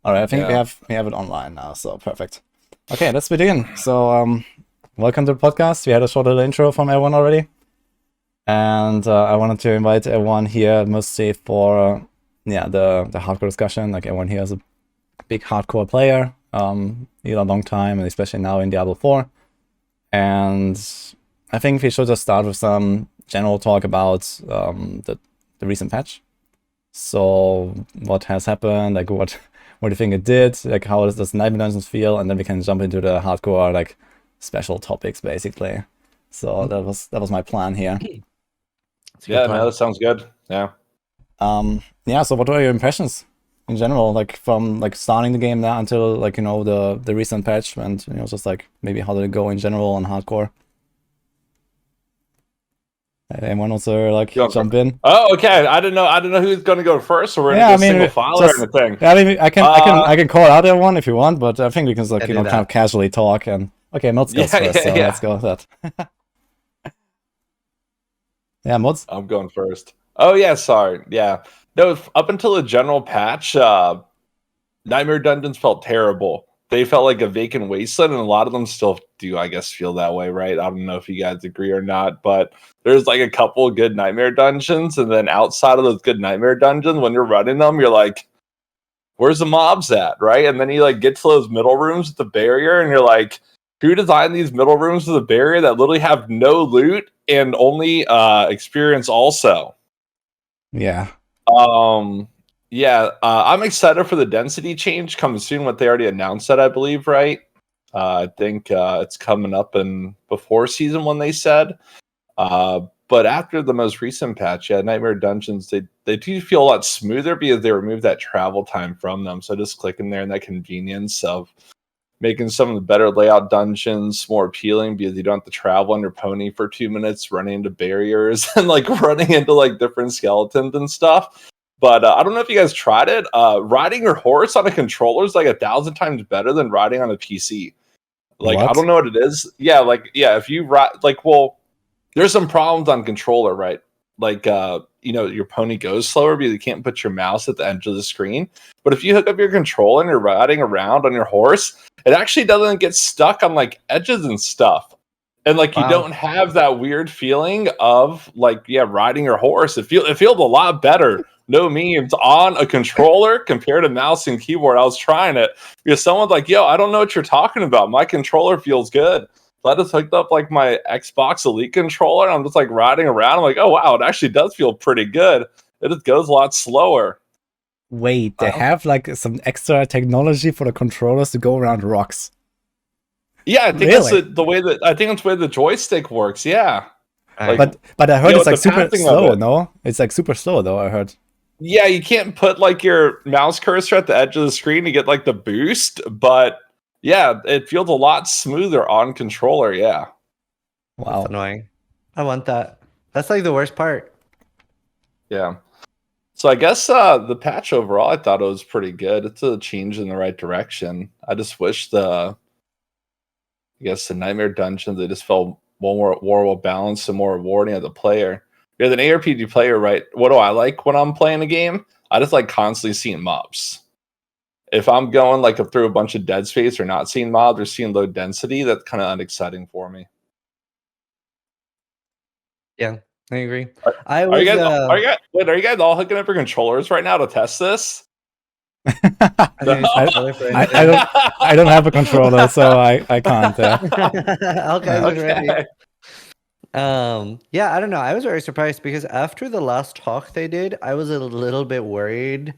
All right, I think Yeah. we have it online now, so perfect. Okay, let's begin. So, welcome to the podcast. We had a short little intro from everyone already, and I wanted to invite everyone here mostly for the hardcore discussion. Like everyone here is a big hardcore player, a long time, and especially now in Diablo 4. And I think we should just start with some general talk about the recent patch. So what has happened? Like what do you think it did? Like how does Nightmare Dungeons feel? And then we can jump into the hardcore like special topics basically. So that was my plan here. It's a good Yeah, no, plan. that sounds good. Yeah. Yeah. So what were your impressions in general, like from like starting the game now until like the recent patch, and just like maybe how did it go in general on hardcore? Anyone also like You want jump in? Oh, okay. I didn't know who's going to go first, or we're going Yeah, to I go mean, single file or just anything. yeah, I mean, Uh, I can call out everyone if you want, but I think we can just like Yeah, do kind of that. casually talk and okay, Mods goes yeah, first, yeah, so let's yeah. go with that. Yeah, Mods. I'm going first. Oh, yeah. Sorry. Yeah. No, up until the general patch, Nightmare Dungeons felt terrible. They felt like a vacant wasteland, and a lot of them still do, I guess, feel that way, right? I don't know if you guys agree or not, but there's like a couple of good Nightmare Dungeons, and then outside of those good Nightmare Dungeons, when you're running them, you're like, where's the mobs at, right? And then you like get to those middle rooms with the barrier, and you're like, who designed these middle rooms with a barrier that literally have no loot and only experience also? Yeah, Um, yeah, I'm excited for the density change coming soon. What they already announced that, I believe, right? I think it's coming up in before season one. They said, but after the most recent patch, yeah, Nightmare Dungeons, they do feel a lot smoother because they removed that travel time from them. So just clicking there and that convenience of making some of the better layout dungeons more appealing because you don't have to travel on your pony for 2 minutes, running into barriers and like running into like different skeletons and stuff. But I don't know if you guys tried it. Riding your horse on a controller is like 1,000 times better than riding on a PC. Like I what? don't know what it is. Yeah, like yeah, if you ride like well, there's some problems on controller, right? Like your pony goes slower because you can't put your mouse at the edge of the screen. But if you hook up your controller and you're riding around on your horse, it actually doesn't get stuck on like edges and stuff. And like you Wow. don't have that weird feeling of like riding your horse. It feels a lot better. No memes on a controller compared to mouse and keyboard. I was trying it because someone's like, "Yo, I don't know what you're talking about. My controller feels good." So I just hooked up like my Xbox Elite controller. And I'm just like riding around. I'm like, oh wow, it actually does feel pretty good. It just goes a lot slower. Wait, they Wow. have like some extra technology for the controllers to go around rocks. Yeah, I think that's Really? the way that I think that's the way the joystick works. Yeah, All like right. But I heard it's with like the super pathing of slow. it. No, it's like super slow though. I heard. Yeah, you can't put like your mouse cursor at the edge of the screen to get like the boost, but yeah, it feels a lot smoother on controller. Yeah. That's Wow. annoying. I want that. That's like the worst part. Yeah. So I guess the patch overall, I thought it was pretty good. It's a change in the right direction. I just wish the Nightmare Dungeons, they just felt more well balanced and more rewarding as a player. You're an ARPG player, right? What do I like when I'm playing a game? I just like constantly seeing mobs. If I'm going like through a bunch of dead space or not seeing mobs or seeing low density, that's kind of unexciting for me. Yeah, I agree. Are, I are you was guys? Are you guys all hooking up your controllers right now to test this? I, I No. didn't use controller for I anything. don't have a controller, so I can't. Alkaizerx ready. Okay. Yeah, I don't know. I was very surprised because after the last talk they did, I was a little bit worried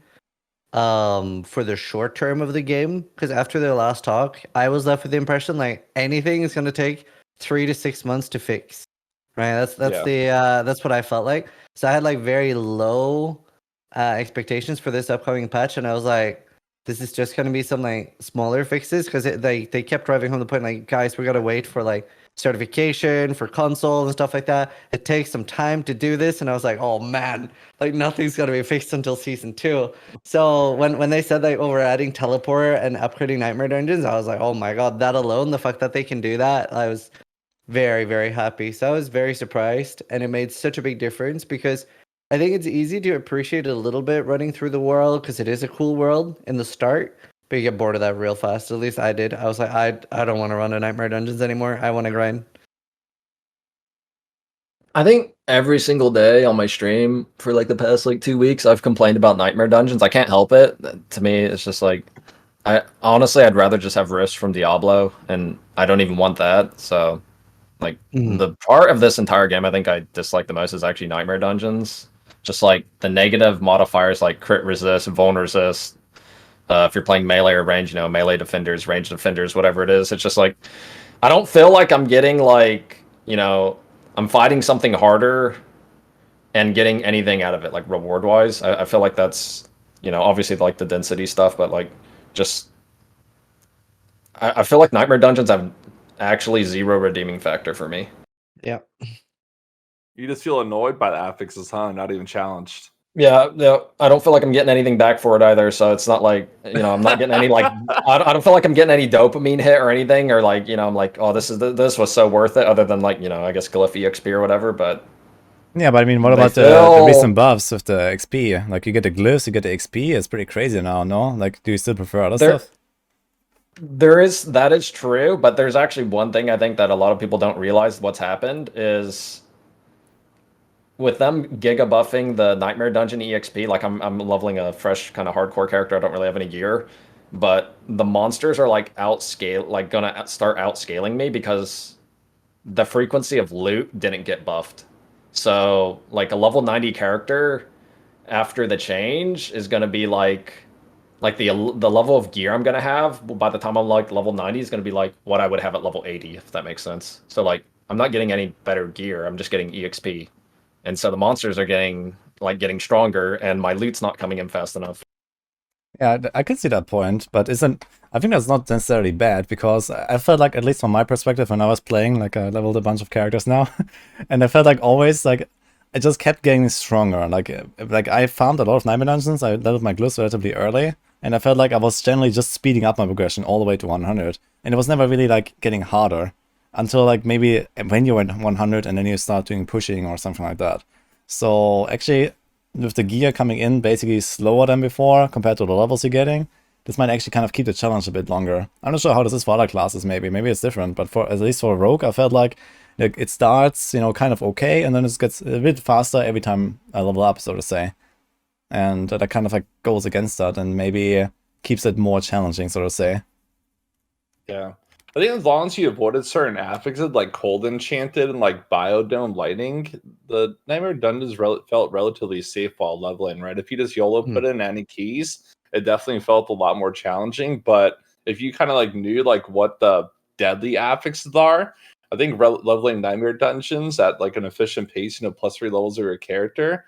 for the short term of the game. Because after their last talk, I was left with the impression like anything is gonna take 3 to 6 months to fix. Right? Yeah. That's what I felt like. So I had like very low expectations for this upcoming patch, and I was like, this is just gonna be some like smaller fixes because they kept driving home the point like, guys, we gotta wait for like certification for console and stuff like that. It takes some time to do this, and I was like, oh man, like nothing's gonna be fixed until season 2. So when they said like, oh, we're adding teleport and upgrading Nightmare Dungeons, I was like, oh my god, that alone, the fact that they can do that, I was very, very happy. So I was very surprised, and it made such a big difference because I think it's easy to appreciate it a little bit running through the world because it is a cool world in the start. but you get bored of that real fast. At least I did. I was like, I don't want to run a Nightmare Dungeons anymore. I want to grind. I think every single day on my stream for like the past like 2 weeks, I've complained about Nightmare Dungeons. I can't help it. To me, it's just like, I'd rather just have Rifts from Diablo, and I don't even want that. So, like, the part of this entire game I think I dislike the most is actually Nightmare Dungeons. Just like the negative modifiers like crit resist, vuln resist. If you're playing melee or range, melee defenders, range defenders, whatever it is. It's just like, I don't feel like I'm getting like, I'm fighting something harder and getting anything out of it, like reward wise. I feel like that's, obviously like the density stuff, but like just, I feel like Nightmare Dungeons have actually zero redeeming factor for me. Yeah. You just feel annoyed by the affixes, huh? Not even challenged. Yeah, I don't feel like I'm getting anything back for it either. So it's not like, I'm not getting any like, I don't feel like I'm getting any dopamine hit or anything, or like, I'm like, oh, this was so worth it. Other than like, I guess Glyph EXP or whatever. But yeah, but I mean, what about the recent buffs with the XP? Like you get the glyphs, you get the XP. It's pretty crazy now, no? Like, do you still prefer other stuff? That is true, but there's actually one thing I think that a lot of people don't realize what's happened is, with them giga buffing the Nightmare Dungeon EXP, like I'm leveling a fresh kind of hardcore character. I don't really have any gear, but the monsters are like gonna start outscaling me because the frequency of loot didn't get buffed. So like a level 90 character after the change is gonna be like the level of gear I'm gonna have by the time I'm like level 90 is gonna be like what I would have at level 80, if that makes sense. So like I'm not getting any better gear. I'm just getting EXP. And so the monsters are getting stronger, and my loot's not coming in fast enough. Yeah, I can see that point, but I think that's not necessarily bad, because I felt like, at least from my perspective, when I was playing, like I leveled a bunch of characters now, and I felt like always, like, I just kept getting stronger. Like I farmed a lot of Nightmare Dungeons, I leveled my glyphs relatively early, and I felt like I was generally just speeding up my progression all the way to 100, and it was never really, like, getting harder. Until like maybe when you're at 100 and then you start doing pushing or something like that. So actually, with the gear coming in basically slower than before compared to the levels you're getting, this might actually kind of keep the challenge a bit longer. I'm not sure how this is for other classes, maybe it's different, but at least for Rogue, I felt like it starts, kind of okay, and then it gets a bit faster every time I level up, so to say. And that kind of like goes against that and maybe keeps it more challenging, so to say. Yeah. I think as long as you avoided certain affixes like Cold Enchanted and like Biodome Lightning, the Nightmare Dungeons felt relatively safe while leveling, right? If you just YOLO put in any keys, it definitely felt a lot more challenging. But if you kind of like knew like what the deadly affixes are, I think leveling Nightmare Dungeons at like an efficient pace, +3 levels of your character,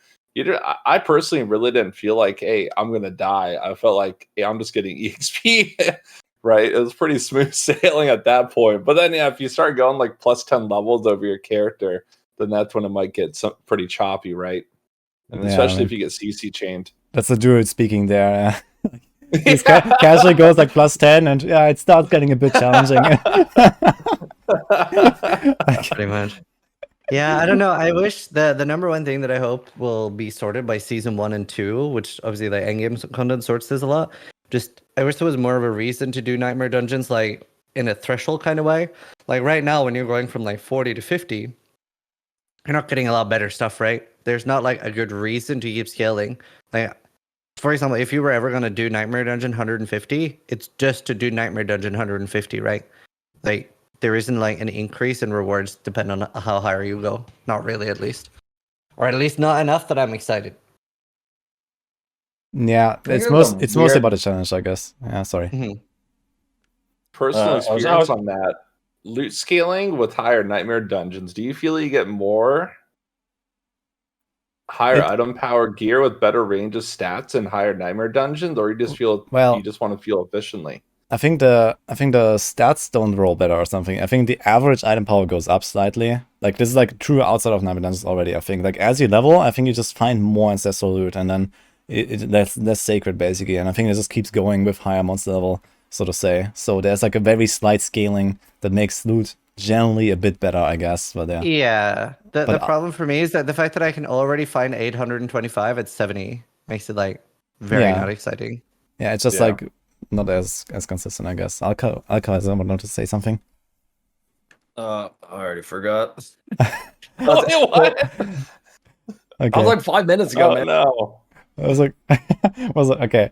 I personally really didn't feel like, hey, I'm going to die. I felt like, hey, I'm just getting EXP. Right, it was pretty smooth sailing at that point. But then, yeah, if you start going like +10 levels over your character, then that's when it might get pretty choppy, right? And especially if you get CC chained. That's the druid speaking there. He casually goes like +10, and yeah, it starts getting a bit challenging. Pretty much. Yeah, I don't know. I wish the number one thing that I hope will be sorted by season 1 and 2, which obviously like endgame content sorts this a lot. I wish there was more of a reason to do Nightmare Dungeons, like in a threshold kind of way. Like right now, when you're going from like 40 to 50, you're not getting a lot better stuff, right? There's not like a good reason to keep scaling. Like, for example, if you were ever gonna do Nightmare Dungeon 150, it's just to do Nightmare Dungeon 150, right? Like there isn't like an increase in rewards depending on how higher you go. Not really, at least, or at least not enough that I'm excited. Yeah, it's mostly about the challenge, I guess. Yeah, sorry. Personal experience on that. Loot scaling with higher Nightmare Dungeons. Do you feel you get more higher item power gear with better range of stats and higher Nightmare Dungeons, or you just feel you just want to feel efficiently? I think the stats don't roll better or something. I think the average item power goes up slightly. Like this is like true outside of Nightmare Dungeons already. I think like as you level, I think you just find more ancestral loot, and then that's less sacred basically, and I think it just keeps going with higher monster level, so to say. So there's like a very slight scaling that makes loot generally a bit better, I guess. But yeah, the problem for me is that the fact that I can already find 825 at 70 makes it like very not exciting. Yeah, it's just like not as consistent, I guess. Alkaizerx would want to say something. I already forgot. Wait, what? Okay. I was like 5 minutes ago, Oh man. no. I was like, okay.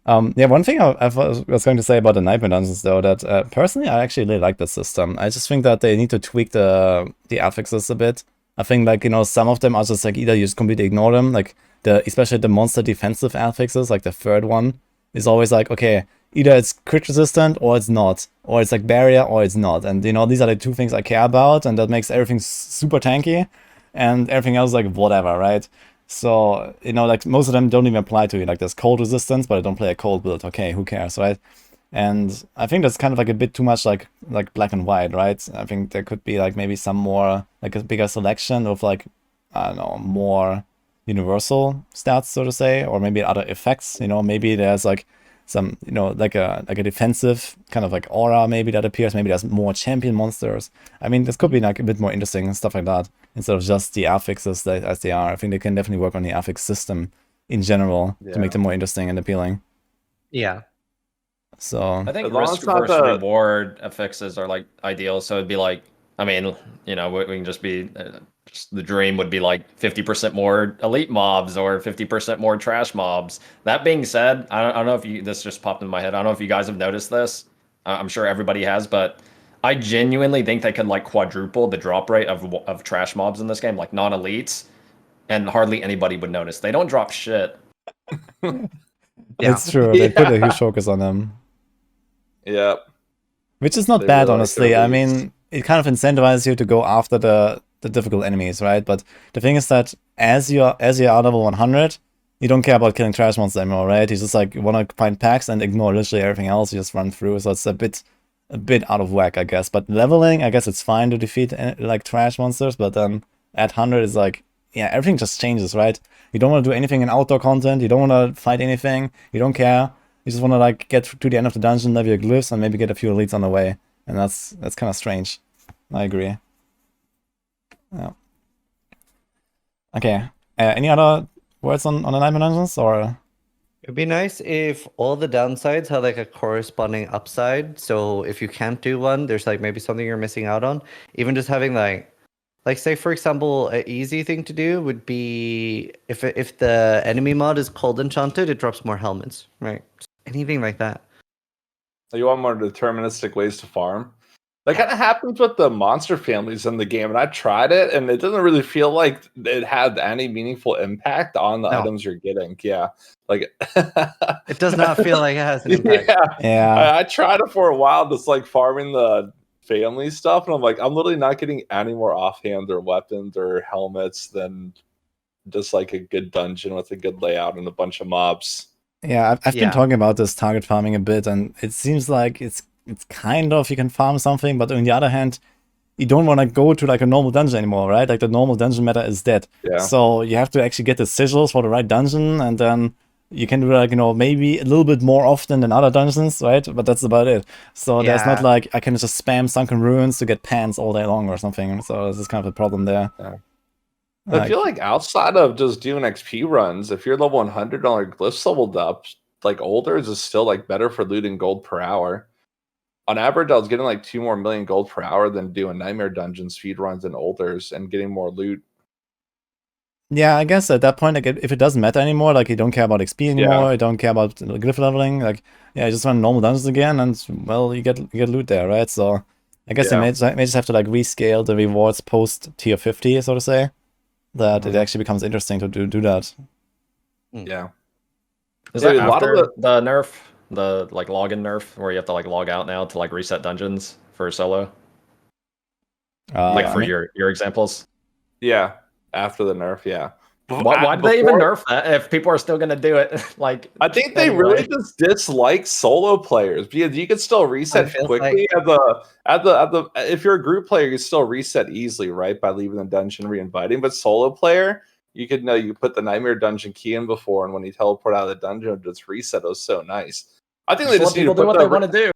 Yeah, one thing I was going to say about the Nightmare Dungeons, though, that personally I actually really like the system. I just think that they need to tweak the affixes a bit. I think, like, some of them are just like either you just completely ignore them, like especially the monster defensive affixes, like the third one is always like, okay, either it's crit resistant or it's not, or it's like barrier or it's not, and these are the two things I care about, and that makes everything super tanky, and everything else like whatever, right? So, like most of them don't even apply to you. Like there's cold resistance, but I don't play a cold build. Okay, who cares, right? And I think that's kind of like a bit too much like black and white, right? I think there could be like maybe some more, like a bigger selection of like, I don't know, more universal stats, so to say, or maybe other effects. Maybe there's like some, like a defensive kind of like aura maybe that appears. Maybe there's more champion monsters. I mean, this could be like a bit more interesting and stuff like that, instead of just the affixes as they are. I think they can definitely work on the affix system in general to make them more interesting and appealing. Yeah. So I think As long as risk it's not versus the- reward affixes are like ideal. So it'd be like, I mean, we can just be, just the dream would be like 50% more elite mobs or 50% more trash mobs. That being said, I don't know if this just popped in my head. I don't know if you guys have noticed this. I'm sure everybody has, but I genuinely think they could like quadruple the drop rate of trash mobs in this game, like non-elites, and hardly anybody would notice. They don't drop shit. it's true. They put a huge focus on them. Yep. Which is not They bad, really like honestly. their I leads. mean, it kind of incentivizes you to go after the difficult enemies, right? But the thing is that as you're at level 100, you don't care about killing trash monsters anymore, right? You just like want to find packs and ignore literally everything else. You just run through, so it's a bit out of whack, I guess. But leveling, I guess it's fine to defeat like trash monsters, but then at 100 is like, yeah, everything just changes, right? You don't want to do anything in outdoor content. You don't want to fight anything. You don't care. You just want to like get to the end of the dungeon, level your glyphs, and maybe get a few elites on the way. And that's kind of strange. I agree. Yeah. Okay. Any other words on the Nightmare Dungeons, or? It'd be nice if all the downsides had like a corresponding upside. So if you can't do one, there's like maybe something you're missing out on. Even just having like say for example, an easy thing to do would be if the enemy mod is cold enchanted, it drops more helmets, right? Anything like that. You want more deterministic ways to farm? That kind of happens with the monster families in the game, and I tried it, and it doesn't really feel like it had any meaningful impact on the items you're getting. Yeah, like It does not feel like it has an impact. Yeah. I tried it for a while, just like farming the family stuff, and I'm like, I'm literally not getting any more offhand or weapons or helmets than just like a good dungeon with a good layout and a bunch of mobs. Yeah, I've been talking about this target farming a bit, and it seems like it's kind of, you can farm something, but on the other hand, you don't want to go to like a normal dungeon anymore, right? Like the normal dungeon meta is dead. Yeah. So you have to actually get the sigils for the right dungeon, and then you can do like, maybe a little bit more often than other dungeons, right? But that's about it. So there's not like I can just spam Sunken Ruins to get pants all day long or something. So this is kind of a problem there. Yeah. I feel like outside of just doing XP runs, if you're level 100 on your glyphs leveled up, like Olders is still like better for looting gold per hour. On average, I was getting like 2 more million gold per hour than doing Nightmare Dungeon speed runs and Olders and getting more loot. Yeah, I guess at that point, like if it doesn't matter anymore, like you don't care about XP anymore, you don't care about glyph leveling, like you just run normal dungeons again, and well, you get loot there, right? So I guess they may just have to like rescale the rewards post tier 50, so to say, that it actually becomes interesting to do that. Yeah. Is that after the nerf, the like login nerf, where you have to like log out now to like reset dungeons for solo? For your examples? Yeah, after the nerf, yeah. Why did they even nerf that if people are still gonna do it? Like, I think they really just dislike solo players because you can still reset quickly if you're a group player, you still reset easily, right? By leaving the dungeon, re-inviting. But solo player, you could know you put the Nightmare Dungeon key in before, and when you teleport out of the dungeon, it just reset. It was so nice. I think they just need to do what they want to do.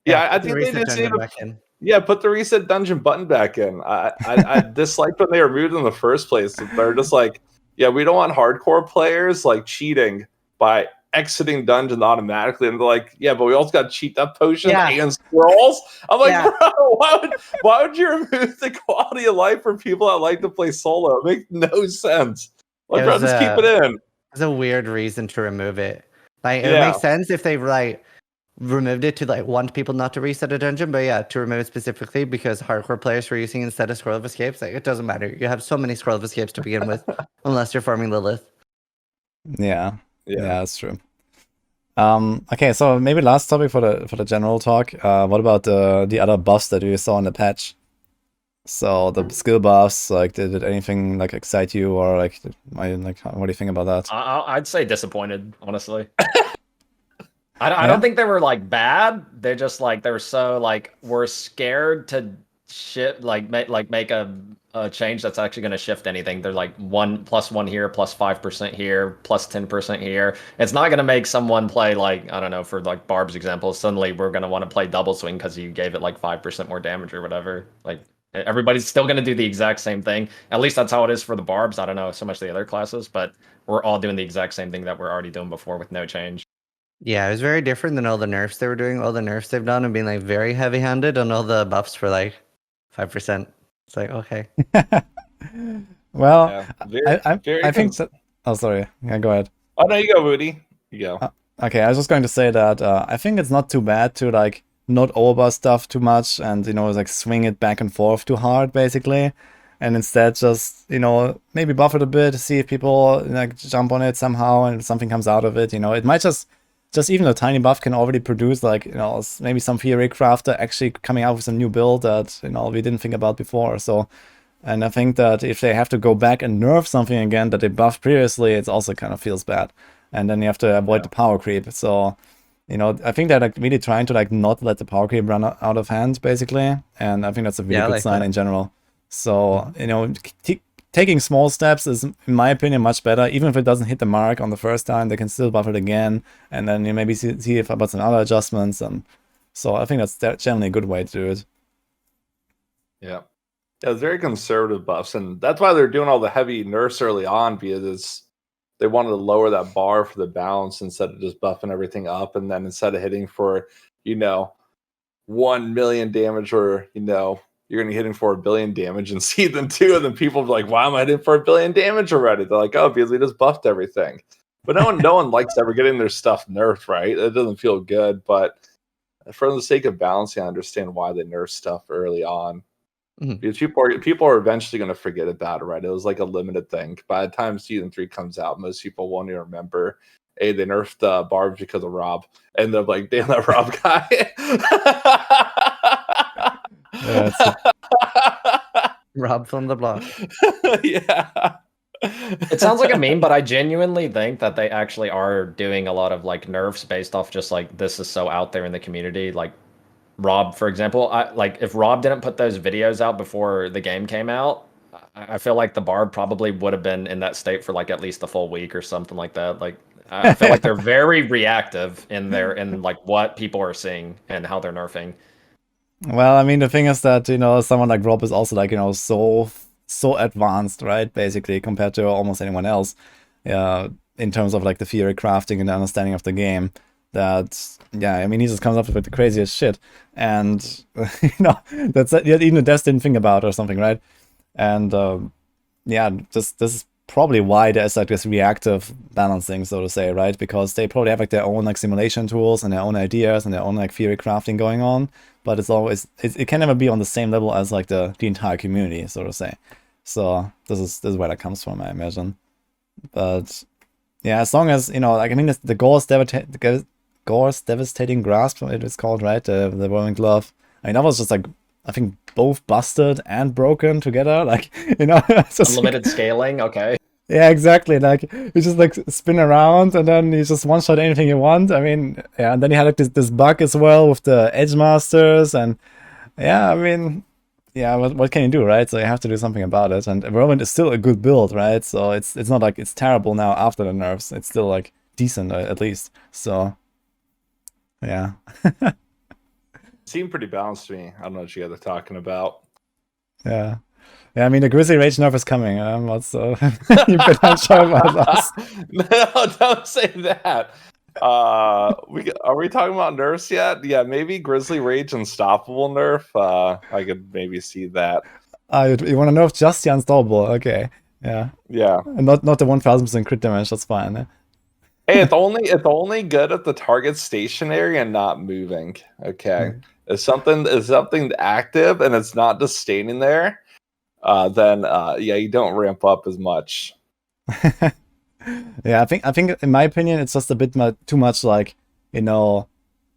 Yeah, I think they just need to put the reset dungeon button back in. I disliked when they were moved in the first place. They're just like, yeah, we don't want hardcore players like cheating by exiting dungeons automatically, and they're like, yeah, but we also got cheat up potions Yeah. and scrolls. I'm like, Yeah. bro, why would you remove the quality of life for people that like to play solo? It makes no sense. Like, It bro, was, just keep it in. It's a weird reason to remove it. Like, it Yeah. makes sense if they like removed it to like want people not to reset a dungeon, but yeah, to remove it specifically because hardcore players were using it instead of scroll of escapes. Like, it doesn't matter. You have so many scroll of escapes to begin with, unless you're farming Lilith. Yeah, that's true. Okay, so maybe last topic for the general talk. What about the other buffs that you saw in the patch? So the skill buffs, like, did anything like excite you, or like, what do you think about that? I'd say disappointed, honestly. I don't think they were like bad. They're just like they were so like we're scared to shift make a change that's actually going to shift anything. They're like 1+1 here, +5% here, +10% here. It's not going to make someone play like I don't know for like Barb's example. Suddenly we're going to want to play double swing because you gave it like 5% more damage or whatever. Like everybody's still going to do the exact same thing. At least that's how it is for the Barbs. I don't know so much the other classes, but we're all doing the exact same thing that we're already doing before with no change. Yeah, it was very different than all the nerfs they were doing, all the nerfs they've done, and being like very heavy handed on all the buffs for like 5%. It's like, okay. Well, yeah, I think that. Oh, sorry. Yeah, go ahead. Oh no, you go, Woody. You go. Okay, I was just going to say that I think it's not too bad to like not overbuff stuff too much and like swing it back and forth too hard, basically, and instead just maybe buff it a bit, see if people like jump on it somehow and something comes out of it. It might just even a tiny buff can already produce like maybe some theory crafter actually coming out with a new build that we didn't think about before. So, and I think that if they have to go back and nerf something again that they buffed previously, it also kind of feels bad, and then you have to avoid the power creep. So, I think they're like really trying to like not let the power creep run out of hand, basically, and I think that's a really good sign in general. So, taking small steps is, in my opinion, much better. Even if it doesn't hit the mark on the first time, they can still buff it again, and then you maybe see if about some other adjustments. And so I think that's generally a good way to do it. Yeah, it's very conservative buffs, and that's why they're doing all the heavy nerfs early on, because they wanted to lower that bar for the balance instead of just buffing everything up, and then instead of hitting for 1 million damage or you're going to be hitting for 1 billion damage in season 2, and then people are like, why am I hitting for 1 billion damage already? They're like, oh, because we just buffed everything. But no one likes ever getting their stuff nerfed, right? It doesn't feel good, but for the sake of balancing, I understand why they nerf stuff early on. Mm-hmm. Because people are eventually going to forget about it, right? It was like a limited thing. By the time season 3 comes out, most people won't even remember. Hey, they nerfed Barbs because of Rob. And they're like, damn, that Rob guy. Rob from the block. Yeah. It sounds like a meme, but I genuinely think that they actually are doing a lot of like nerfs based off just like this is so out there in the community. Like Rob, for example, if Rob didn't put those videos out before the game came out, I feel like the Barb probably would have been in that state for like at least a full week or something like that. Like I feel like they're very reactive in like what people are seeing and how they're nerfing. Well, I mean, the thing is that, someone like Rob is also like, so advanced, right? Basically, compared to almost anyone else, in terms of like the theory crafting and the understanding of the game. That, I mean, he just comes up with the craziest shit. And, that's even the devs didn't think about or something, right? And, this is probably why there's like this reactive balancing, so to say, right? Because they probably have like their own like simulation tools and their own ideas and their own like theory crafting going on, but it can never be on the same level as like the entire community, so to say. So this is where that comes from, I imagine. But yeah, as long as like, I mean, the Gore's devastating grasp, it is called, right? The Whirling Glove. I mean, that was just like, I think both busted and broken together, like, just unlimited scaling. Okay. Yeah, exactly. Like you just like spin around and then you just one shot anything you want. I mean, yeah, and then you had like this bug as well with the Edge Masters, and I mean, what can you do, right? So you have to do something about it. And Whirlwind is still a good build, right? So it's not like it's terrible now after the nerfs. It's still like decent at least. So yeah. Seemed pretty balanced to me. I don't know what you guys are talking about. Yeah, I mean, the Grizzly Rage nerf is coming. You better show about us. No, don't say that. Are we talking about nerfs yet? Yeah, maybe Grizzly Rage Unstoppable nerf. I could maybe see that. You want to nerf just the unstoppable? Okay, yeah. Yeah. And not the 1000% crit damage. That's fine. Eh? Hey, it's only good if the target's stationary and not moving. Okay. If something active and it's not just standing there, then yeah, you don't ramp up as much. Yeah, I think in my opinion, it's just a bit too much like, you know,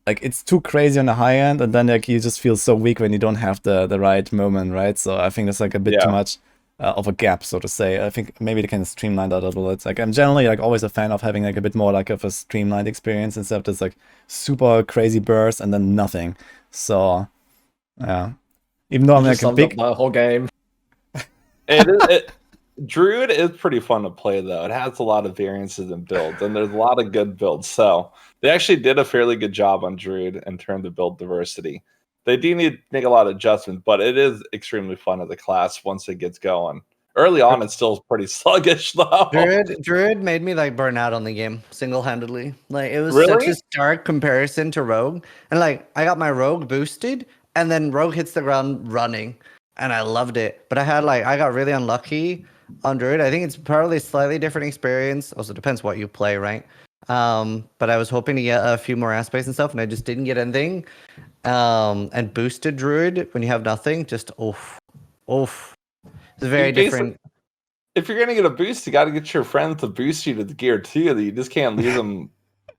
like it's too crazy on the high end, and then like you just feel so weak when you don't have the right moment, right? So I think that's like a bit too much of a gap, so to say. I think maybe they can streamline that a little bit. Like I'm generally like always a fan of having like a bit more like of a streamlined experience instead of this like super crazy burst and then nothing. So yeah, even though I'm like a big my whole game. Druid is pretty fun to play though. It has a lot of variances in builds, and there's a lot of good builds. So they actually did a fairly good job on Druid in terms of build diversity. They do need to make a lot of adjustments, but it is extremely fun as a class once it gets going. Early on, it's still pretty sluggish though. Druid made me like burn out on the game single-handedly. Like it was Really? such a stark comparison to Rogue, and like I got my Rogue boosted, and then Rogue hits the ground running, and I loved it. But I got really unlucky on Druid. I think it's probably a slightly different experience. Also depends what you play, right? But I was hoping to get a few more aspects and stuff, and I just didn't get anything. And boosted Druid when you have nothing, just oof. It's very different. If you're gonna get a boost, you got to get your friends to boost you to the gear too. You just can't leave them.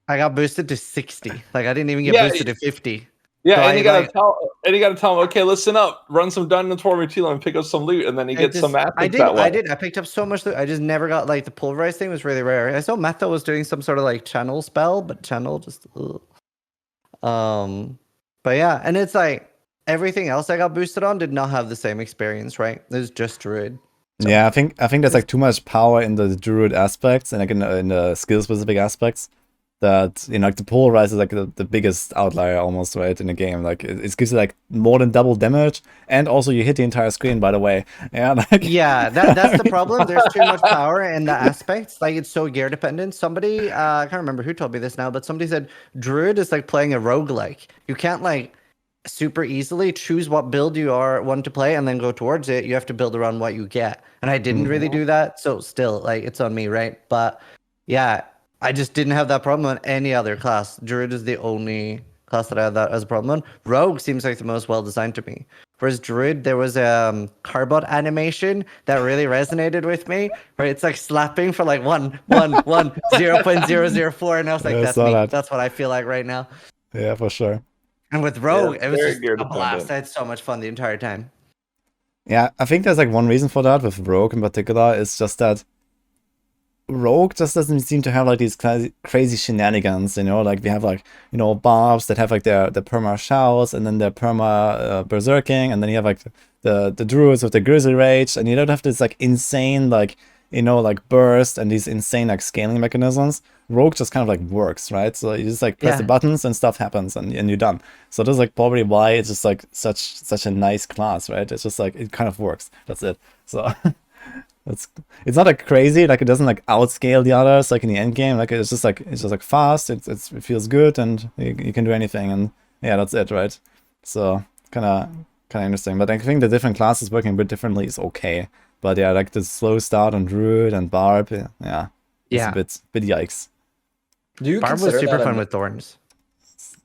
I got boosted to 60. Like I didn't even get boosted to 50. Yeah, So and you gotta tell them, okay, listen up, run some dungeons for me too, and pick up some loot, and then you get some assets that way. I picked up so much loot. I just never got like the pulverized thing was really rare. I saw Metho was doing some sort of like channel spell, but channel just but yeah, and it's like everything else I got boosted on did not have the same experience, right? It was just Druid. So, yeah, I think there's like too much power in the Druid aspects and like in the skill specific aspects. That, you know, like the polarize is like the biggest outlier almost, right, in the game. Like it gives you like more than double damage, and also you hit the entire screen, by the way. Yeah, like, yeah, that's the problem. There's too much power in the aspects. Like it's so gear dependent. Somebody, I can't remember who told me this now, but somebody said Druid is like playing a roguelike. You can't like super easily choose what build you want to play and then go towards it. You have to build around what you get. And I didn't really do that, so still, like, it's on me, right? But yeah, I just didn't have that problem on any other class. Druid is the only class that I had that as a problem on. Rogue seems like the most well designed to me. Whereas Druid, there was a carbot animation that really resonated with me, where it's like slapping for like 0.004, and I was like, that's me. That's what I feel like right now. Yeah, for sure. And with Rogue, it was just a blast. I had so much fun the entire time. Yeah, I think there's like one reason for that with Rogue in particular. It's just that Rogue just doesn't seem to have like these crazy shenanigans, you know, like we have like, you know, barbs that have like their perma shouts and then their perma berserking, and then you have like the druids with the grizzly rage, and you don't have this like insane like, you know, like burst and these insane like scaling mechanisms. Rogue just kind of like works, right? So you just like press the buttons and stuff happens, and you're done. So this is like probably why it's just like such a nice class, right? It's just like it kind of works. That's it. So it's not like crazy, like it doesn't like outscale the others like in the end game. Like it's just like fast. It feels good, and you can do anything, and yeah, that's it, right? So kind of interesting. But I think the different classes working a bit differently is okay. But yeah, like the slow start on Druid and Barb, yeah, it's a bit yikes. Barb was super fun with thorns.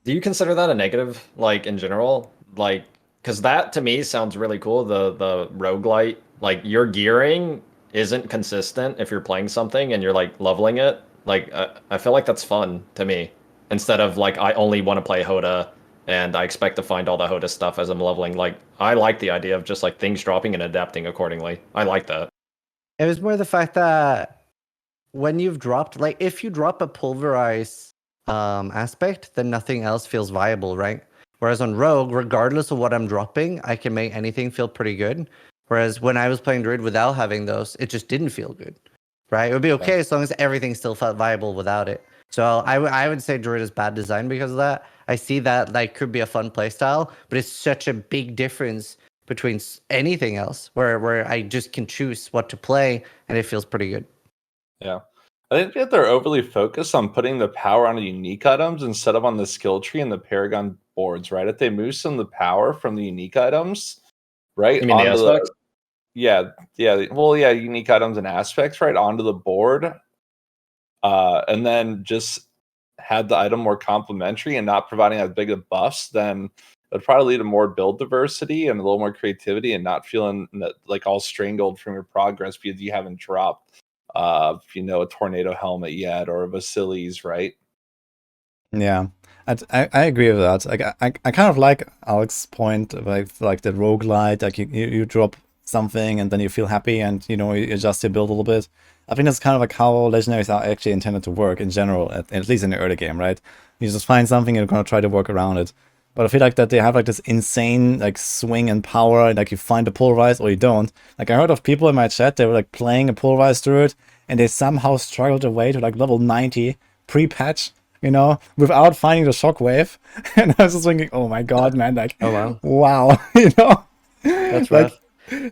Do you consider that a negative, like in general? Like, because that to me sounds really cool. The roguelite, like your gearing isn't consistent if you're playing something and you're like leveling it. Like, I feel like that's fun to me. Instead of like, I only want to play Hoda and I expect to find all the Hoda stuff as I'm leveling. Like, I like the idea of just like things dropping and adapting accordingly. I like that. It was more the fact that when you've dropped, like if you drop a pulverize aspect, then nothing else feels viable, right? Whereas on Rogue, regardless of what I'm dropping, I can make anything feel pretty good. Whereas when I was playing Druid without having those, it just didn't feel good, right? It would be okay as long as everything still felt viable without it. So I would say Druid is bad design because of that. I see that like could be a fun playstyle, but it's such a big difference between anything else where I just can choose what to play and it feels pretty good. Yeah. I think that they're overly focused on putting the power on the unique items instead of on the skill tree and the Paragon boards, right? If they move some of the power from the unique items, right, You mean the onto aspects? yeah, unique items and aspects, right, onto the board, and then just had the item more complementary and not providing as big of buffs, then it would probably lead to more build diversity and a little more creativity and not feeling like all strangled from your progress because you haven't dropped a tornado helmet yet or a Vasilis, right? Yeah, I agree with that. Like I kind of like Alex's point, like the roguelite, like you drop something and then you feel happy and you adjust your build a little bit. I think that's kind of like how legendaries are actually intended to work in general, at least in the early game, right? You just find something and you're gonna try to work around it. But I feel like that they have like this insane like swing and power, like you find a pulverize or you don't. Like I heard of people in my chat, they were like playing a pulverize druid and they somehow struggled their way to like level 90 pre-patch, without finding the shockwave. And I was just thinking, oh my god, man, like, Oh wow, wow, that's like, rough.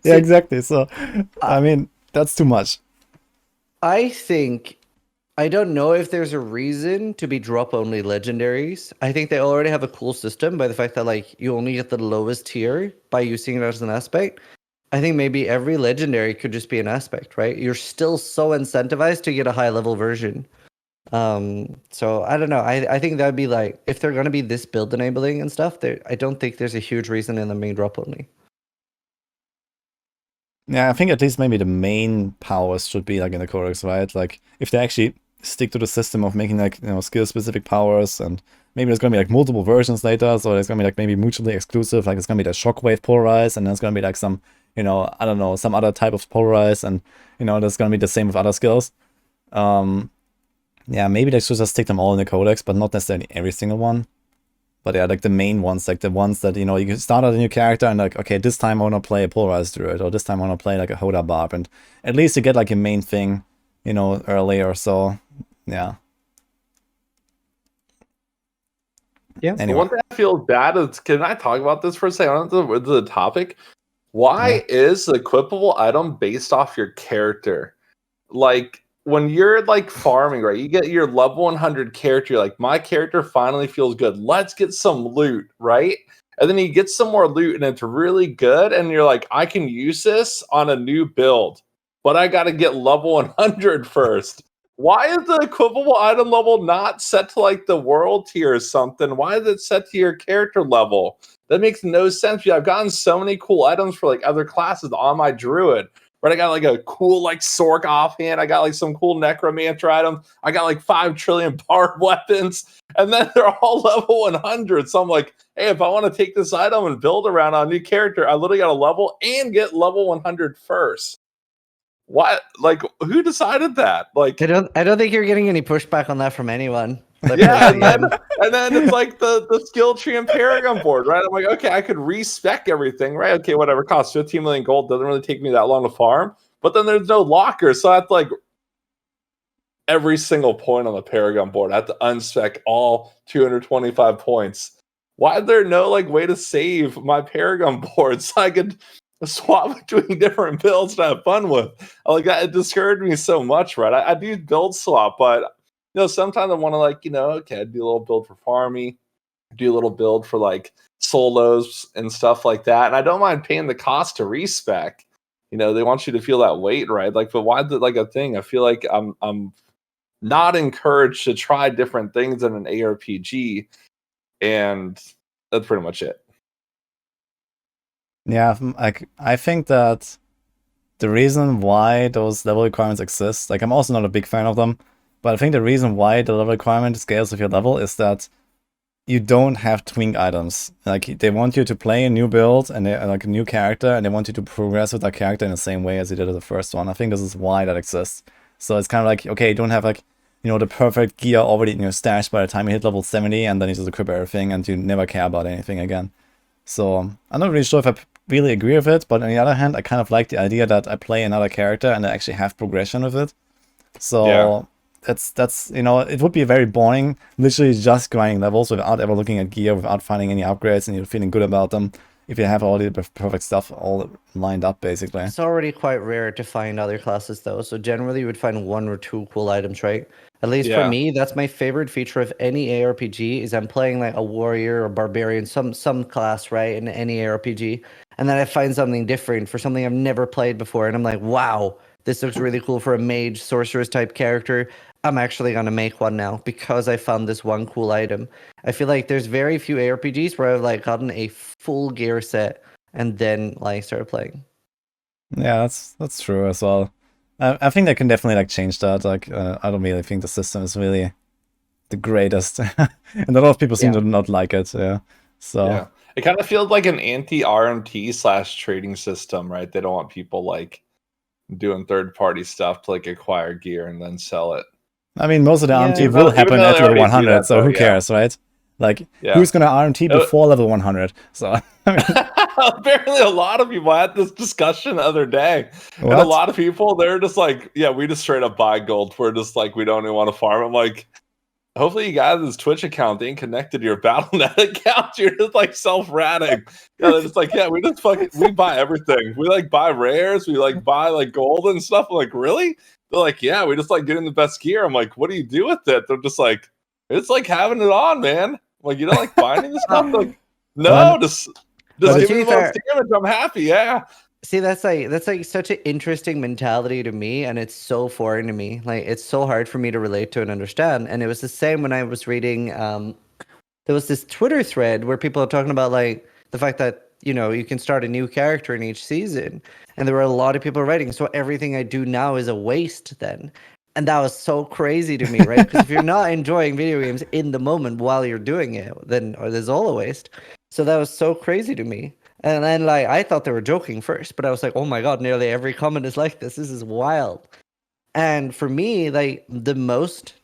yeah, exactly. So, I mean, that's too much. I don't know if there's a reason to be drop only legendaries. I think they already have a cool system by the fact that like you only get the lowest tier by using it as an aspect. I think maybe every legendary could just be an aspect, right? You're still so incentivized to get a high level version. So I don't know. I think that'd be like if they're gonna be this build enabling and stuff, I don't think there's a huge reason in them being drop only. Yeah, I think at least maybe the main powers should be like in the codex, right? Like if they actually stick to the system of making like skill specific powers, and maybe there's gonna be like multiple versions later, so there's gonna be like maybe mutually exclusive, like it's gonna be the shockwave polarize, and then it's gonna be like some I don't know, some other type of polarize, and there's gonna be the same with other skills. Yeah, maybe they should just stick them all in the codex, but not necessarily every single one. But yeah, like the main ones, like the ones that, you can start out a new character and like, okay, this time I want to play a Polarized Druid, or this time I want to play like a Hoda Barb, and at least you get like a main thing, early or so. Yeah. Yeah. Anyway. One thing I feel bad is, can I talk about this for a second on the topic? Why is the equipable item based off your character? Like, when you're like farming, right? You get your level 100 character. You're like, my character finally feels good. Let's get some loot, right? And then you get some more loot and it's really good. And you're like, I can use this on a new build, but I got to get level 100 first. Why is the equipable item level not set to like the world tier or something? Why is it set to your character level? That makes no sense. I've gotten so many cool items for like other classes on my druid. Right, I got like a cool like Sork offhand. I got like some cool necromancer item. I got like 5 trillion barbed weapons, and then they're all level 100. So I'm like, hey, if I want to take this item and build around on a new character, I literally got to level and get level 100 first. What? Like, who decided that? Like, I don't think you're getting any pushback on that from anyone. yeah, and then it's like the skill tree and Paragon board, right? I'm like, okay, I could respec everything, right? Okay, whatever, costs 15 million gold, doesn't really take me that long to farm, but then there's no locker, so I have to like every single point on the Paragon board, I have to unspec all 225 points. Why is there no like way to save my Paragon board so I could swap between different builds to have fun with? Like that, it discouraged me so much, right? I do build swap, but sometimes I want to like, okay, do a little build for farmy, do a little build for like solos and stuff like that. And I don't mind paying the cost to respec. They want you to feel that weight, right? Like, but why is it like a thing? I feel like I'm not encouraged to try different things in an ARPG, and that's pretty much it. Yeah, like I think that the reason why those level requirements exist, like I'm also not a big fan of them, but I think the reason why the level requirement scales with your level is that you don't have twink items. Like they want you to play a new build and like a new character, and they want you to progress with that character in the same way as you did with the first one. I think this is why that exists. So it's kind of like, okay, you don't have like, the perfect gear already in your stash by the time you hit level 70, and then you just equip everything and you never care about anything again. So I'm not really sure if I really agree with it, but on the other hand, I kind of like the idea that I play another character and I actually have progression with it. So yeah. That's it would be very boring, literally just grinding levels without ever looking at gear, without finding any upgrades, and you're feeling good about them. if you have all the perfect stuff all lined up, basically. It's already quite rare to find other classes though. So generally you would find 1 or 2 cool items, right? At least for Yeah. me, that's my favorite feature of any ARPG is I'm playing like a warrior or barbarian, some class, right, in any ARPG. And then I find something different for something I've never played before. And I'm like, wow, this looks really cool for a mage, sorceress type character. I'm actually gonna make one now because I found this one cool item. I feel like there's very few ARPGs where I've like gotten a full gear set and then like started playing. Yeah, that's true as well. I think they can definitely like change that. Like, I don't really think the system is really the greatest, and a lot of people seem to not like it. Yeah, so Yeah, it kind of feels like an anti-RMT / trading system, right? They don't want people like doing third-party stuff to like acquire gear and then sell it. I mean, most of the Yeah. RMT Even will though happen they at level already do 100, that, so though, who yeah. cares, right? Like, Yeah. who's gonna RMT before level 100? So I mean, Apparently, a lot of people had this discussion the other day, and a what? lot of people they're just like, "Yeah, we just straight up buy gold. We're just like, we don't even want to farm." I'm like, hopefully, you got this Twitch account ain't connected to your BattleNet account. You're just like self-ratting. Yeah, they're just like, yeah, we buy everything. We like buy rares. We like buy like gold and stuff. I'm like, really? They're like, yeah, we just like getting the best gear. I'm like, what do you do with it? They're just like, it's like having it on, man. I'm like, you don't like binding this stuff? They're like, no, Well, just but give to me be the most fair- damage. I'm happy. Yeah. See, that's like such an interesting mentality to me, and it's so foreign to me. Like it's so hard for me to relate to and understand. And it was the same when I was reading. There was this Twitter thread where people are talking about like the fact that you can start a new character in each season, and there were a lot of people writing. So everything I do now is a waste then, and that was so crazy to me, right? Because if you're not enjoying video games in the moment while you're doing it, then there's all a waste. So that was so crazy to me. And then like I thought they were joking first, but I was like, oh my god, nearly every comment is like this. This is wild. And for me, like the most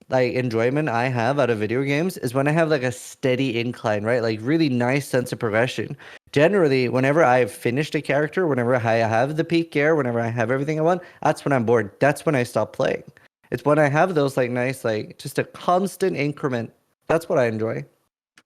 like enjoyment I have out of video games is when I have like a steady incline, right? Like really nice sense of progression. Generally, whenever I've finished a character, whenever I have the peak gear, whenever I have everything I want, that's when I'm bored. That's when I stop playing. It's when I have those like nice, like just a constant increment. That's what I enjoy.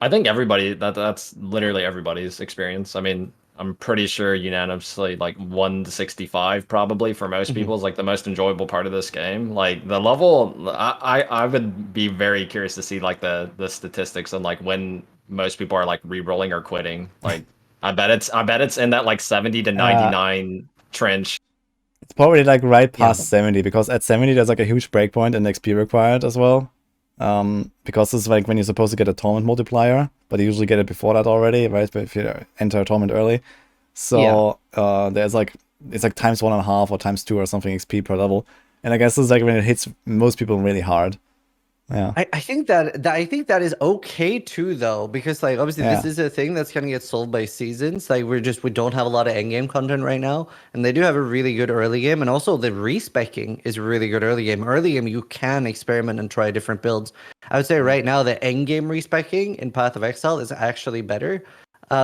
I think that's literally everybody's experience. I mean, I'm pretty sure unanimously like 1 to 65 probably for most Mhm. people is like the most enjoyable part of this game. Like the level, I would be very curious to see like the statistics and like when most people are like re-rolling or quitting. Like I bet it's in that like 70 to 99 trench. It's probably like right Yeah. past 70, because at 70 there's like a huge breakpoint in XP required as well. Because it's like when you're supposed to get a torment multiplier, but you usually get it before that already, right? But if you enter a torment early, so there's like it's like times 1.5 or times 2 or something XP per level, and I guess it's like when it hits most people really hard. Yeah, I think that is okay too though, because like obviously this Yeah. is a thing that's gonna get solved by seasons. Like we don't have a lot of end game content right now, and they do have a really good early game, and also the respecking is really good early game. Early game you can experiment and try different builds. I would say right now the end game respecking in Path of Exile is actually better,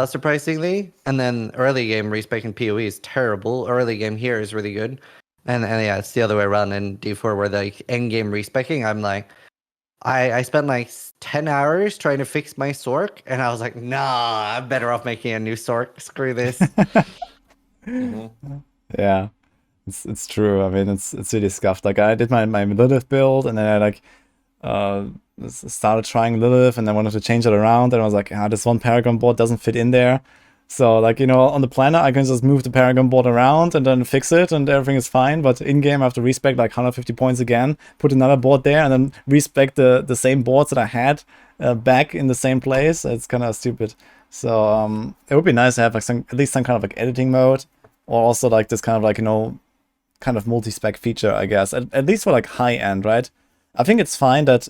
surprisingly, and then early game respecking PoE is terrible. Early game here is really good, and yeah, it's the other way around in D4 where the end game respecking I'm like. I spent like 10 hours trying to fix my Sork, and I was like, nah, I'm better off making a new Sork. Screw this. yeah, it's true. I mean, it's really scuffed. Like I did my Lilith build, and then I like started trying Lilith, and I wanted to change it around, and I was like, this one Paragon board doesn't fit in there. So like, on the planner, I can just move the Paragon board around and then fix it and everything is fine. But in-game, I have to respec like 150 points again, put another board there, and then respec the same boards that I had back in the same place. It's kind of stupid. So it would be nice to have like at least some kind of like editing mode, or also like this kind of like, kind of multi-spec feature, I guess. At least for like high-end, right? I think it's fine that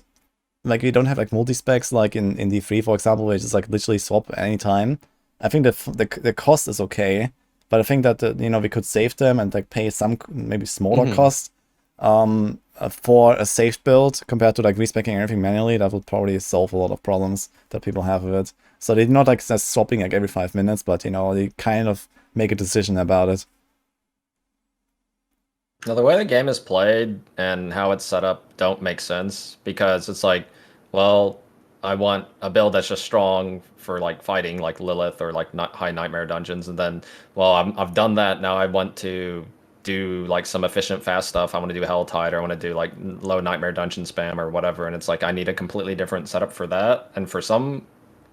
like you don't have like multi-specs like in D3, for example, where you just like literally swap anytime. I think the cost is okay, but I think that we could save them and like pay some maybe smaller cost for a safe build compared to like respecking everything manually. That would probably solve a lot of problems that people have with it. So they're not like just swapping like every 5 minutes, but they kind of make a decision about it. Now, the way the game is played and how it's set up don't make sense, because it's like, well, I want a build that's just strong for like fighting like Lilith or like high nightmare dungeons, and then I've done that. Now I want to do like some efficient fast stuff. I want to do Helltide, or I want to do like low nightmare dungeon spam or whatever. And it's like I need a completely different setup for that. And for some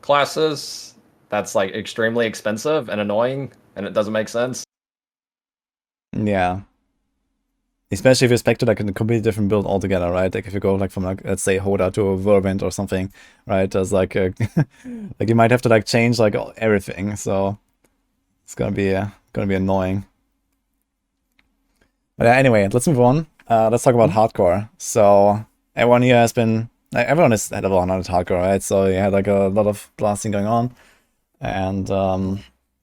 classes, that's like extremely expensive and annoying, and it doesn't make sense. Yeah. Especially if you expect to like a completely different build altogether, right? Like if you go like from like let's say Hoda to a Whirlwind or something, right? There's like a like you might have to like change like everything, so it's gonna be annoying. But anyway, let's move on. Let's talk about hardcore. So everyone here has been everyone is at level 100 hardcore, right? So you had like a lot of blasting going on, and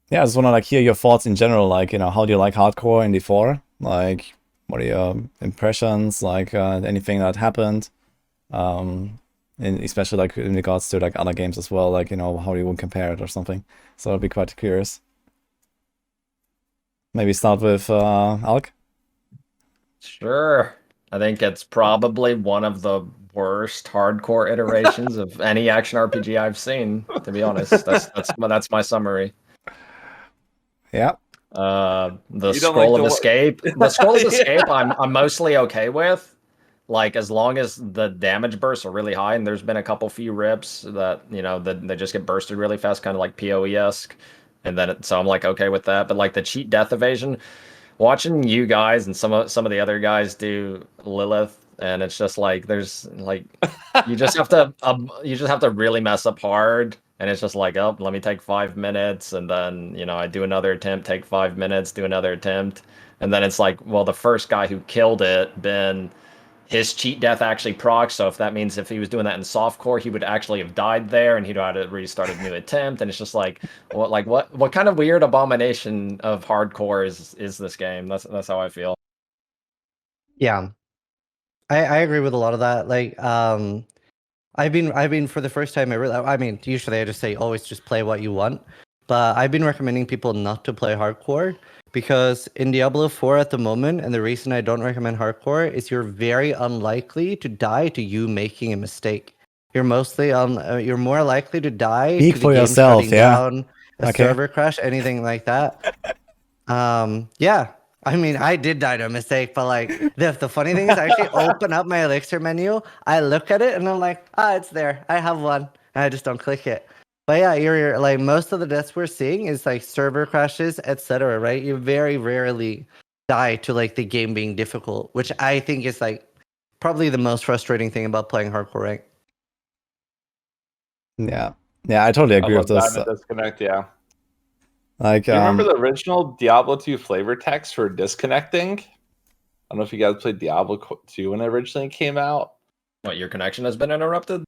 yeah, I just want to like hear your thoughts in general. Like, you know, how do you like hardcore in D4? Like, what are your impressions? Like, anything that happened? Especially like in regards to like other games as well. Like, you know, how you would compare it or something. So I'd be quite curious. Maybe start with Alk. Sure. I think it's probably one of the worst hardcore iterations of any action RPG I've seen, to be honest. That's my summary. Yeah. The scroll of escape. The scroll of escape I'm mostly okay with. Like as long as the damage bursts are really high, and there's been a few rips that, you know, that they just get bursted really fast, kind of like PoE-esque. And then so I'm like okay with that. But like the cheat death evasion, watching you guys and some of the other guys do Lilith, and it's just like there's like you just have to really mess up hard, and it's just like, oh, let me take 5 minutes, and then, you know, I do another attempt, take 5 minutes, do another attempt, and then it's like, well, the first guy who killed it, Ben, his cheat death actually procs, so if that means if he was doing that in softcore, he would actually have died there, and he'd have to restart a new attempt. And it's just like, what kind of weird abomination of hardcore is this game? That's how I feel. Yeah, I agree with a lot of that. Like, I've been for the first time. I mean, usually I just say always just play what you want, but I've been recommending people not to play hardcore because in Diablo 4 at the moment, and the reason I don't recommend hardcore is you're very unlikely to die to you making a mistake. You're you're more likely to die Speak to the for game yourself, shutting yeah. down, a Okay. server crash, anything like that. Yeah. I mean, I did die to a mistake, but like the funny thing is I actually open up my elixir menu, I look at it, and I'm like, it's there. I have one. And I just don't click it. But yeah, you're like most of the deaths we're seeing is like server crashes, etc. Right? You very rarely die to like the game being difficult, which I think is like probably the most frustrating thing about playing hardcore rank. Yeah. Yeah, I totally agree with this. Disconnect, yeah. Like, do you remember the original Diablo 2 flavor text for disconnecting? I don't know if you guys played Diablo 2 when it originally came out. What, your connection has been interrupted?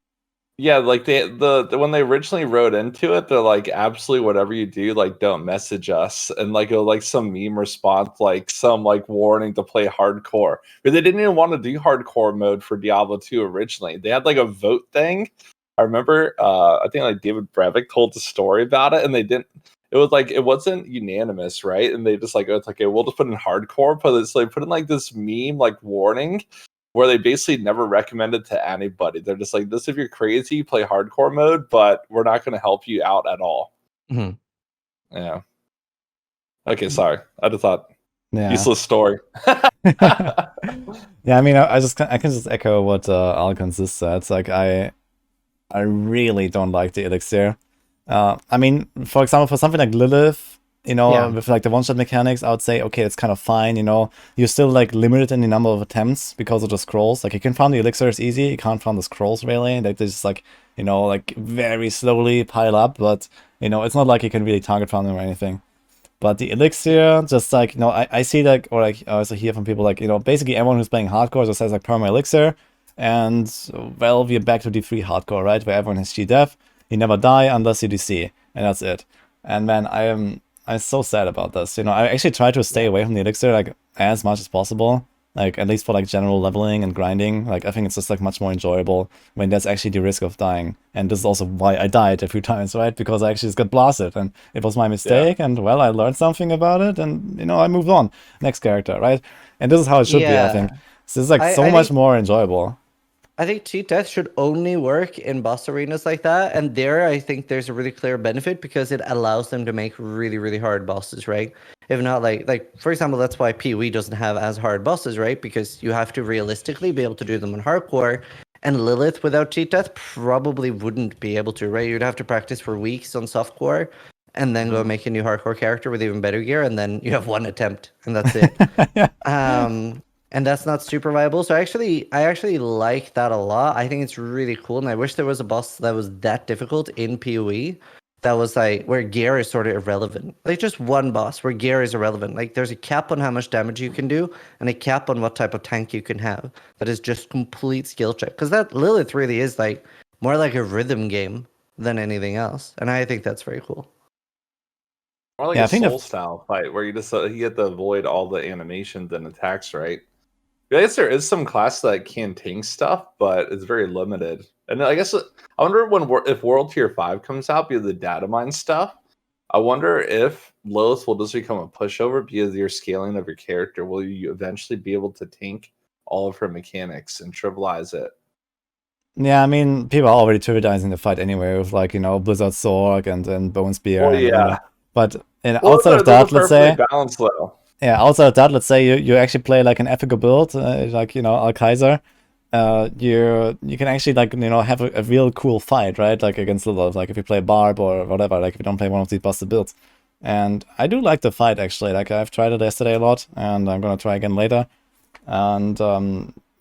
Yeah, like when they originally wrote into it, they're like, absolutely whatever you do, like don't message us, and like it was like some meme response, like some like warning to play hardcore. But they didn't even want to do hardcore mode for Diablo 2 originally. They had like a vote thing. I remember, I think like David Brevik told the story about it, and they didn't. It was like it wasn't unanimous, right? And they just like, it's like, okay, we'll just put in hardcore, but it's like put in like this meme like warning where they basically never recommended to anybody. They're just like, this, if you're crazy, play hardcore mode, but we're not going to help you out at all. Mm-hmm. Yeah. Okay, sorry. I just thought useless story. Yeah, I mean, I can just echo what Alkaizerx said. It's like I really don't like the elixir. I mean, for example, for something like Lilith, you know, with like the one-shot mechanics, I would say, okay, it's kind of fine, you know. You're still like limited in the number of attempts because of the scrolls. Like you can farm the elixirs easy, you can't farm the scrolls really. Like they just like, you know, like very slowly pile up, but you know, it's not like you can really target farm them or anything. But the elixir, just like, you know, I see like, or like I also hear from people like, you know, basically everyone who's playing hardcore just says like perma elixir, and well, we're back to D3 hardcore, right? Where everyone has G-Dev. You never die unless you DC, and that's it. And man, I'm so sad about this. You know, I actually try to stay away from the elixir like as much as possible. Like at least for like general leveling and grinding. Like I think it's just like much more enjoyable when there's actually the risk of dying. And this is also why I died a few times, right? Because I actually just got blasted, and it was my mistake. And well, I learned something about it, and you know, I moved on. Next character, right? And this is how it should be. I think this is like so much more enjoyable. I think cheat death should only work in boss arenas like that, and there I think there's a really clear benefit because it allows them to make really, really hard bosses, right? If not, like for example, that's why PoE doesn't have as hard bosses, right? Because you have to realistically be able to do them in hardcore, and Lilith without cheat death probably wouldn't be able to, right? You'd have to practice for weeks on softcore, and then go make a new hardcore character with even better gear, and then you have one attempt, and that's it. And that's not super viable. So I actually like that a lot. I think it's really cool, and I wish there was a boss that was that difficult in PoE. That was like where gear is sort of irrelevant. Like just one boss where gear is irrelevant. Like there's a cap on how much damage you can do, and a cap on what type of tank you can have. That is just complete skill check. Because that Lilith really is like more like a rhythm game than anything else, and I think that's very cool. More like Yeah, I a think soul style fight where you just you get to avoid all the animations and attacks, right? I guess there is some class that can tank stuff, but it's very limited. And I guess I wonder if World Tier 5 comes out because of the data mine stuff. I wonder if Lilith will just become a pushover because of your scaling of your character. Will you eventually be able to tank all of her mechanics and trivialize it? Yeah, I mean, people are already trivializing the fight anyway with like, you know, Blizzard Sword and Bone Spear. Well, and, yeah. But Well, outside of they're that, let's say, balanced though. yeah, outside of that, let's say you actually play like an epical build, like, you know, Alkaizerx. You can actually like, you know, have a real cool fight, right? Like against Lilith, like if you play Barb or whatever, like if you don't play one of these busted builds. And I do like the fight actually. Like I've tried it yesterday a lot, and I'm gonna try again later. And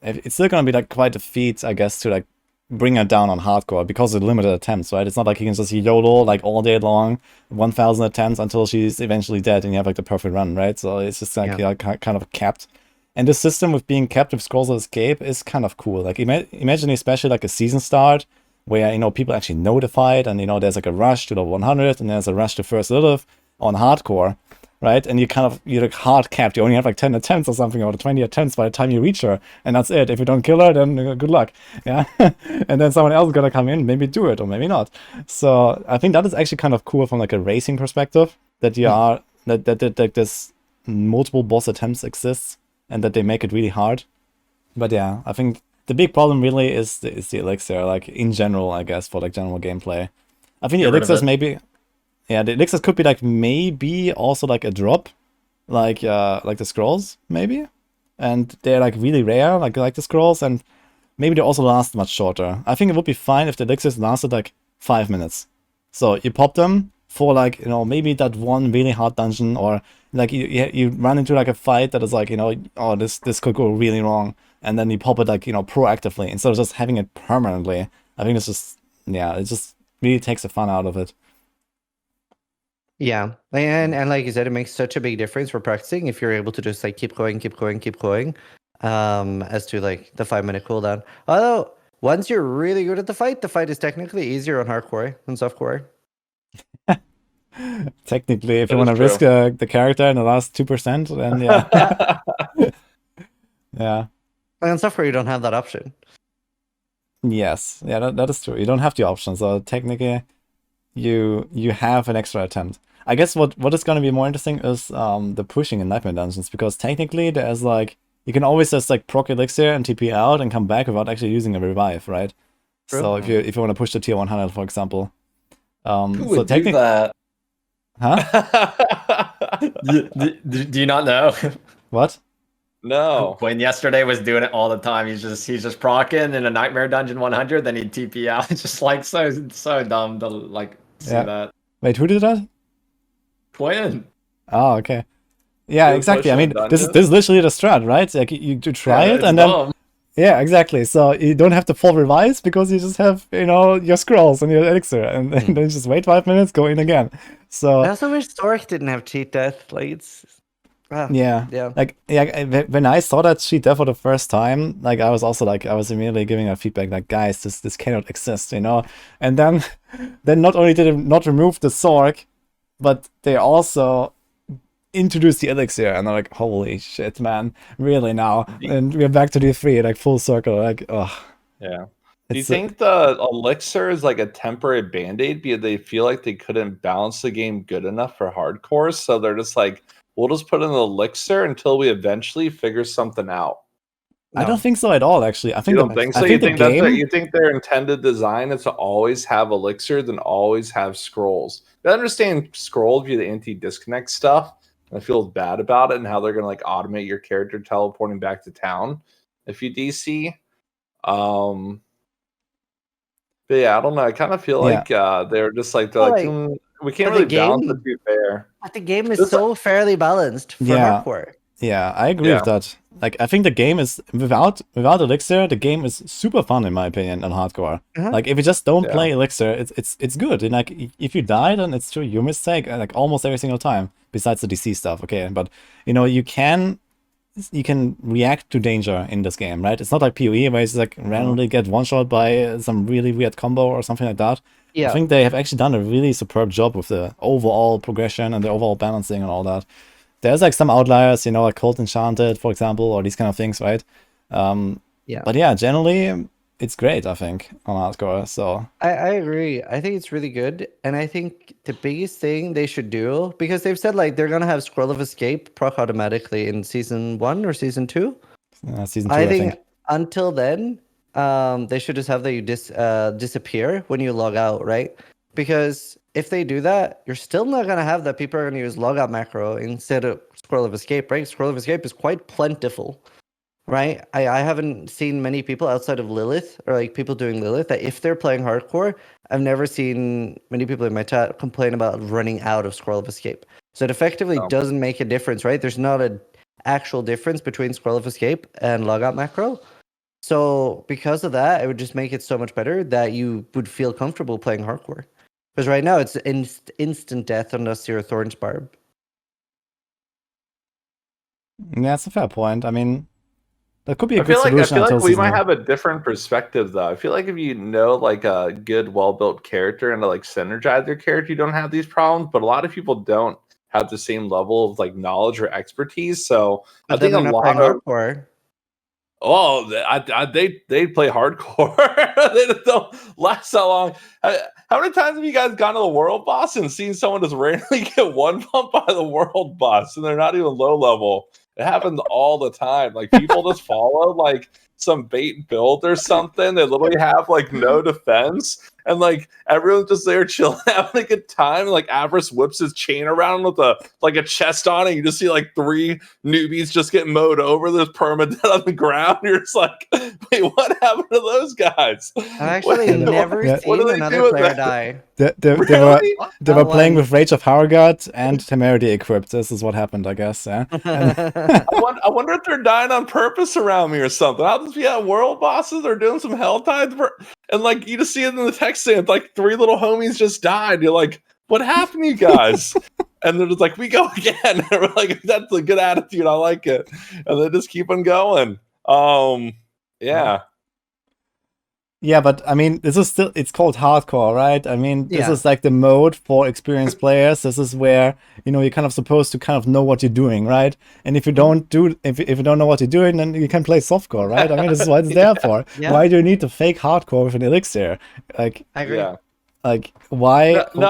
it's still gonna be like quite a feat, I guess, to like bring her down on hardcore because of limited attempts, right? It's not like you can just YOLO like all day long, 1,000 attempts until she's eventually dead and you have like the perfect run, right? So it's just like kind of capped. And the system with being capped with scrolls of escape is kind of cool. Like imagine especially like a season start where, you know, people actually know the fight and, you know, there's like a rush to level 100 and there's a rush to first Lilith on hardcore, right? And you're like hard capped. You only have like 10 attempts or something, or 20 attempts by the time you reach her, and that's it. If you don't kill her, then good luck. Yeah. And then someone else is gonna come in, maybe do it or maybe not. So I think that is actually kind of cool from like a racing perspective, that you are that this multiple boss attempts exists and that they make it really hard. But yeah, I think the big problem really is the elixir, like in general, I guess, for like general gameplay. I think the elixirs maybe. Yeah, the elixirs could be like maybe also like a drop, like the scrolls maybe, and they're like really rare, like the scrolls, and maybe they also last much shorter. I think it would be fine if the elixirs lasted like 5 minutes. So you pop them for like, you know, maybe that one really hard dungeon, or like you run into like a fight that is like, you know, oh, this could go really wrong, and then you pop it like, you know, proactively instead of just having it permanently. I think it's just, yeah, it just really takes the fun out of it. Yeah, and like you said, it makes such a big difference for practicing if you're able to just like keep going, as to like the 5-minute cooldown. Although once you're really good at the fight is technically easier on hardcore than softcore. Technically, if you want to risk the character in the last 2%, then yeah. Yeah. And on software, you don't have that option. Yes, yeah, that is true. You don't have the option, so technically, you have an extra attempt. I guess what is going to be more interesting is the pushing in Nightmare Dungeons, because technically there's like, you can always just like proc elixir and TP out and come back without actually using a revive, right? True. So if you want to push the tier 100, for example, who would do that? Huh? do you not know? What? No. Quinn yesterday was doing it all the time. He's just procking in a Nightmare Dungeon 100, then he'd TP out. It's just like so dumb to like see that. Wait, who did that? Quinn. Oh, okay. Yeah, exactly. I mean, this is literally the strat, right? Like you try it and then yeah, exactly. So you don't have to full revise because you just have, you know, your scrolls and your elixir, and then just wait 5 minutes, go in again. So I also wish Stork didn't have cheat death. Like it's yeah. Like when I saw that cheat death for the first time, like I was also like, I was immediately giving a feedback like, guys, this cannot exist, you know. And then not only did it not remove the Zork, but they also introduced the elixir, and I'm like, holy shit, man, really now? And we're back to D3, like full circle, like, oh. Yeah. Do you think the elixir is like a temporary band-aid because they feel like they couldn't balance the game good enough for hardcore, so they're just like, we'll just put in the elixir until we eventually figure something out? I don't think so at all. Actually, I think You don't think so? I think the game. You think their intended design is to always have elixir, then always have scrolls. I understand scrolls via the anti-disconnect stuff. I feel bad about it and how they're going to like automate your character teleporting back to town if you DC. But yeah, I don't know. I kind of feel like they're just like we can't really balance it to be fair. But the game is so fairly balanced for hardcore. Yeah, I agree with that. Like, I think the game is without elixir, the game is super fun in my opinion on hardcore. Like, if you just don't play elixir, it's good. And like, if you die, then it's true your mistake. Like almost every single time, besides the DC stuff. Okay, but you know you can react to danger in this game, right? It's not like PoE where it's like randomly get one shot by some really weird combo or something like that. I think they have actually done a really superb job with the overall progression and the overall balancing and all that. There's like some outliers, you know, like Cold Enchanted, for example, or these kind of things, right? But yeah, generally it's great, I think, on hardcore. So I agree. I think it's really good. And I think the biggest thing they should do, because they've said like they're gonna have Scroll of Escape proc automatically in season 1 or season 2. Season 2, I think. Until then, they should just have that you disappear when you log out, right? Because if they do that, you're still not going to have that people are going to use logout macro instead of Scroll of Escape, right? Scroll of Escape is quite plentiful, right? I haven't seen many people outside of Lilith or like people doing Lilith that if they're playing hardcore, I've never seen many people in my chat complain about running out of Scroll of Escape. So it effectively doesn't make a difference, right? There's not an actual difference between Scroll of Escape and logout macro. So because of that, it would just make it so much better that you would feel comfortable playing hardcore. Because right now it's instant death unless you're a Thorn's Barb. Yeah, that's a fair point. I mean, that could be a good solution. I feel like we might have a different perspective, though. I feel like if you know like a good, well-built character and to like synergize your character, you don't have these problems. But a lot of people don't have the same level of like knowledge or expertise. So but I think a lot of hardcore. Oh, they play hardcore. They don't last that long. How many times have you guys gone to the world boss and seen someone just randomly get one pump by the world boss and they're not even low level? It happens all the time. Like people just follow like some bait build or something. They literally have like no defense. And like everyone's just there chilling, having a good time. And, like Avarice whips his chain around with a chest on it. You just see like 3 newbies just get mowed over. There's permadeath on the ground. You're just like, wait, what happened to those guys? I've actually never seen another player die. They were playing with Rage of Harrogate and Temerity equipped. This is what happened, I guess. Yeah. I wonder if they're dying on purpose around me or something. I'll just be at world bosses or doing some hell tides. And like you just see it in the text stand, like 3 little homies just died. You're like, what happened to you guys? And they're just like, we go again. And we're like, that's a good attitude. I like it. And they just keep on going. Yeah. Yeah, but I mean, this is still, it's called hardcore, right? I mean, this is like the mode for experienced players. This is where, you know, you're kind of supposed to kind of know what you're doing, right? And if you don't if you don't know what you're doing, then you can play softcore, right? I mean, this is what it's there for. Yeah. Why do you need to fake hardcore with an elixir? Like, I agree. Yeah. Like, why? No,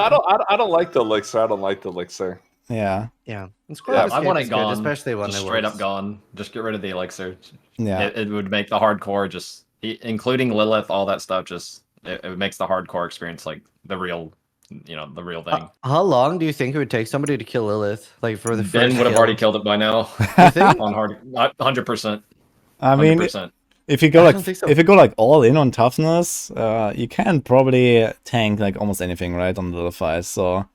I don't like the elixir. I don't like the elixir. Yeah. Yeah. I want it gone. Especially when just straight up gone. Just get rid of the elixir. Yeah. It would make the hardcore just, including Lilith, all that stuff, just it makes the hardcore experience like the real, the real thing. How long do you think it would take somebody to kill Lilith? Like for the Ben would have already killed it by now. You think? On hard, 100%. I mean, 100%. If you go if you go like all in on toughness, you can probably tank like almost anything, right, on the fight. So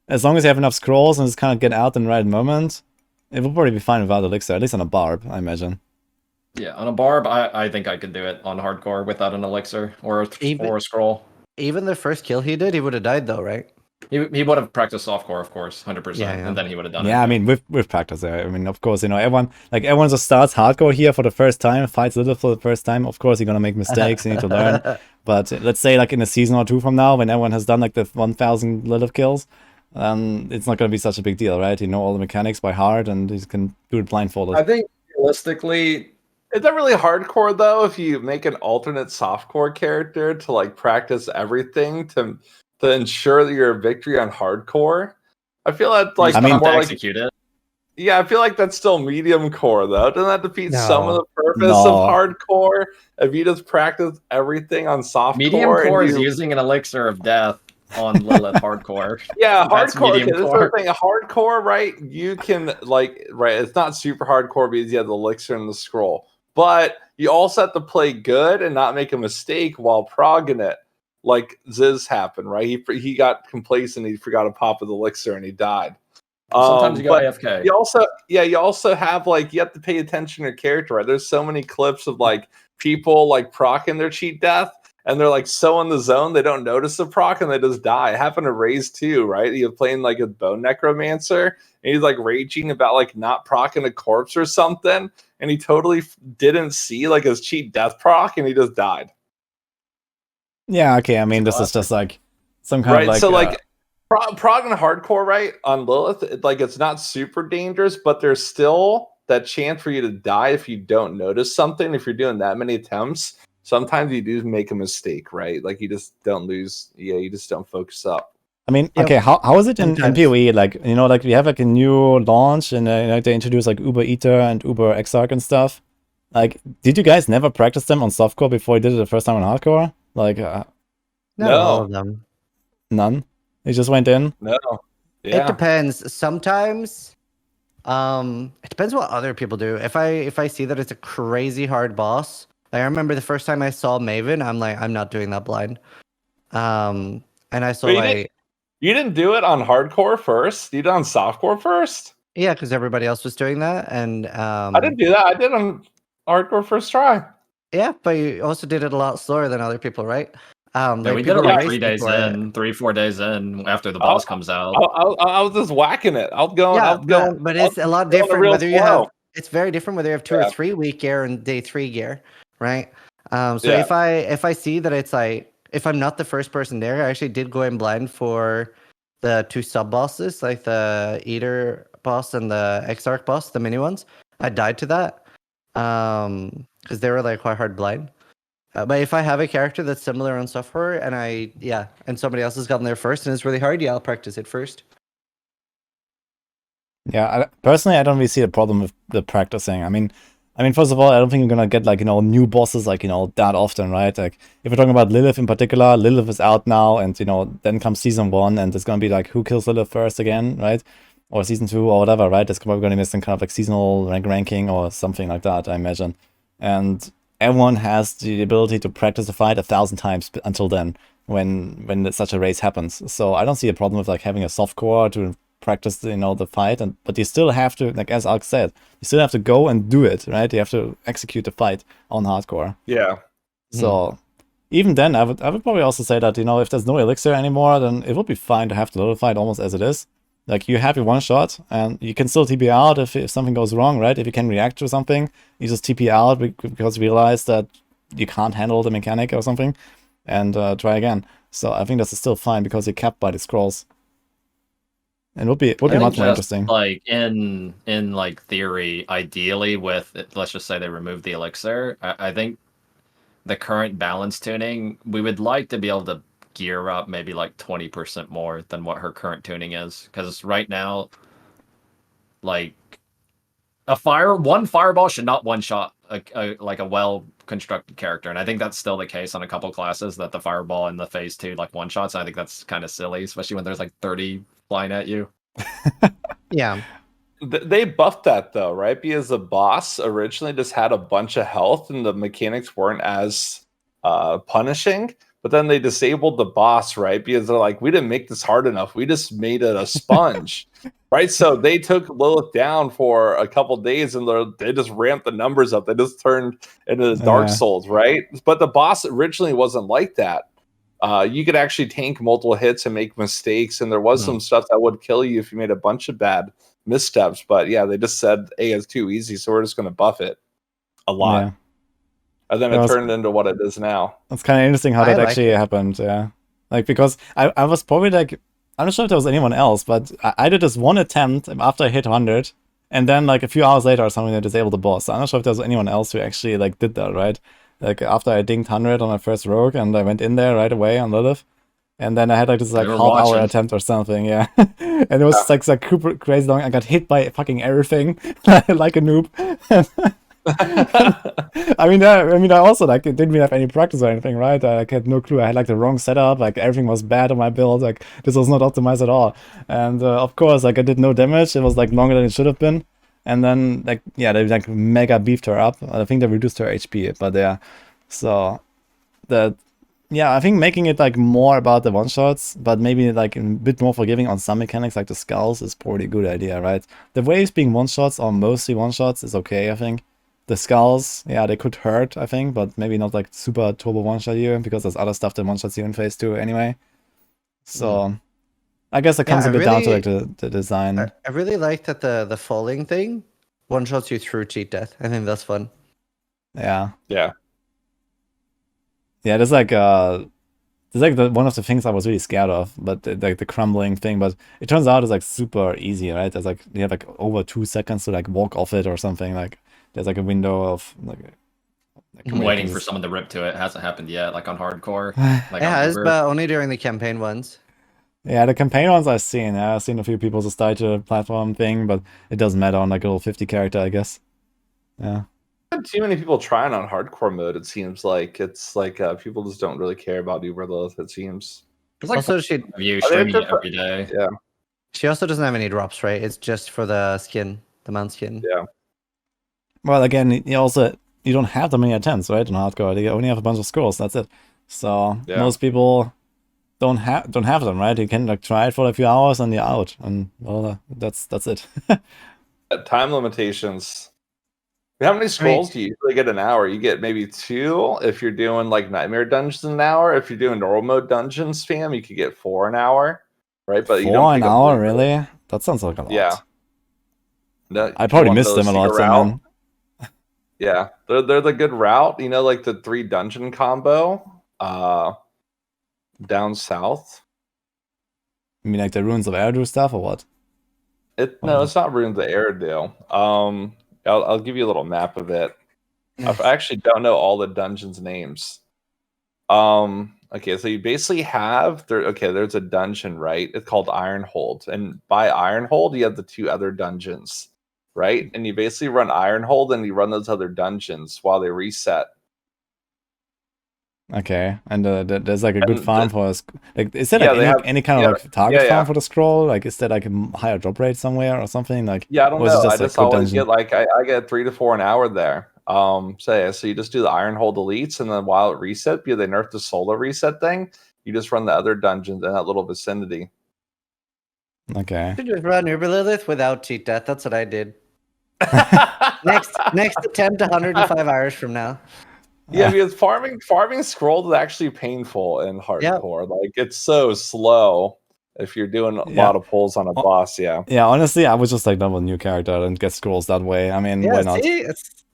as long as you have enough scrolls and just kind of get out in the right moment, it will probably be fine without elixir, at least on a barb, I imagine. Yeah, on a barb, I think I could do it on hardcore without an elixir or a scroll. Even the first kill he did, he would have died though, right? He would have practiced softcore, of course, 100%, and then he would have done it. Yeah, I mean, with practice, I mean, of course, everyone just starts hardcore here for the first time, fights Lilith for the first time. Of course, you're gonna make mistakes, you need to learn. But let's say like in a season or 2 from now, when everyone has done like the 1,000 Lilith kills, it's not gonna be such a big deal, right? You know all the mechanics by heart, and you can do it blindfolded. I think realistically, is that really hardcore though? If you make an alternate softcore character to like practice everything to ensure that you're a victory on hardcore, I feel that like more execute it. Yeah, I feel like that's still medium core though. Doesn't that defeat some of the purpose No. of hardcore if you just practice everything on soft Medium core? core and is you... using an elixir of death on Lilith hardcore. Yeah, That's hardcore. Okay, medium this is core. the thing. Hardcore, right? You can right. It's not super hardcore because you have the elixir and the scroll, but you also have to play good and not make a mistake while progging it. Like Ziz happened, right? He got complacent. He forgot to pop with elixir and he died. Sometimes you go But AFK. you also have like you have to pay attention to your character, right? There's so many clips of like people like procking their cheat death, and they're like so in the zone they don't notice the proc and they just die. It happened to Raze too, right? He was playing like a bone necromancer and he's like raging about like not procking a corpse or something, and he totally didn't see like his cheat death proc and he just died. Yeah, okay, I mean, this is just like some kind of like... So like prog and hardcore, right, on Lilith, it's not super dangerous, but there's still that chance for you to die if you don't notice something. If you're doing that many attempts, sometimes you do make a mistake, right? Like you just don't lose. Yeah, you just don't focus up. I mean, Yep. okay, how is it in Sometimes. PoE? Like, you know, like we have like a new launch and they introduce like Uber Eater and Uber Exarch and stuff. Like, did you guys never practice them on softcore before you did it the first time on hardcore? Like, Not No. all of them. none? You just went in? No, yeah, It depends. Sometimes, it depends what other people do. If I see that it's a crazy hard boss, like I remember the first time I saw Maven, I'm like, I'm not doing that blind. And I saw But like, you didn't do it on hardcore first. You did it on softcore first. yeah, because everybody else was doing that, and I didn't do that. I did it on hardcore first try. yeah, but you also did it a lot slower than other people, right? Yeah, Like we did people it like race 3 days before it. in, 3-4 days in after the boss comes out. I was just whacking it. I was going. Yeah, but it's a lot going a different real whether you have. flow. It's very different whether you have 2 or Yeah. 3 week gear and day 3 gear, right? So Yeah. if I see that it's like if I'm not the first person there, I actually did go in blind for the 2 sub bosses, like the Eater boss and the Exarch boss, the mini ones. I died to that because they were like quite hard blind. But if I have a character that's similar on software and somebody else has gotten there first and it's really hard, I'll practice it first. Yeah, personally, I don't really see a problem with the practicing. I mean, first of all, I don't think you're gonna get like, you know, new bosses like, you know, that often, right? Like, if we're talking about Lilith in particular, Lilith is out now, and you know, then comes season 1, and it's gonna be like, who kills Lilith first again, right? Or season 2 or whatever, right? That's probably gonna be some kind of like seasonal ranking or something like that, I imagine. And everyone has the ability to practice the fight 1,000 times until then, when such a race happens. So I don't see a problem with like having a soft core to practice, you know, the fight, but you still have to, like as Alk said, you still have to go and do it, right? You have to execute the fight on hardcore. Yeah. So even then, I would probably also say that, you know, if there's no elixir anymore, then it would be fine to have the little fight almost as it is. Like, you have your one shot, and you can still TP out if something goes wrong, right? If you can react to something, you just TP out because you realize that you can't handle the mechanic or something, and try again. So I think that's still fine because you're capped by the scrolls. And would be much more interesting. Like in like theory, ideally with, let's just say they remove the elixir, I think the current balance tuning, we would like to be able to gear up maybe like 20% more than what her current tuning is, because right now, like one fireball should not one shot like a well constructed character, and I think that's still the case on a couple classes, that the fireball in the phase 2 like one shots. I think that's kind of silly, especially when there's like 30 flying at you. Yeah. They buffed that though, right? Because the boss originally just had a bunch of health and the mechanics weren't as punishing. But then they disabled the boss, right? Because they're like, we didn't make this hard enough. We just made it a sponge, right? So they took Lilith down for a couple days and they just ramped the numbers up. They just turned into Dark Souls, right? But the boss originally wasn't like that. You could actually tank multiple hits and make mistakes, and there was some stuff that would kill you if you made a bunch of bad missteps. But yeah, they just said, hey, it's too easy, so we're just going to buff it a lot. Yeah. And then it turned into what it is now. It's kind of interesting how that actually happened, yeah. Like, because I was probably like, I'm not sure if there was anyone else, but I did this one attempt after I hit 100, and then like a few hours later or something, I disabled the boss. So I'm not sure if there was anyone else who actually like did that, right? Like after I dinged 100 on my first rogue and I went in there right away on Lilith, And then I had like this like They were half-hour watching. attempt or something, yeah. And it was like super crazy long. I got hit by fucking everything, like a noob. I also like didn't really have any practice or anything, right? I like, had no clue. I had like the wrong setup. Like everything was bad on my build. Like this was not optimized at all. And of course, like I did no damage. It was like longer than it should have been. And then like yeah, they like mega beefed her up. I think they reduced her HP, but yeah. So the yeah, I think making it like more about the one shots, but maybe like a bit more forgiving on some mechanics like the skulls is probably a good idea, right? The waves being one shots or mostly one shots is okay, I think. The skulls, yeah, they could hurt, I think, but maybe not like super turbo one shot you because there's other stuff that one shots you in phase 2 anyway. So I guess it comes a bit down to like the design. I really like that the falling thing one shots you through cheat death. I think that's fun. Yeah. Yeah. Yeah, there's like one of the things I was really scared of, but like the crumbling thing. But it turns out it's like super easy, right? There's like you have like over 2 seconds to like walk off it or something. Like there's like a window of like I'm waiting for someone to rip to it. It hasn't happened yet, like on hardcore. Like Yeah, on it's Uber. but only during the campaign ones. Yeah, the campaign ones I've seen. Yeah, I've seen a few people just die to the platform thing, but it doesn't matter on like a little 50 character, I guess. Yeah. Too many people trying on hardcore mode. It seems like it's like people just don't really care about Uber Lilith. It seems. There's like Also, you streaming it every day. Yeah. she also doesn't have any drops, right? It's just for the skin, the mount skin. Yeah. Well, again, you don't have that many attempts, right? On hardcore, you only have a bunch of scrolls. That's it. So most people don't have them, right? You can like try it for a few hours and you're out, and well, that's it. Time limitations. How many scrolls do you usually get an hour? You get maybe 2 if you're doing like nightmare dungeons an hour. If you're doing normal mode dungeon spam, you could get 4 an hour, right? But 4 you don't an hour, really? That sounds like a lot. Yeah. No, I probably missed them a lot, so man. Yeah, they're the good route. You know, like the 3 dungeon combo down south. You mean like the Ruins of Eridu stuff or what? No, it's not Ruins of Eridu. I'll give you a little map of it. Nice. I actually don't know all the dungeons names. Okay, so you basically have there's a dungeon, right? It's called Ironhold, and by Ironhold you have the 2 other dungeons, right? And you basically run Ironhold and you run those other dungeons while they reset. Okay, and there's like a good farm for us. Like, is there any kind of like target farm for the scroll? Like, is there like a higher drop rate somewhere or something? Like, I don't know. I just always dungeon? get like I get 3 to 4 an hour there. So you just do the Ironhold elites, and then while it resets, because they nerfed the solo reset thing, you just run the other dungeons in that little vicinity. Okay. You just run Uber Lilith without cheat death. That's what I did. next attempt 105 hours from now. Yeah, because farming scrolls is actually painful in hardcore. Yep. Like it's so slow if you're doing a lot of pulls on a boss. Yeah. Yeah, honestly, I would just like double new character and get scrolls that way. I mean, why not? See?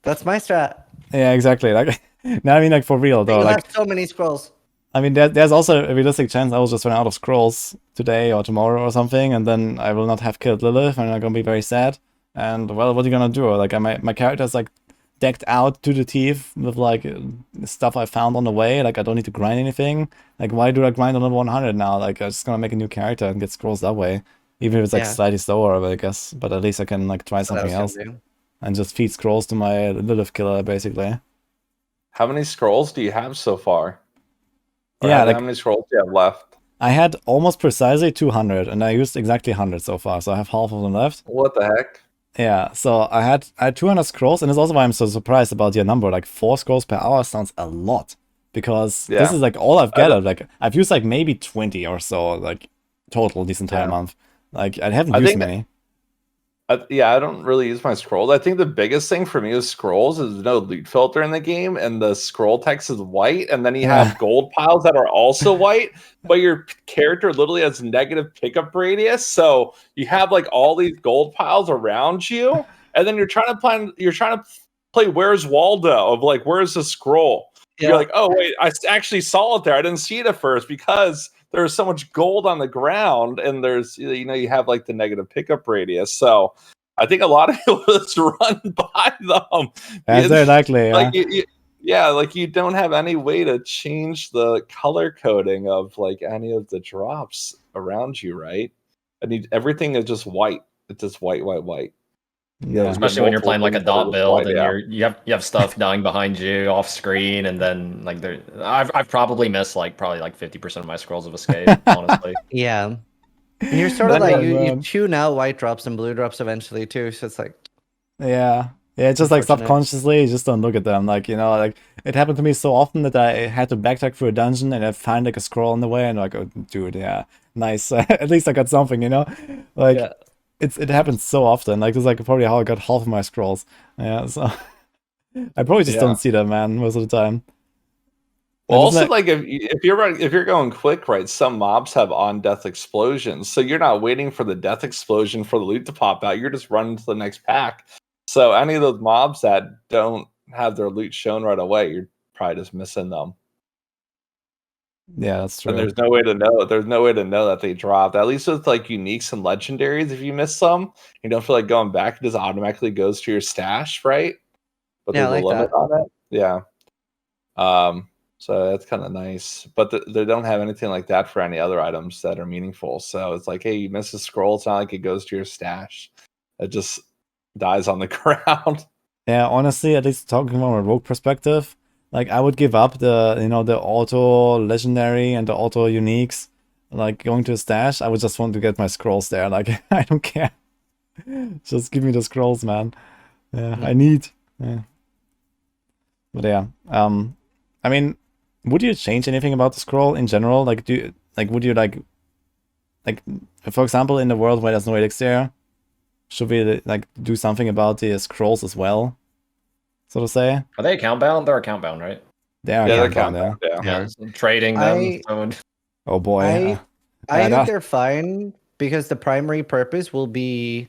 That's my strat. Yeah, exactly. Like, no, I mean, like for real though. You like, have so many scrolls. I mean, there's also a realistic chance I will just run out of scrolls today or tomorrow or something, and then I will not have killed Lilith, and I'm gonna be very sad. And well, what are you gonna do? Like, my character's like decked out to the teeth with like stuff I found on the way. Like, I don't need to grind anything. Like, why do I grind on level 100 now? Like, I'm just gonna make a new character and get scrolls that way, even if it's like slightly slower, I guess. But at least I can like try something else and just feed scrolls to my Lilith killer, basically. How many scrolls do you have so far? Or how many scrolls do you have left? I had almost precisely 200, and I used exactly 100 so far, so I have half of them left. What the heck? Yeah, so I had 200 scrolls, and it's also why I'm so surprised about your number. Like 4 scrolls per hour sounds a lot, because this is like all I've gathered. Like I've used like maybe 20 or so, like total this entire month. Like I haven't used many. I don't really use my scrolls. I think the biggest thing for me with scrolls is no loot filter in the game, and the scroll text is white, and then you have gold piles that are also white, but your character literally has negative pickup radius. So you have like all these gold piles around you, and then you're trying to play Where's Waldo of like where's the scroll? Yeah. You're like, oh wait, I actually saw it there. I didn't see it at first because there's so much gold on the ground, and there's you have like the negative pickup radius. So I think a lot of people just run by them. That's very likely. Like Yeah, like you don't have any way to change the color coding of like any of the drops around you, right? Everything is just white. It's just white, white, white. Yeah. Especially when you're playing like a dot build and yeah. you have stuff dying behind you off screen, and then like I've probably missed probably 50% of my scrolls of escape, honestly. Yeah. And you're sort of Oh, like you man. tune out white drops and blue drops eventually too. So it's like Yeah. Yeah, it's just like Unfortunate. subconsciously, you just don't look at them. Like, you know, like it happened to me so often that I had to backtrack through a dungeon and I find like a scroll on the way and like, oh, dude, yeah, nice. At least I got something, you know? Like, Yeah. it happens so often. Like, it's like probably how I got half of my scrolls. Yeah, so I probably just don't see them, man, most of the time. Well, And isn't also, like if you're going quick, right? Some mobs have on death explosions, so you're not waiting for the death explosion for the loot to pop out. You're just running to the next pack. So any of those mobs that don't have their loot shown right away, you're probably just missing them. Yeah, that's true. And there's no way to know. There's no way to know that they dropped. At least with like uniques and legendaries, if you miss some, you don't feel like going back. It just automatically goes to your stash, right? But Yeah, I there's like a limit that. on it. Yeah. So that's kind of nice. But they don't have anything like that for any other items that are meaningful. So it's like, hey, you miss a scroll. It's not like it goes to your stash. It just dies on the ground. Yeah, honestly, at least talking from a rogue perspective, like I would give up the, you know, the auto legendary and the auto uniques, like going to a stash. I would just want to get my scrolls there. Like I don't care. Just give me the scrolls, man. Yeah, I need. Yeah. But yeah, I mean, would you change anything about the scroll in general? Like, would you like, for example, in the world where there's no elixir, should we like do something about the scrolls as well, so to say? Are they account bound? They're account bound, right? They are Yeah, account they're bound, yeah. yeah. So trading them. Oh boy. I no. think they're fine because the primary purpose will be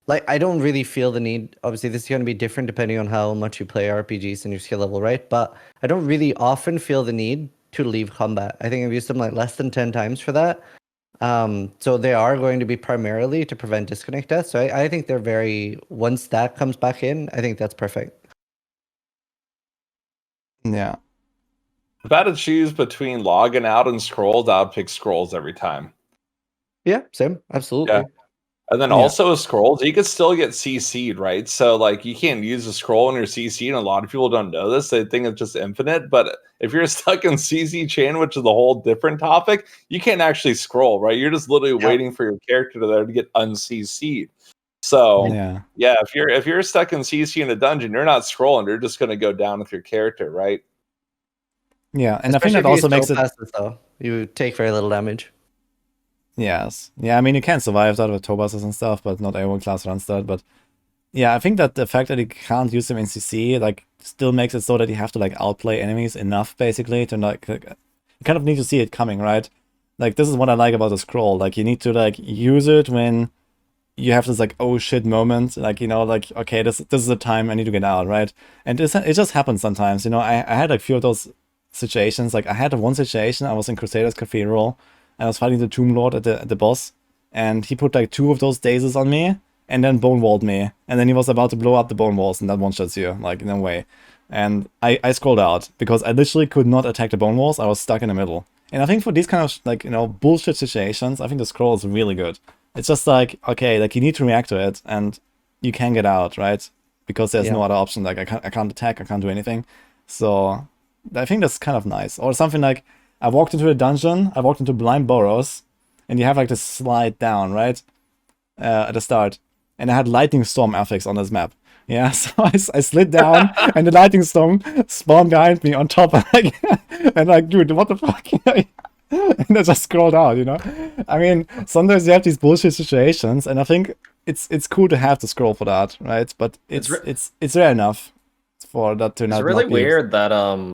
like I don't really feel the need. Obviously, this is going to be different depending on how much you play RPGs and your skill level, right? But I don't really often feel the need to leave combat. I think I've used them like less than 10 times for that. So they are going to be primarily to prevent disconnect death. So I think they're very, once that comes back in, I think that's perfect. Yeah. If I had to choose between logging out and scrolls, I would pick scrolls every time. Yeah, same. Absolutely. Yeah. And then also with scrolls, you could still get CC'd, right? So like you can't use a scroll when you're CC'd, and a lot of people don't know this. They think it's just infinite. But if you're stuck in CC chain, which is a whole different topic, you can't actually scroll, right? You're just literally waiting for your character to get unCC'd. So yeah, if you're stuck in CC in a dungeon, you're not scrolling, you're just gonna go down with your character, right? Yeah, and Especially I think that also makes it passes, though. You take very little damage. Yes. Yeah, I mean, you can survive that with Tobases and stuff, but not everyone class runs that. But yeah, I think that the fact that you can't use them in CC, like, still makes it so that you have to, like, outplay enemies enough, basically, to, like, you kind of need to see it coming, right? Like, this is what I like about the scroll. Like, you need to, like, use it when you have this, like, oh shit moment. Like, you know, like, okay, this is the time I need to get out, right? And it just happens sometimes, you know. I had, like, a few of those situations. Like, I had one situation, I was in Crusader's Cathedral, I was fighting the Tomb Lord at the boss, and he put like 2 of those dazes on me, and then bone walled me, and then he was about to blow up the bone walls, and that one-shots you, like, in a way. And I scrolled out, because I literally could not attack the bone walls, I was stuck in the middle. And I think for these kind of, like, you know, bullshit situations, I think the scroll is really good. It's just like, okay, like, you need to react to it, and you can get out, right? Because there's no other option, like, I can't attack, I can't do anything. So, I think that's kind of nice. Or something like, I walked into a dungeon, I walked into Blind Burrows, and you have like this slide down, right? At the start. And I had Lightning Storm affix on this map. Yeah, so I slid down, and the Lightning Storm spawned behind me on top. And like, dude, what the fuck? And I just scrolled out, you know? I mean, sometimes you have these bullshit situations, and I think it's cool to have the scroll for that, right? But it's rare enough for that to not. It's really not be weird that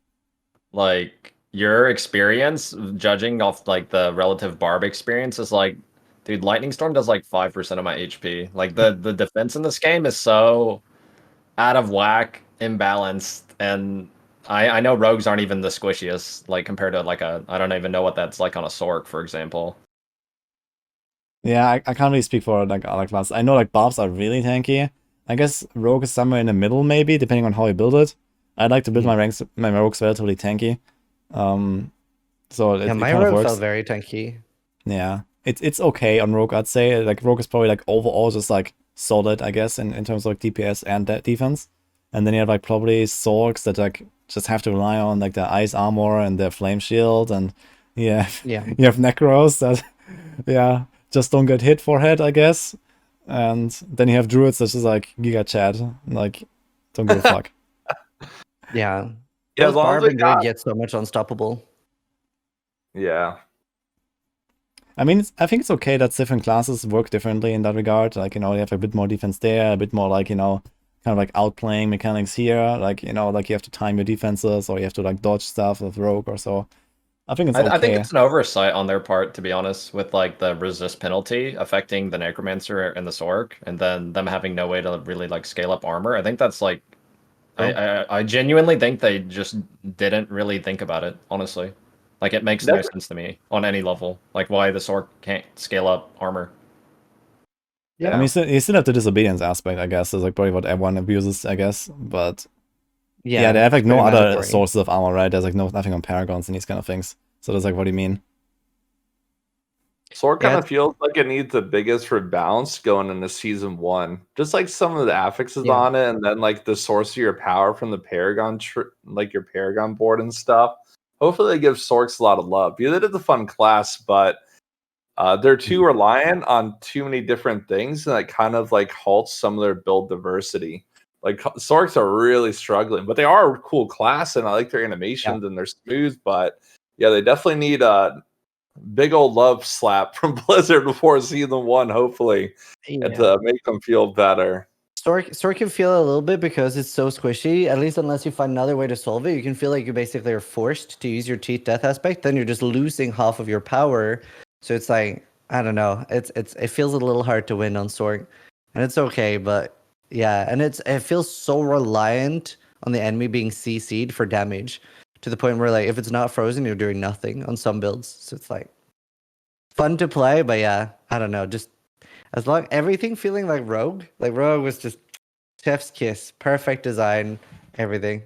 like your experience judging off like the relative barb experience is like, dude, Lightning Storm does like 5% of my HP. Like the defense in this game is so out of whack, imbalanced, and I know rogues aren't even the squishiest, like compared to like I don't even know what that's like on a Sork, for example. Yeah, I can't really speak for like other classes. I know like barbs are really tanky. I guess rogue is somewhere in the middle, maybe, depending on how you build it. I like to build my ranks, my rogues relatively tanky. So Yeah, it my kind of rogue works. felt very tanky. Yeah, it's okay on rogue. I'd say like rogue is probably like overall just like solid, I guess, in terms of like DPS and defense. And then you have like probably Zorks that like just have to rely on like their ice armor and their flame shield, and yeah, Yeah. you have Necros that yeah just don't get hit forehead, I guess. And then you have druids that's just like Giga Chad, like don't give a fuck. Yeah. Yeah, Both as long as Barb we and Druid got, get so much unstoppable. yeah. I mean, I think it's okay that different classes work differently in that regard. Like, you know, you have a bit more defense there, a bit more like, you know, kind of like outplaying mechanics here. Like, you know, like you have to time your defenses or you have to like dodge stuff with rogue or so. I think it's okay. I think it's an oversight on their part, to be honest, with like the resist penalty affecting the Necromancer and the Sork, and then them having no way to really like scale up armor. I think that's like, I genuinely think they just didn't really think about it, honestly. Like it makes no sense to me on any level. Like why the Sork can't scale up armor. I mean, you still have the disobedience aspect, I guess. Is like probably what everyone abuses, I guess. But yeah, they have like it's no pretty other mandatory. sources of armor, right? There's like nothing on Paragons and these kind of things. So that's like, what do you mean? Sword kind Yeah, of feels like it needs the biggest rebalance going into season 1. Just like some of the affixes Yeah. on it, and then like the source of your power from the Paragon, like your Paragon board and stuff. Hopefully, they give Sorks a lot of love. Yeah, that is a fun class, but they're too reliant on too many different things, and that kind of like halts some of their build diversity. Like Sorks are really struggling, but they are a cool class, and I like their animations and they're smooth. But yeah, they definitely need a big old love slap from Blizzard before season 1, hopefully, and to make them feel better. Stork can feel a little bit because it's so squishy. At least unless you find another way to solve it, you can feel like you basically are forced to use your cheat death aspect. Then you're just losing half of your power. So it's like, I don't know. It feels a little hard to win on Stork, and it's okay. But yeah, and it feels so reliant on the enemy being CC'd for damage to the point where like if it's not frozen, you're doing nothing on some builds. So it's like fun to play, but yeah, I don't know. Just as long everything feeling like Rogue was just chef's kiss, perfect design, everything.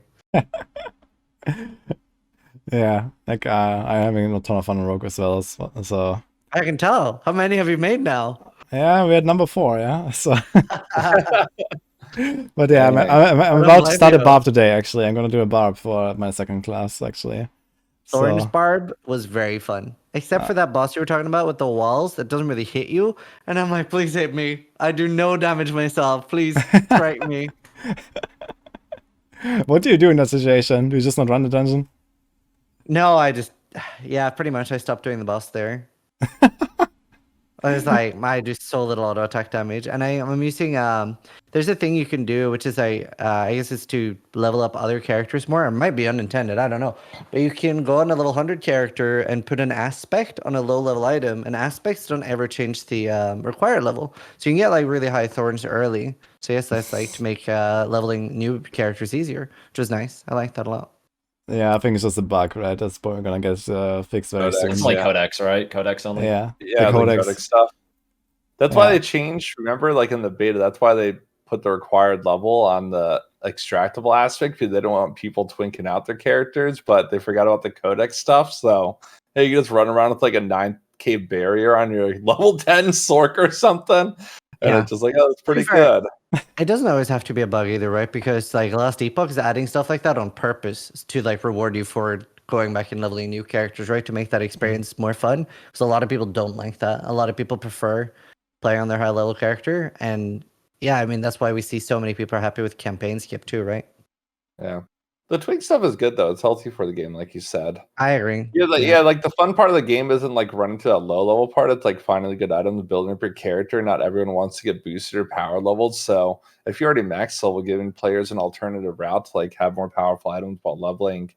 Yeah, like I'm having a ton of fun on Rogue as well. So I can tell. How many have you made now? yeah, we're at number 4. Yeah, so but yeah, I'm don't about to start a blame you. barb today. Actually, I'm gonna do a barb for my second class. Actually, Thorn's so Barb was very fun. Except for that boss you were talking about with the walls that doesn't really hit you. And I'm like, please hit me. I do no damage myself. Please strike me. what do you do in that situation? Do you just not run the dungeon? No, yeah, pretty much. I stopped doing the boss there. I was like, I do so little auto attack damage, and I'm using there's a thing you can do, which is I guess it's to level up other characters more. It might be unintended, I don't know, but you can go on a level 100 character and put an aspect on a low level item, and aspects don't ever change the required level, so you can get like really high thorns early. So yes, that's like to make leveling new characters easier, which is nice. I like that a lot. Yeah, I think it's just a bug, right? That's probably gonna get fixed very Codex, soon. It's like Yeah. Codex, right? Codex only. Yeah, Yeah, the Codex stuff. That's Yeah. why they changed. Remember, like in the beta, that's why they put the required level on the extractable aspect because they don't want people twinking out their characters, but they forgot about the Codex stuff. So hey, you just run around with like a 9k barrier on your level 10 Sork or something. And Yeah. it's just like, oh, it's pretty fair, good. It doesn't always have to be a bug either, right? Because like last Epoch is adding stuff like that on purpose to like reward you for going back and leveling new characters, right? To make that experience more fun. Because a lot of people don't like that. A lot of people prefer playing on their high level character. And yeah, I mean that's why we see so many people are happy with campaign skip too, right? Yeah. The twink stuff is good though. It's healthy for the game, like you said. I agree. Yeah, like the fun part of the game isn't like running to that low level part. It's like finding a good item to build up your character. Not everyone wants to get boosted or power leveled. So if you're already max level, giving players an alternative route to like have more powerful items while leveling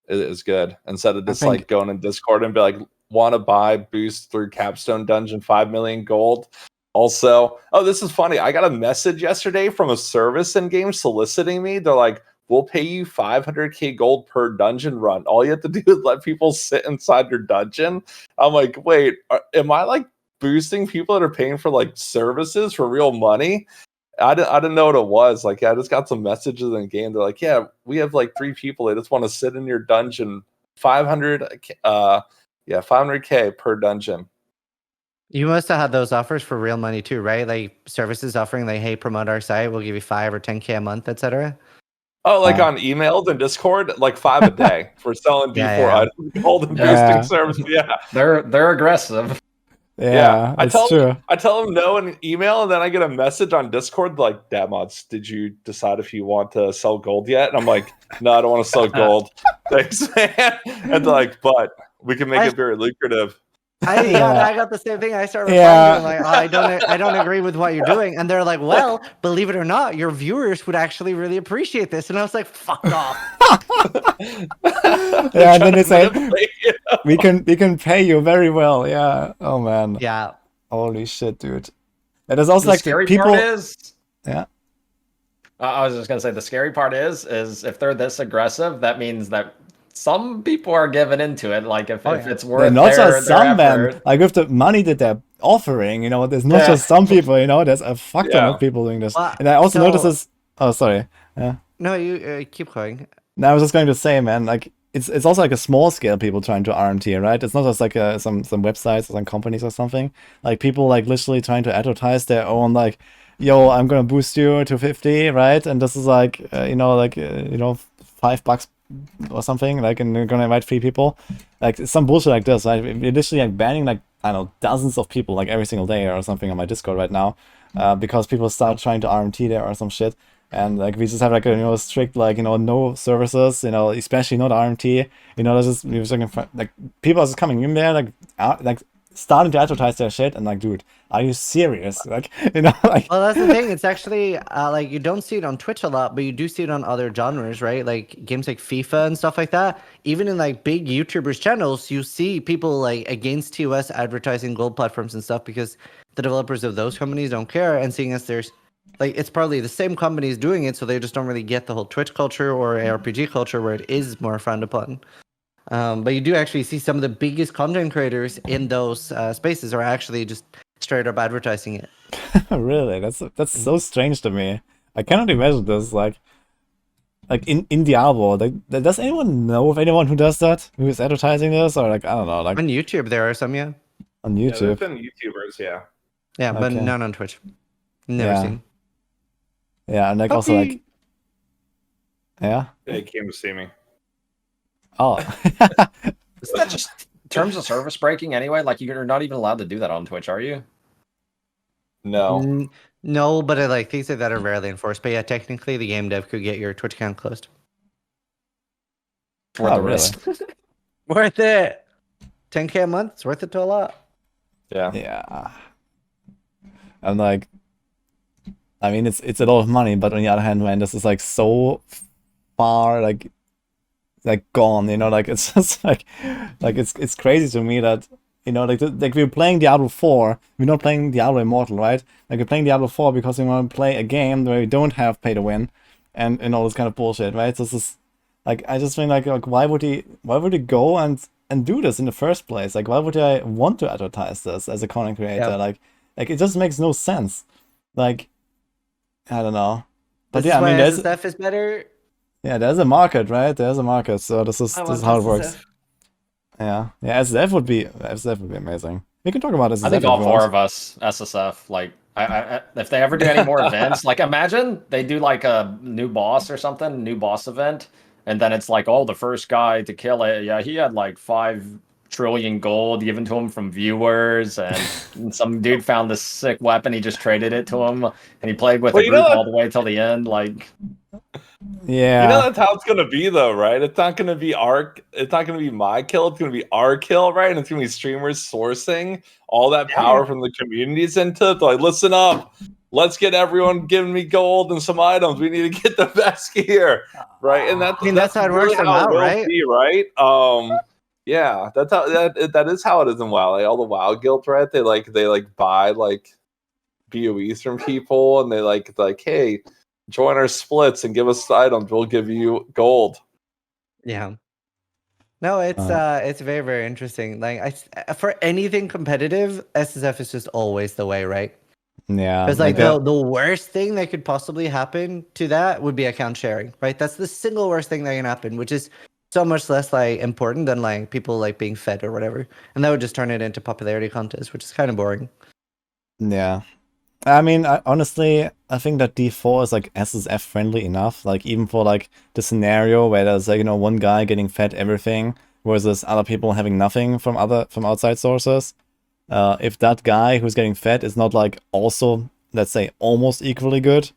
is good. Instead of just like going in Discord and be like, want to buy boost through Capstone Dungeon 5 million gold. Also, oh, this is funny. I got a message yesterday from a service in game soliciting me. They're like, we'll pay you 500k gold per dungeon run. All you have to do is let people sit inside your dungeon. I'm like, wait, am I like boosting people that are paying for like services for real money? I didn't know what it was. Like, I just got some messages in the game. They're like, yeah, we have like 3 people. They just want to sit in your dungeon. 500K per dungeon. You must have had those offers for real money too, right? Like services offering, like, hey, promote our site, we'll give you 5 or 10K a month, etc. Oh, like on emails and Discord, like 5 a day for selling D4 items, gold and boosting service. Yeah, they're aggressive. Yeah, I it's true. tell them no in an email, and then I get a message on Discord like, "DatModz, did you decide if you want to sell gold yet?" And I'm like, "No, I don't want to sell gold. Thanks, man." And they're like, "But we can make it very lucrative." I got the same thing. I started replying to them like, oh, I don't agree with what you're doing, and they're like, well, believe it or not, your viewers would actually really appreciate this. And I was like, fuck off. Yeah, and then they say we can pay you very well. Yeah. Oh man. Yeah. Holy shit, dude. And there's also The like scary people. part is, Yeah. I was just gonna say the scary part is if they're this aggressive, that means that some people are giving into it. Like if it's worth not just some effort. men. Like with the money that they're offering, there's not just some people. There's a fuck ton of people doing this. Well, and I also noticed this. Oh, sorry. Yeah. No, you keep going. No, I was just going to say, man, like it's also like a small scale people trying to RMT, right? It's not just like some websites or some companies or something. Like people like literally trying to advertise their own like, yo, I'm gonna boost you to 50, right? And this is like $5 or something, like, and you're gonna invite 3 people, like some bullshit like this. Right? We're literally like banning like, I don't know, dozens of people like every single day or something on my Discord right now, because people start trying to RMT there or some shit. And like we just have like a strict like no services, especially not RMT. There's just we're just looking for, like people are just coming in there like starting to advertise their shit, and like, dude, are you serious? Like like. Well, that's the thing. It's actually like you don't see it on Twitch a lot, but you do see it on other genres, right? Like games like FIFA and stuff like that. Even in like big YouTubers channels, you see people like against TOS advertising gold platforms and stuff because the developers of those companies don't care. And seeing as there's like it's probably the same companies doing it, so they just don't really get the whole Twitch culture or ARPG culture where it is more frowned upon. But you do actually see some of the biggest content creators in those spaces are actually just straight up advertising it. Really? That's so strange to me. I cannot imagine this. Like in Diablo, does anyone know of anyone who does that? Who is advertising this? Or like, I don't know. Like on YouTube, there are some, yeah. On YouTube. Yeah, there's been YouTubers, yeah. Yeah, but Okay. none on Twitch. Never seen. Yeah, and like also like. Yeah. They came to see me. Oh. Isn't that just terms of service breaking anyway? Like you're not even allowed to do that on Twitch, are you? No. No, but like things like that are rarely enforced. But yeah, technically, the game dev could get your Twitch account closed. For the risk. Worth it. 10K a month. It's worth it to a lot. Yeah. Yeah. I'm like, I mean, it's a lot of money, but on the other hand, man, this is like so far like gone, like it's just like it's crazy to me that like we're playing Diablo 4, we're not playing Diablo Immortal, right? Like we're playing Diablo 4 because we want to play a game where we don't have pay to win and all this kind of bullshit, right? So this is like, I just think like why would he go and do this in the first place? Like why would I want to advertise this as a content creator? Yeah. Like it just makes no sense. Like I don't know. But This yeah, is I mean why there's SSF is better. yeah, there's a market, right? There's a market, so this is how it works. Yeah, SSF would be amazing. We can talk about SSF. I think if all you 4 want. of us SSF. Like, I if they ever do any more events, like imagine they do like a new boss or something, new boss event, and then it's like, oh, the first guy to kill it, yeah, he had like 5 trillion gold given to him from viewers, and some dude found this sick weapon, he just traded it to him, and he played with the group all the way till the end, like. Yeah. That's how it's gonna be though, right? It's not gonna be it's not gonna be my kill, it's gonna be our kill, right? And it's gonna be streamers sourcing all that power from the communities into it. Like, listen up, let's get everyone giving me gold and some items. We need to get the best gear, right? And that's how it really works in how it WoW, will right? be, right? Yeah, that's how that is how it is in WoW. Like, all the WoW guilds, right? They buy like BOEs from people, and they like hey, join our splits and give us items. We'll give you gold. Yeah. No, it's very, very interesting. Like for anything competitive, SSF is just always the way, right? Yeah. Because like that- the worst thing that could possibly happen to that would be account sharing, right? That's the single worst thing that can happen, which is so much less like important than like people like being fed or whatever. And that would just turn it into popularity contest, which is kind of boring. yeah. I mean, honestly, I think that D4 is like SSF friendly enough. Like even for like the scenario where there's like, you know, one guy getting fed everything versus other people having nothing from outside sources. If that guy who's getting fed is not like also, let's say, almost equally good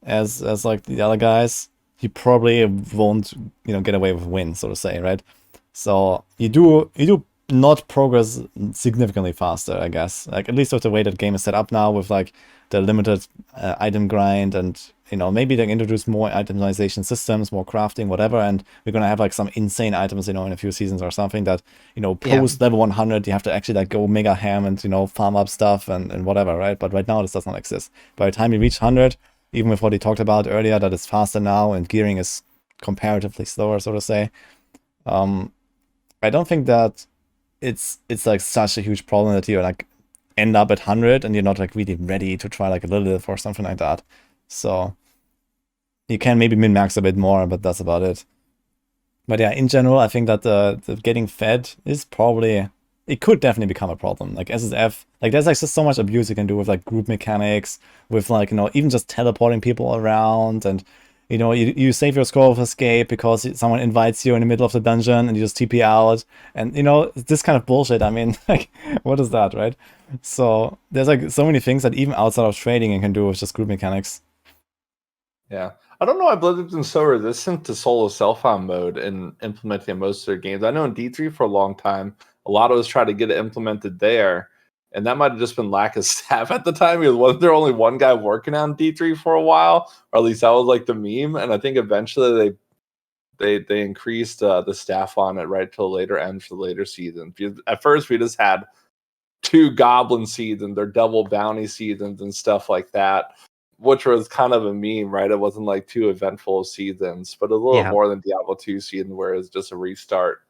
as like the other guys, he probably won't, you know, get away with a win, so to say, right? So you do not progress significantly faster, I guess. Like at least with the way that game is set up now, with like the limited item grind, and you know, maybe they introduce more itemization systems, more crafting, whatever, and we're gonna have like some insane items, you know, in a few seasons or something that, you know, post level 100 you have to actually like go mega ham and, you know, farm up stuff and whatever, right? But right now this does not exist. By the time you reach 100, even with what he talked about earlier, that it's faster now and gearing is comparatively slower, so to say, I don't think that it's like such a huge problem that you like end up at 100 and you're not like really ready to try like a Lilith or something like that. So you can maybe min-max a bit more, but that's about it. But yeah, in general, I think that the getting fed is probably, it could definitely become a problem. Like SSF, like there's like just so much abuse you can do with like group mechanics, with like, you know, even just teleporting people around, and you know, you save your scroll of escape because someone invites you in the middle of the dungeon and you just TP out, and you know, this kind of bullshit. I mean, like, what is that, right? So there's like so many things that even outside of trading you can do with just group mechanics. Yeah. I don't know why Blizzard's been so resistant to solo self-found mode and implementing it in most of their games. I know in D3 for a long time, a lot of us tried to get it implemented there, and that might have just been lack of staff at the time. Because wasn't there only one guy working on D3 for a while, or at least that was like the meme. And I think eventually they increased the staff on it right till later end for the later season. Because at first we just had 2 goblin seasons, their double bounty seasons and stuff like that, which was kind of a meme, right? It wasn't like 2 eventful seasons, but a little more than Diablo 2 season, where it's just a restart.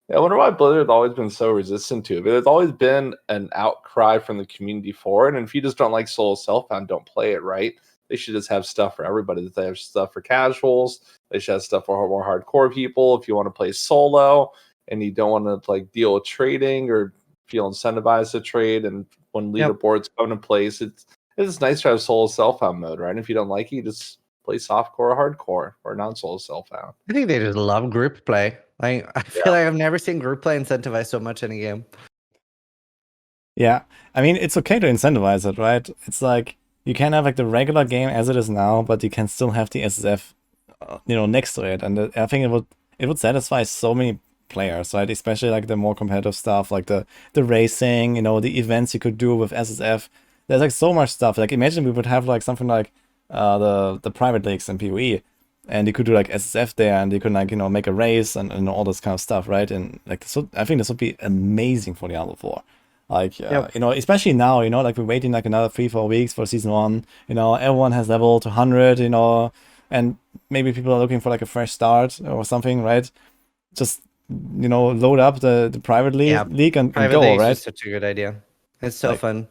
Yeah, I wonder why Blizzard's always been so resistant to it. But there's always been an outcry from the community for it. And if you just don't like solo self-found, don't play it, right? They should just have stuff for everybody. They have stuff for casuals. They should have stuff for more hardcore people. If you want to play solo and you don't want to like deal with trading or feel incentivized to trade, and when leaderboards come into place, it's nice to have solo self-found mode, right? And if you don't like it, you just play softcore or hardcore or non-solo self-found. I think they just love group play. Like I feel like I've never seen group play incentivized so much in a game. Yeah, I mean, it's okay to incentivize it, right? It's like you can have like the regular game as it is now, but you can still have the SSF, you know, next to it, and I think it would satisfy so many players, right? Especially like the more competitive stuff, like the racing, you know, the events you could do with SSF. There's like so much stuff. Like imagine we would have like something like the private leagues in PoE, and you could do like SSF there, and you could like, you know, make a race and all this kind of stuff, right? And like I think this would be amazing for Diablo 4. Like, you know, especially now, you know, like we're waiting like another 3-4 weeks for season 1. You know, everyone has leveled to 100, you know, and maybe people are looking for like a fresh start or something, right? Just, you know, load up the private league and go, right? Is such a good idea. It's so fun.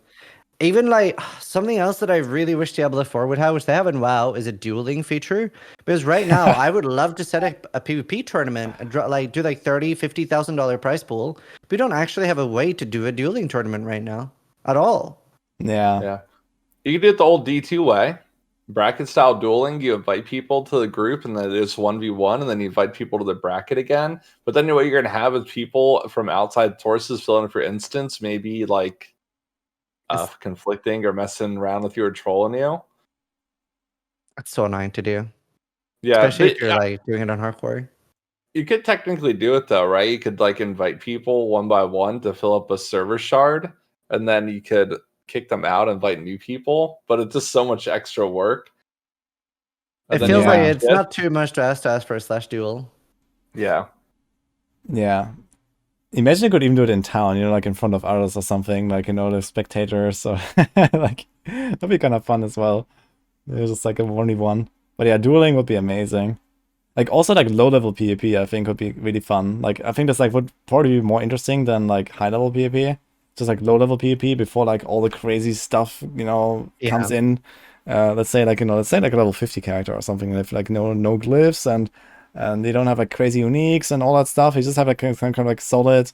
Even like something else that I really wish Diablo 4 would have, which they have in WoW, is a dueling feature. Because right now, I would love to set up a PvP tournament and do like $30,000-$50,000 prize pool. We don't actually have a way to do a dueling tournament right now at all. Yeah. You can do it the old D2 way. Bracket style dueling, you invite people to the group and then it's 1v1, and then you invite people to the bracket again. But then what you're going to have is people from outside sources fill in for instance, maybe like conflicting or messing around with you or trolling you. That's so annoying to do. Yeah, especially if you're like doing it on hardcore. You could technically do it though, right? You could like invite people one by one to fill up a server shard, and then you could kick them out, invite new people. But it's just so much extra work. It feels like it's not too much to ask for a slash duel. Yeah. Imagine you could even do it in town, you know, like in front of others or something, like, you know, the spectators, or like that'd be kind of fun as well. It's just like a 1v1. But yeah, dueling would be amazing. Like also like low level PvP I think would be really fun. Like I think that's like would probably be more interesting than like high level PvP. just like low-level PvP before like all the crazy stuff, comes in. Let's say like a level 50 character or something with like no glyphs and they don't have like crazy uniques and all that stuff. You just have like kind of like solid,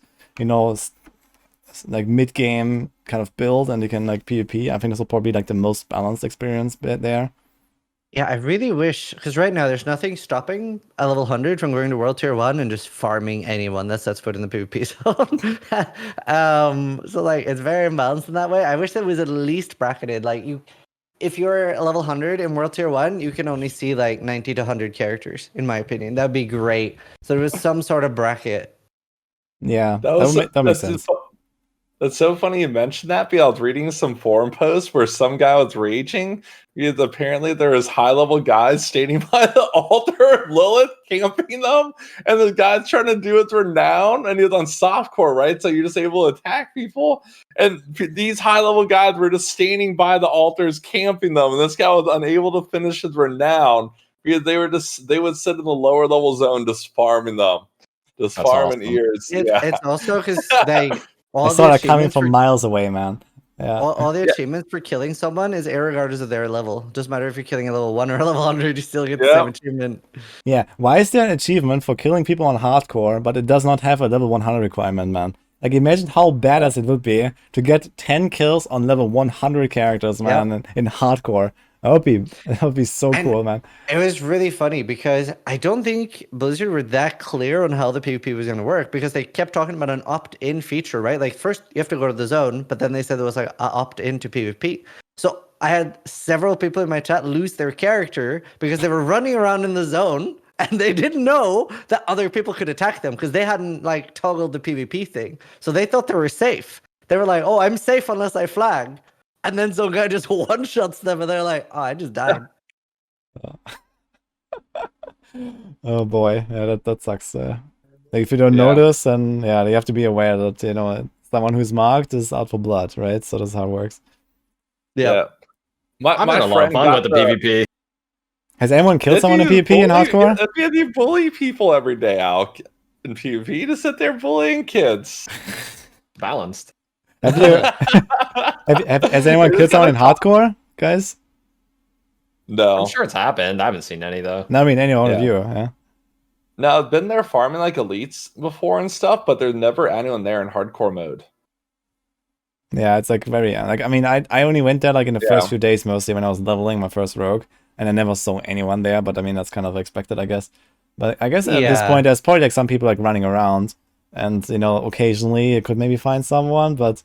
like mid-game kind of build, and you can like PvP. I think this will probably be like the most balanced experience bit there. Yeah, I really wish, because right now there's nothing stopping a level 100 from going to World Tier 1 and just farming anyone that sets foot in the PvP zone. So like it's very imbalanced in that way. I wish that was at least bracketed. Like if you're a level 100 in World Tier 1, you can only see like 90 to 100 characters, in my opinion. That'd be great. So there was some sort of bracket. Yeah, that makes sense. That's so funny you mentioned that, because I was reading some forum posts where some guy was raging because apparently there was high-level guys standing by the altar of Lilith, camping them, and the guy's trying to do it with Renown, and he was on softcore, right? So you're just able to attack people, and these high-level guys were just standing by the altars, camping them, and this guy was unable to finish his Renown because they would sit in the lower-level zone just farming them. Just That's farming awesome. ears. It's also because they... I saw that coming from miles away, man. Yeah. All the achievements for killing someone is irregardless of their level. Doesn't matter if you're killing a level 1 or a level 100, you still get the same achievement. Yeah. Why is there an achievement for killing people on hardcore, but it does not have a level 100 requirement, man? Like, imagine how badass it would be to get 10 kills on level 100 characters, man, in hardcore. That would be so cool, man. It was really funny because I don't think Blizzard were that clear on how the PvP was going to work, because they kept talking about an opt-in feature, right? Like first you have to go to the zone, but then they said there was like an opt-in to PvP. So I had several people in my chat lose their character because they were running around in the zone and they didn't know that other people could attack them because they hadn't like toggled the PvP thing. So they thought they were safe. They were like, oh, I'm safe unless I flag. And then some guy just one-shots them, and they're like, "Oh, I just died." Oh boy, yeah, that sucks. Like if you don't notice, then you have to be aware that someone who's marked is out for blood, right? So that's how it works. Yeah. My friend a lot of fun with the PvP. Has anyone killed someone in PvP in hardcore? You bully people every day, Alk, in PvP to sit there bullying kids. Balanced. Has anyone killed someone in hardcore, guys? No. I'm sure it's happened. I haven't seen any, though. No, I mean, any one of you, yeah? No, I've been there farming like elites before and stuff, but there's never anyone there in hardcore mode. Yeah, it's like very, like, I mean, I only went there like in the first few days mostly when I was leveling my first rogue, and I never saw anyone there, but I mean, that's kind of expected, I guess. But I guess at this point, there's probably like some people like running around, and, occasionally you could maybe find someone, but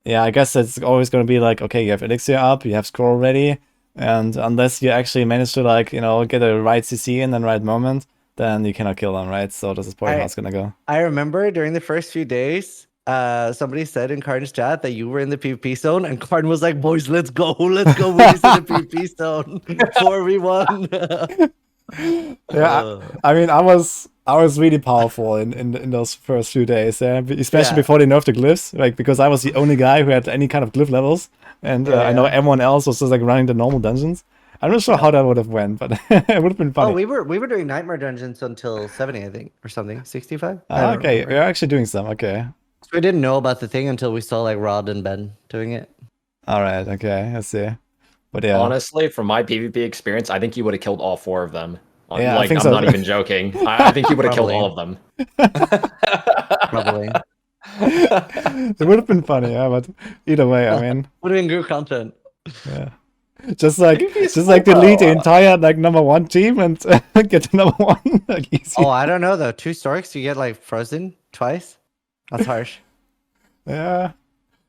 yeah, I guess it's always going to be like, okay, you have Elixir up, you have Scroll ready, and unless you actually manage to like, get a right CC in the right moment, then you cannot kill them, right? So this is probably how it's going to go. I remember during the first few days, somebody said in Karn's chat that you were in the PvP zone, and Karn was like, boys, let's go, Woody's in the PvP zone. 4v1. Yeah, I mean, I was really powerful in those first few days, especially before they nerfed the glyphs, like, because I was the only guy who had any kind of glyph levels, and I know everyone else was just like running the normal dungeons. I'm not sure how that would have went, but it would have been funny. Oh, we were doing nightmare dungeons until 70, I think, or something. 65. Okay, we're actually doing some. Okay. So we didn't know about the thing until we saw like Rod and Ben doing it. All right. Okay, I see. But yeah, honestly, from my PvP experience, I think you would have killed all 4 of them. Yeah, like, I think I'm not even joking. I think you would have killed all of them. Probably. It would have been funny, yeah. But either way, I mean, would have been good content. Yeah. Just delete the entire like #1 team and get to #1 like easy. Oh, I don't know though. 2 Storks, you get like frozen twice. That's harsh. Yeah,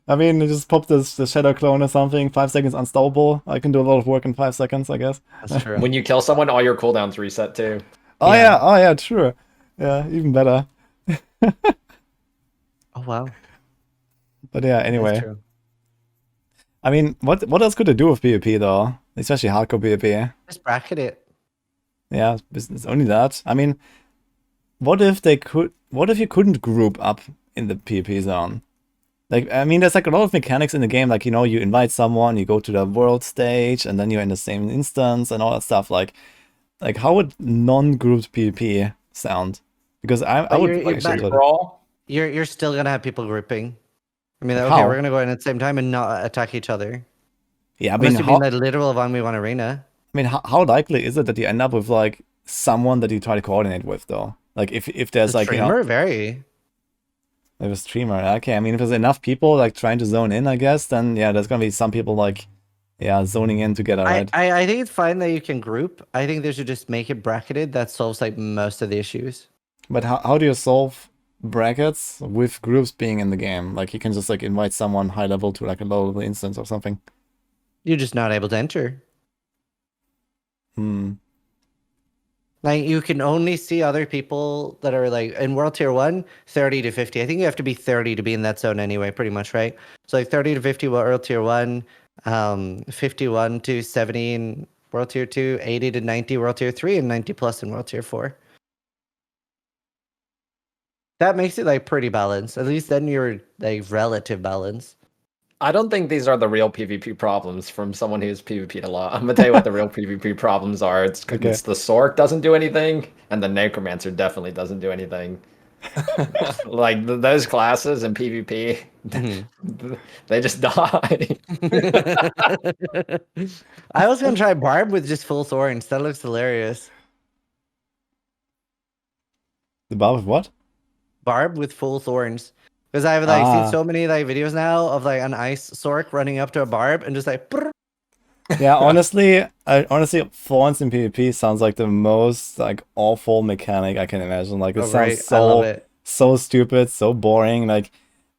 I mean, you just pop the shadow clone or something. 5 seconds unstoppable. I can do a lot of work in 5 seconds, I guess. That's true. When you kill someone, all your cooldowns reset too. Oh yeah, true. Yeah, even better. Oh wow. But yeah, anyway. I mean, what else could they do with PvP though? Especially hardcore PvP. Just bracket it. Yeah, it's only that. I mean, what if you couldn't group up in the PvP zone? Like, I mean, there's like a lot of mechanics in the game. Like, you invite someone, you go to the world stage, and then you're in the same instance and all that stuff. Like how would non-grouped PvP sound? Because I would like brawl. You're still gonna have people grouping. I mean, Like okay, how? we're gonna go in at the same time and not attack each other. Yeah, I mean, Unless you mean that literal 1v1 arena. how likely is it that you end up with like someone that you try to coordinate with though? Like if there's The like streamer, very. Like a streamer. Okay, I mean if there's enough people like trying to zone in, I guess, then yeah, there's gonna be some people like zoning in together, right? I think it's fine that you can group. I think they should just make it bracketed. That solves like most of the issues. But how do you solve brackets with groups being in the game? Like you can just like invite someone high level to like a low level instance or something. You're just not able to enter. Hmm. Like you can only see other people that are like in World Tier 1, 30 to 50. I think you have to be 30 to be in that zone anyway, pretty much, right? So like 30 to 50 World Tier 1, 51 to 70 in World Tier 2, 80 to 90 World Tier 3, and 90 plus in World Tier 4. That makes it like pretty balanced. At least then you're like relative balance. I don't think these are the real PvP problems from someone who's PvP'd a lot. I'm gonna tell you what the real PvP problems are. It's the Sork doesn't do anything, and the Necromancer definitely doesn't do anything. Like those classes in PvP, they just die. I was gonna try Barb with just full thorns. That looks hilarious. The Barb with what? Barb with full thorns. Because I've like seen so many like videos now of like an ice Sork running up to a Barb and just like. Brr. Yeah, honestly, thorns in PvP sounds like the most like awful mechanic I can imagine. Like it sounds so stupid, so boring. Like,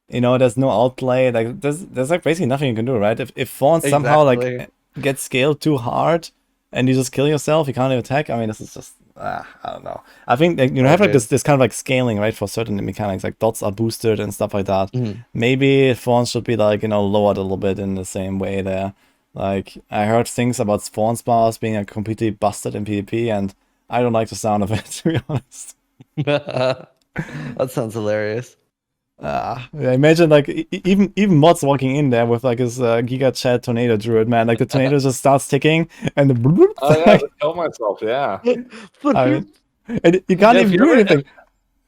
you know, there's no outplay. Like there's like basically nothing you can do, right? If thorns somehow like get scaled too hard and you just kill yourself, you can't even attack. I mean, this is just I don't know. I think like, you know, have like this kind of like scaling, right, for certain mechanics, like dots are boosted and stuff like that. Maybe thorns should be like, you know, lowered a little bit in the same way there. Like, I heard things about spawn spars being like, completely busted in PvP, and I don't like the sound of it, to be honest. That sounds hilarious. Yeah, imagine like even mods walking in there with like his Giga Chat Tornado Druid, man. Like the tornado just starts ticking, and the to kill myself, yeah. I mean, and you can't even do anything.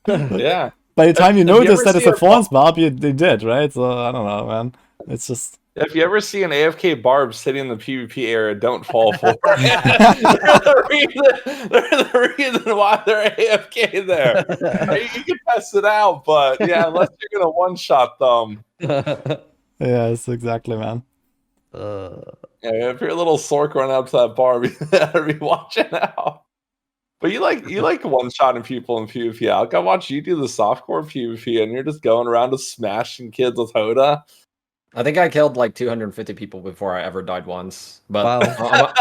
Yeah. By the time you notice that it's a fawn spar, they did, right? So I don't know, man. It's just. If you ever see an AFK Barb sitting in the PvP area, don't fall for it. They're the reason why they're AFK there. You can test it out, but yeah, unless you're going to one-shot them. Yes, exactly, man. Yeah, if you're a little Sork running up to that Barb, you better be watching out. But you like one-shotting people in PvP. I watch you do the softcore PvP, and you're just going around just smashing kids with Hoda. I think I killed like 250 people before I ever died once. But wow.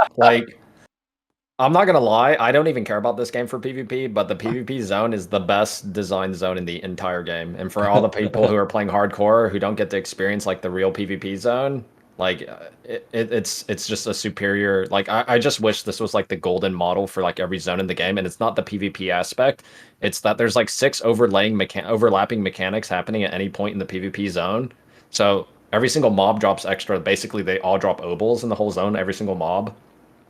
I'm not gonna lie, I don't even care about this game for PvP, but the PvP zone is the best designed zone in the entire game. And for all the people who are playing hardcore who don't get to experience like the real PvP zone, like it's just a superior. Like I just wish this was like the golden model for like every zone in the game. And it's not the PvP aspect; it's that there's like 6 overlapping mechanics happening at any point in the PvP zone. So every single mob drops extra. Basically, they all drop obols in the whole zone, every single mob,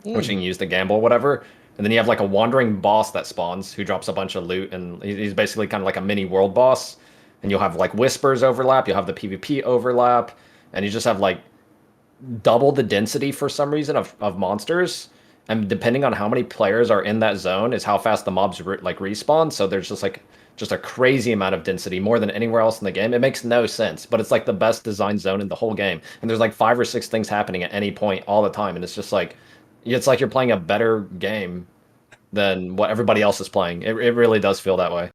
which you can use to gamble or whatever. And then you have like a wandering boss that spawns who drops a bunch of loot, and he's basically kind of like a mini world boss. And you'll have like whispers overlap, you'll have the PvP overlap, and you just have like double the density for some reason of monsters. And depending on how many players are in that zone is how fast the mobs respawn. So there's just a crazy amount of density, more than anywhere else in the game. It makes no sense, but it's like the best designed zone in the whole game. And there's like 5 or 6 things happening at any point all the time. And it's just like, it's like you're playing a better game than what everybody else is playing. It really does feel that way.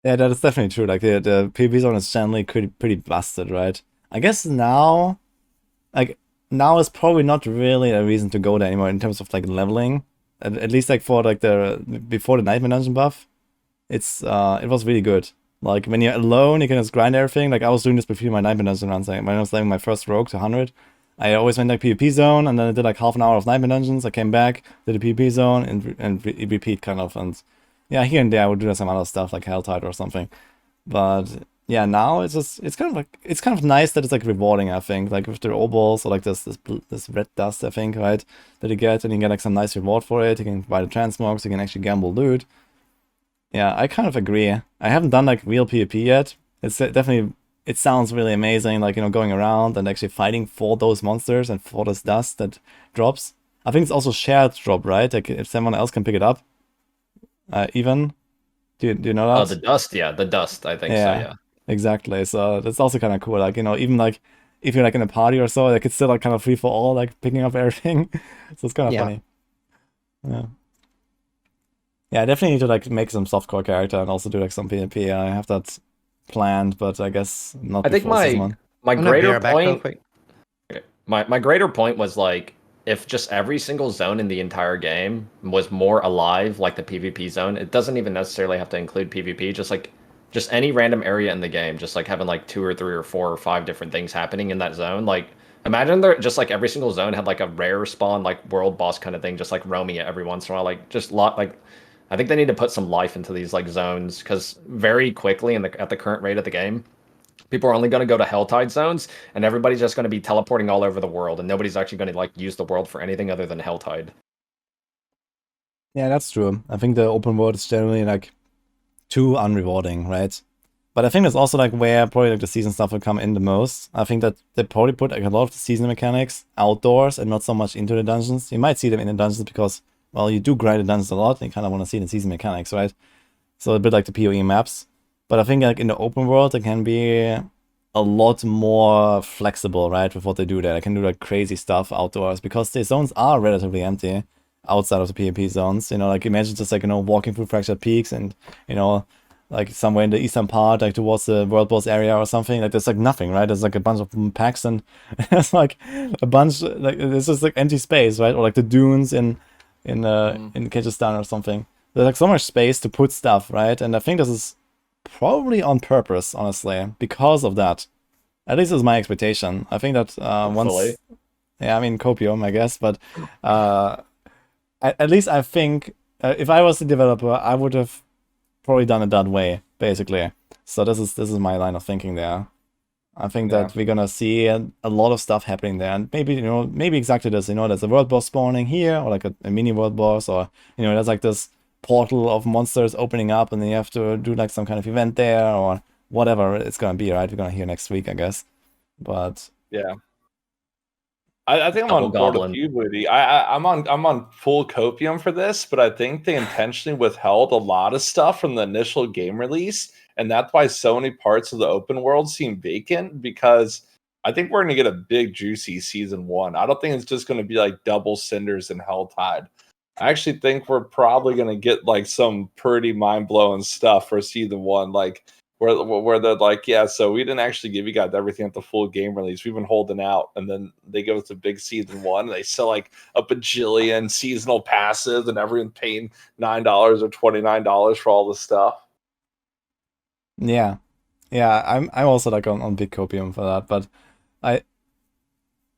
Yeah, that is definitely true. Like the PvP zone is generally pretty busted, right? I guess now is probably not really a reason to go there anymore in terms of like leveling. At least like for like before the Nightmare Dungeon buff, it was really good. Like when you're alone, you can just grind everything. Like I was doing this before my Nightmare Dungeon runs. Like, when I was leveling my first rogue to 100, I always went like PvP zone, and then I did like half an hour of Nightmare Dungeons. I came back, did a PvP zone, and repeat kind of. And yeah, here and there I would do some other stuff like Helltide or something. But yeah, now it's kind of nice that it's like rewarding. I think like with the obols or like this red dust, I think, right, that you get, and you get like some nice reward for it. You can buy the transmogs, you can actually gamble loot. Yeah, I kind of agree. I haven't done like real PvP yet, it's definitely, it sounds really amazing, like, going around and actually fighting for those monsters and for this dust that drops. I think it's also shared drop, right? Like if someone else can pick it up, even. Do you know that? Oh, the dust, yeah, the dust. I think so, yeah. Exactly. So that's also kind of cool. Like, even like if you're like in a party or so, like it's still like kind of free for all, like picking up everything. So it's kind of funny. Yeah. Yeah, I definitely need to like make some softcore character and also do like some PvP. I have that planned, but I guess not. I think before season 1. my I'm gonna be greater right back real point. quick. My greater point was like if just every single zone in the entire game was more alive, like the PvP zone. It doesn't even necessarily have to include PvP. Just any random area in the game, just like having like 2 or 3 or 4 or 5 different things happening in that zone. Like imagine there just like every single zone had like a rare spawn, like world boss kind of thing, just like roaming it every once in a while. Like just like I think they need to put some life into these like zones because very quickly at the current rate of the game, people are only going to go to Helltide zones, and everybody's just going to be teleporting all over the world, and nobody's actually going to like use the world for anything other than Helltide. Yeah, that's true. I think the open world is generally like too unrewarding, right? But I think that's also like where probably like the season stuff will come in the most. I think that they probably put like a lot of the season mechanics outdoors and not so much into the dungeons. You might see them in the dungeons because, well, you do grind the dungeons a lot and you kind of want to see the season mechanics, right? So a bit like the PoE maps. But I think like in the open world, it can be a lot more flexible, right, with what they do there. They can do like crazy stuff outdoors because the zones are relatively empty outside of the PvP zones. Like imagine just like, walking through Fractured Peaks and, like somewhere in the eastern part, like towards the world boss area or something. Like there's like nothing, right? There's like a bunch of packs and there's like a bunch, like there's just like empty space, right? Or like the dunes in Kyrgyzstan or something. There's like so much space to put stuff, right? And I think this is probably on purpose, honestly, because of that. At least is my expectation. I think that once, yeah, I mean copium, I guess, but at least I think if I was the developer, I would have probably done it that way, basically. So this is my line of thinking there. I think that we're gonna see a lot of stuff happening there, and maybe exactly this. There's a world boss spawning here, or like a mini world boss, or there's like this portal of monsters opening up, and then you have to do like some kind of event there, or whatever it's gonna be. Right, we're gonna hear next week, I guess. But yeah. I think I'm on board with you, Woody. I'm on full copium for this, but I think they intentionally withheld a lot of stuff from the initial game release, and that's why so many parts of the open world seem vacant, because I think we're going to get a big, juicy season 1. I don't think it's just going to be like double Cinders and Helltide. I actually think we're probably going to get like some pretty mind-blowing stuff for season 1, like where they're like, yeah, so we didn't actually give you guys everything at the full game release. We've been holding out, and then they give us a big season 1. And they sell like a bajillion seasonal passes, and everyone paying $9 or $29 for all the stuff. Yeah, I'm also like on big copium for that. But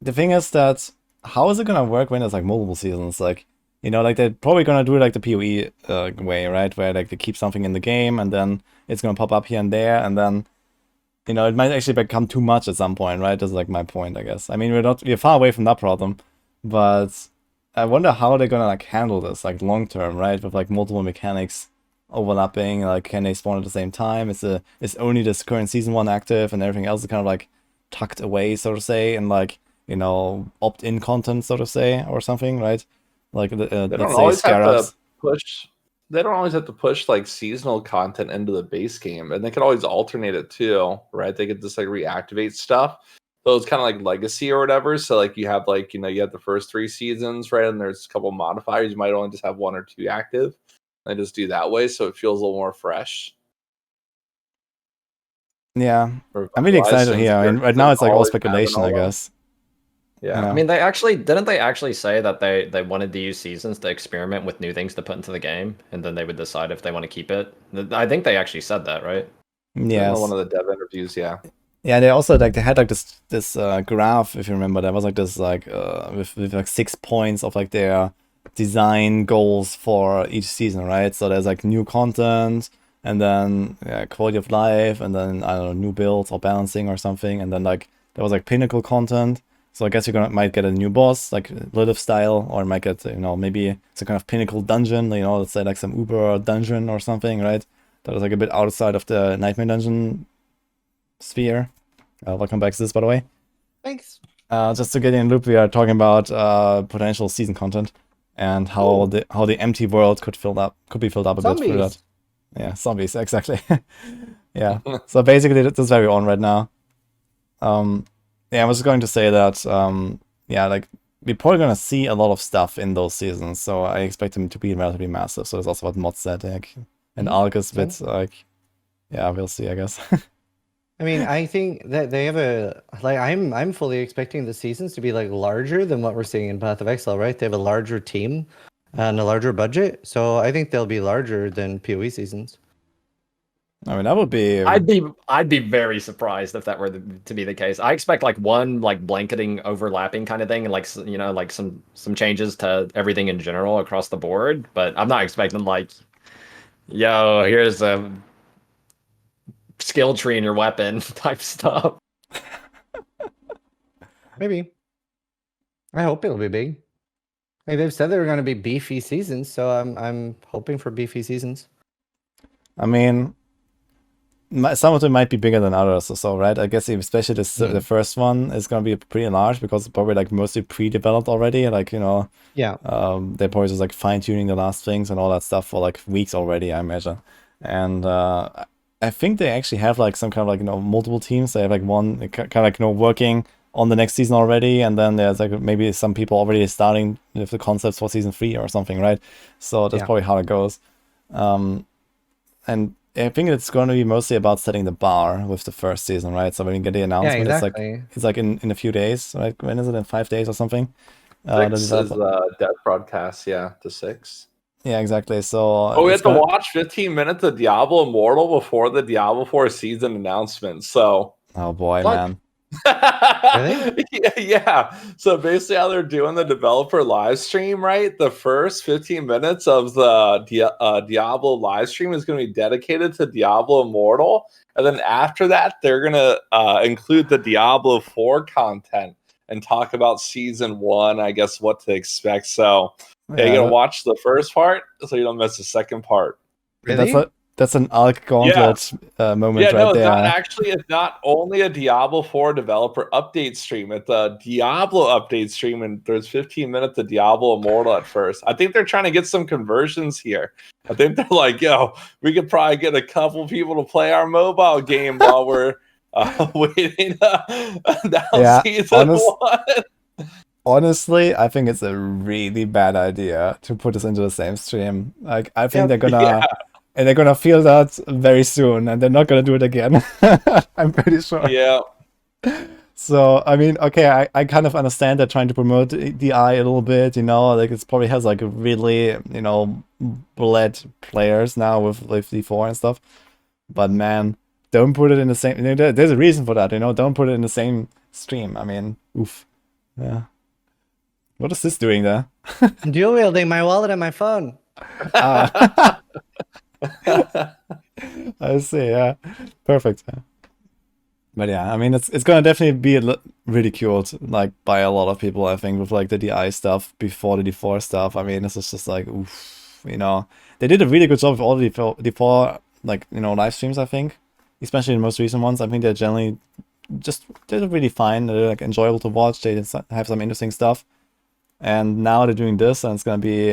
the thing is that how is it gonna work when there's like multiple seasons? Like like they're probably gonna do it like the PoE way, right? Where like they keep something in the game and then it's gonna pop up here and there, and then it might actually become too much at some point, right? That's like my point, I guess. I mean, we're far away from that problem, but I wonder how they're gonna like handle this like long term, right? With like multiple mechanics overlapping, like can they spawn at the same time? Is only this current season 1 active and everything else is kind of like tucked away, so to say, and like opt-in content, so to say, or something, right? Like they don't always have to push. They don't always have to push like seasonal content into the base game, and they can always alternate it too, right? They could just like reactivate stuff. So it's kind of like legacy or whatever. So like you have like you have the first 3 seasons, right? And there's a couple modifiers. You might only just have 1 or 2 active. And just do that way, so it feels a little more fresh. Yeah, I'm really excited here. I mean, right now it's like all speculation, I guess. Yeah. I mean, didn't they actually say that they wanted to use seasons to experiment with new things to put into the game, and then they would decide if they want to keep it? I think they actually said that, right? Yes. One of the dev interviews, yeah. Yeah, they also like they had like this graph, if you remember. There was like this like with like 6 points of like their design goals for each season, right? So there's like new content, and then quality of life, and then I don't know, new builds or balancing or something, and then like there was like pinnacle content. So I guess might get a new boss, like Lilith style, or might get maybe some kind of pinnacle dungeon, let's say like some Uber dungeon or something, right? That is like a bit outside of the Nightmare Dungeon Sphere. Welcome back, Ziz, by the way. Thanks. Just to get in loop, we are talking about potential season content and how the empty world could be filled up a bit through that. Zombies. Yeah, zombies, exactly. Yeah. So basically, that's where we're on right now. Yeah, I was going to say that. Yeah, like we're probably gonna see a lot of stuff in those seasons, so I expect them to be relatively massive. So it's also what Mod said, like, and Alka's bit, like, yeah, we'll see, I guess. I mean, I think that they have I'm fully expecting the seasons to be like larger than what we're seeing in Path of Exile, right? They have a larger team and a larger budget, so I think they'll be larger than PoE seasons. I mean, that would be. I'd be very surprised if that were to be the case. I expect like one like blanketing, overlapping kind of thing, and like like some changes to everything in general across the board. But I'm not expecting like, yo, here's a skill tree in your weapon type stuff. Maybe. I hope it'll be big. Like they've said they were going to be beefy seasons, so I'm hoping for beefy seasons. I mean, some of them might be bigger than others, so right? I guess especially the first one is going to be pretty large because it's probably like mostly pre-developed already. Like, Yeah. They're probably just like fine-tuning the last things and all that stuff for like weeks already, I imagine. And I think they actually have like some kind of like multiple teams. They have like one kind of like working on the next season already, and then there's like maybe some people already starting with the concepts for season 3 or something, right? So that's probably how it goes. And I think it's going to be mostly about setting the bar with the first season, right? So when we get the announcement, it's like in a few days, right? When is it? In 5 days or something? 6 is dev broadcast, yeah, the 6th. Yeah, exactly. So we have to watch 15 minutes of Diablo Immortal before the Diablo 4 season announcement. So, oh boy, man. Really? Yeah. So basically, how they're doing the developer live stream, right? The first 15 minutes of the Diablo live stream is going to be dedicated to Diablo Immortal, and then after that, they're going to include the Diablo 4 content and talk about season 1. I guess what to expect. So. Yeah, you gotta watch the first part so you don't miss the second part. Really? That's an Alk Gauntlet moment right there. It's not only a Diablo 4 developer update stream. It's a Diablo update stream, and there's 15 minutes of Diablo Immortal at first. I think they're trying to get some conversions here. I think they're like, yo, we could probably get a couple people to play our mobile game while we're waiting down season 1. Honestly, I think it's a really bad idea to put this into the same stream. Like, I think they're gonna feel that very soon, and they're not gonna do it again. I'm pretty sure. Yeah. So, I mean, okay, I kind of understand they're trying to promote DI a little bit, like it probably has like really, bled players now with D4 and stuff. But man, don't put it in the same. There's a reason for that, Don't put it in the same stream. I mean, oof. Yeah. What is this doing there? Dual wielding my wallet and my phone. I see, yeah. Perfect. But yeah, I mean, it's gonna definitely be ridiculed, like, by a lot of people, I think, with like the DI stuff before the D4 stuff. I mean, this is just like, oof, They did a really good job with all the D4 like, live streams, I think. Especially the most recent ones. I think they're generally they're really fine. They're like enjoyable to watch. They have some interesting stuff. And now they're doing this, and it's gonna be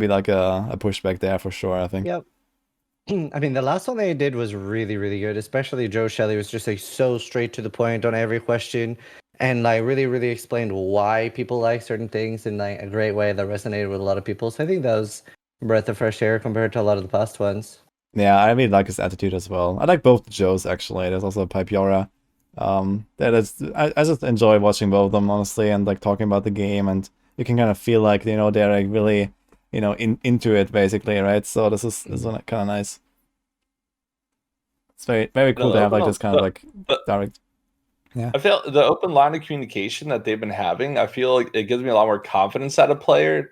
like a pushback there for sure, I think. Yep. I mean, the last one they did was really, really good. Especially Joe Shelley was just like so straight to the point on every question, and like really, really explained why people like certain things in like a great way that resonated with a lot of people. So I think that was a breath of fresh air compared to a lot of the past ones. Yeah, I really like his attitude as well. I like both Joes actually. There's also Pipiora. I just enjoy watching both of them, honestly, and like talking about the game, and you can kind of feel like they're like really into it basically, right? So this is kind of nice. It's very, very cool to have like this kind of like direct. Yeah, I feel the open line of communication that they've been having, I feel like it gives me a lot more confidence as a player,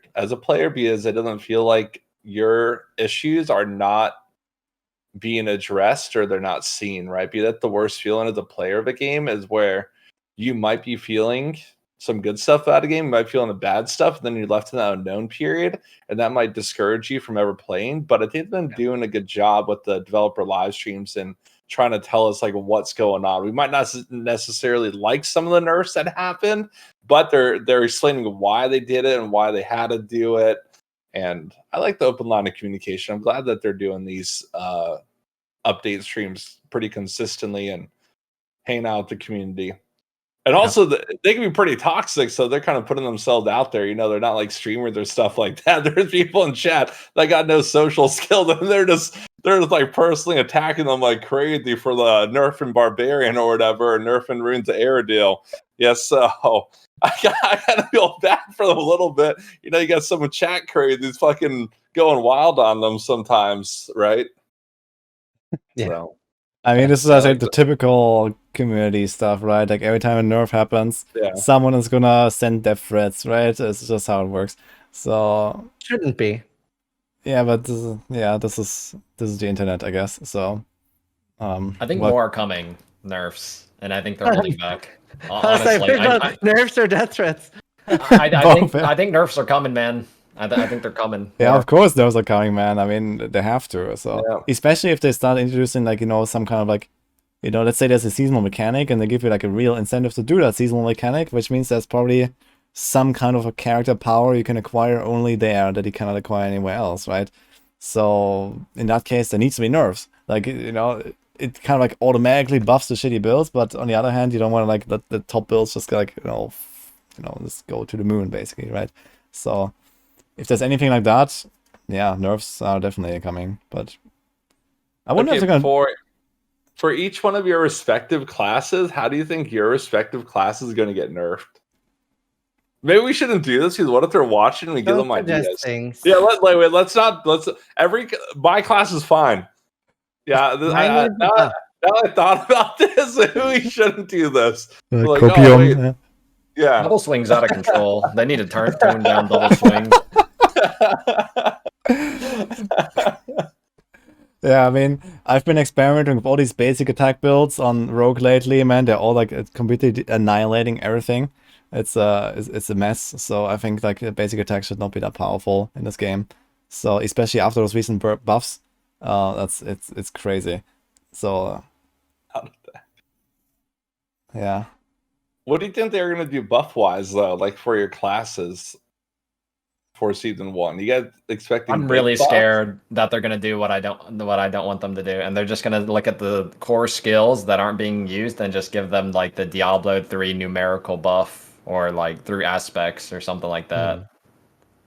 because it doesn't feel like your issues are not being addressed or they're not seen, right? Be that the worst feeling as a player of a game is where you might be feeling some good stuff out of the game, you might feel in the bad stuff, and then you're left in that unknown period, and that might discourage you from ever playing. But I think they've been doing a good job with the developer live streams and trying to tell us like what's going on. We might not necessarily like some of the nerfs that happened, but they're explaining why they did it and why they had to do it. And I like the open line of communication. I'm glad that they're doing these update streams pretty consistently and hanging out with the community. And also, they can be pretty toxic, so they're kind of putting themselves out there. You know, they're not like streamers or stuff like that. There's people in chat that got no social skill, and they're just like personally attacking them like crazy for the nerfing barbarian or whatever, or nerfing runes to Aerodale. Yes, so I gotta feel bad for them a little bit. You know, you got someone chat crazy who's fucking going wild on them sometimes, right? Yeah. So. I mean, this is like the typical community stuff, right? Like every time a nerf happens, someone is gonna send death threats, right? It's just how it works. So shouldn't be. Yeah, but this is the internet, I guess. So I think more are coming, nerfs, and I think they're holding back. Honestly, nerfs or death threats. I think nerfs are coming, man. I think they're coming. Yeah, of course those are coming, man. I mean, they have to. So especially if they start introducing like, you know, some kind of like, you know, let's say there's a seasonal mechanic and they give you like a real incentive to do that seasonal mechanic, which means there's probably some kind of a character power you can acquire only there that you cannot acquire anywhere else, right? So in that case, there needs to be nerfs. Like, you know, it kind of like automatically buffs the shitty builds, but on the other hand, you don't want to like let the top builds just like, you know, just go to the moon basically, right? So if there's anything like that, yeah, nerfs are definitely coming. But I wonder if they're gonna for each one of your respective classes, how do you think your respective class is going to get nerfed? Maybe we shouldn't do this because what if they're watching and we give them ideas? Things. Yeah, let's not. My class is fine. Yeah, now I thought about this, we shouldn't do this. Like, copium. Yeah, double swing's out of control. They need to tone down double swing. Yeah, I mean, I've been experimenting with all these basic attack builds on Rogue lately, man. They're all like completely annihilating everything. It's a mess. So I think like the basic attack should not be that powerful in this game. So especially after those recent buffs, it's crazy. So yeah. What do you think they're gonna do buff wise though? Like for your classes for season 1, you guys expecting? I'm really scared that they're gonna do what I don't want them to do, and they're just gonna look at the core skills that aren't being used and just give them like the Diablo 3 numerical buff or like through aspects or something like that.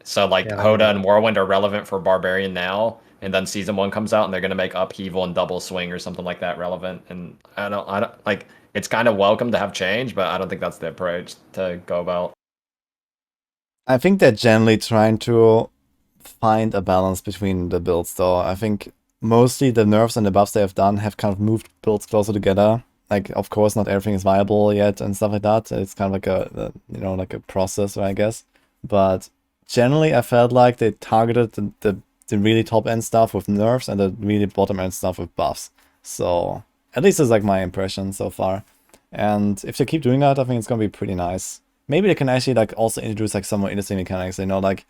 So like Hoda and Whirlwind are relevant for Barbarian now, and then season 1 comes out and they're gonna make Upheaval and Double Swing or something like that relevant. And I don't like. It's kind of welcome to have change, but I don't think that's the approach to go about. I think they're generally trying to find a balance between the builds, though. I think mostly the nerfs and the buffs they have done have kind of moved builds closer together. Like, of course, not everything is viable yet and stuff like that. It's kind of like like a process, I guess. But generally, I felt like they targeted the really top end stuff with nerfs and the really bottom end stuff with buffs. So at least it's like my impression so far. And if they keep doing that, I think it's gonna be pretty nice. Maybe they can actually like also introduce like some more interesting mechanics. You know, like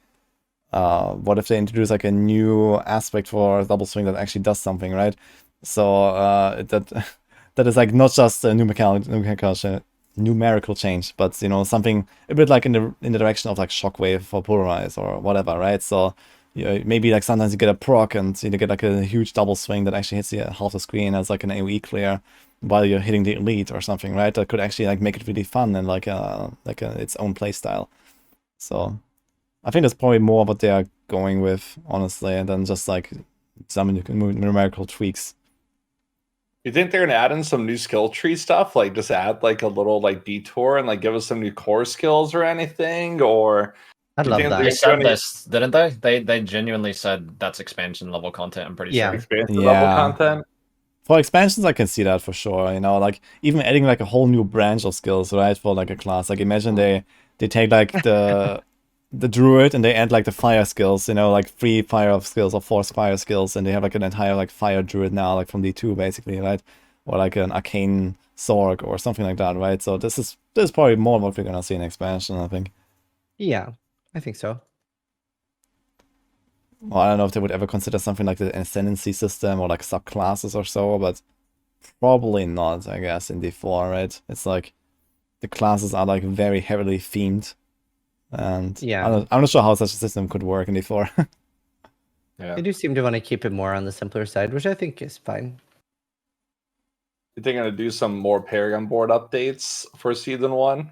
what if they introduce like a new aspect for double swing that actually does something, right? So that is like not just a numerical change, but you know, something a bit like in the direction of like shockwave for polarize or whatever, right? So maybe like sometimes you get a proc and you get like a huge double swing that actually hits you half the screen as like an AoE clear while you're hitting the elite or something, right? That could actually like make it really fun and like its own play style. So I think that's probably more what they are going with, honestly, than just like some numerical tweaks. You think they're gonna add in some new skill tree stuff, like just add like a little like detour and like give us some new core skills or anything? Or I'd love that. They said this, didn't they? They genuinely said that's expansion level content. I'm pretty sure. Expansion level content. For expansions, I can see that for sure. You know, like even adding like a whole new branch of skills, right, for like a class. Like imagine they take like the druid and they add like the fire skills. You know, like 3 fire skills or 4 fire skills, and they have like an entire like fire druid now, like from D2 basically, right? Or like an arcane Zorg or something like that, right? So this is probably more what we're gonna see in expansion, I think. Yeah, I think so. Well, I don't know if they would ever consider something like the ascendancy system or like subclasses or so, but probably not, I guess, in D4, right? It's like the classes are like very heavily themed, and Yeah. I'm not sure how such a system could work in D4. Yeah. They do seem to want to keep it more on the simpler side, which I think is fine. You think I'm gonna do some more Paragon board updates for season 1?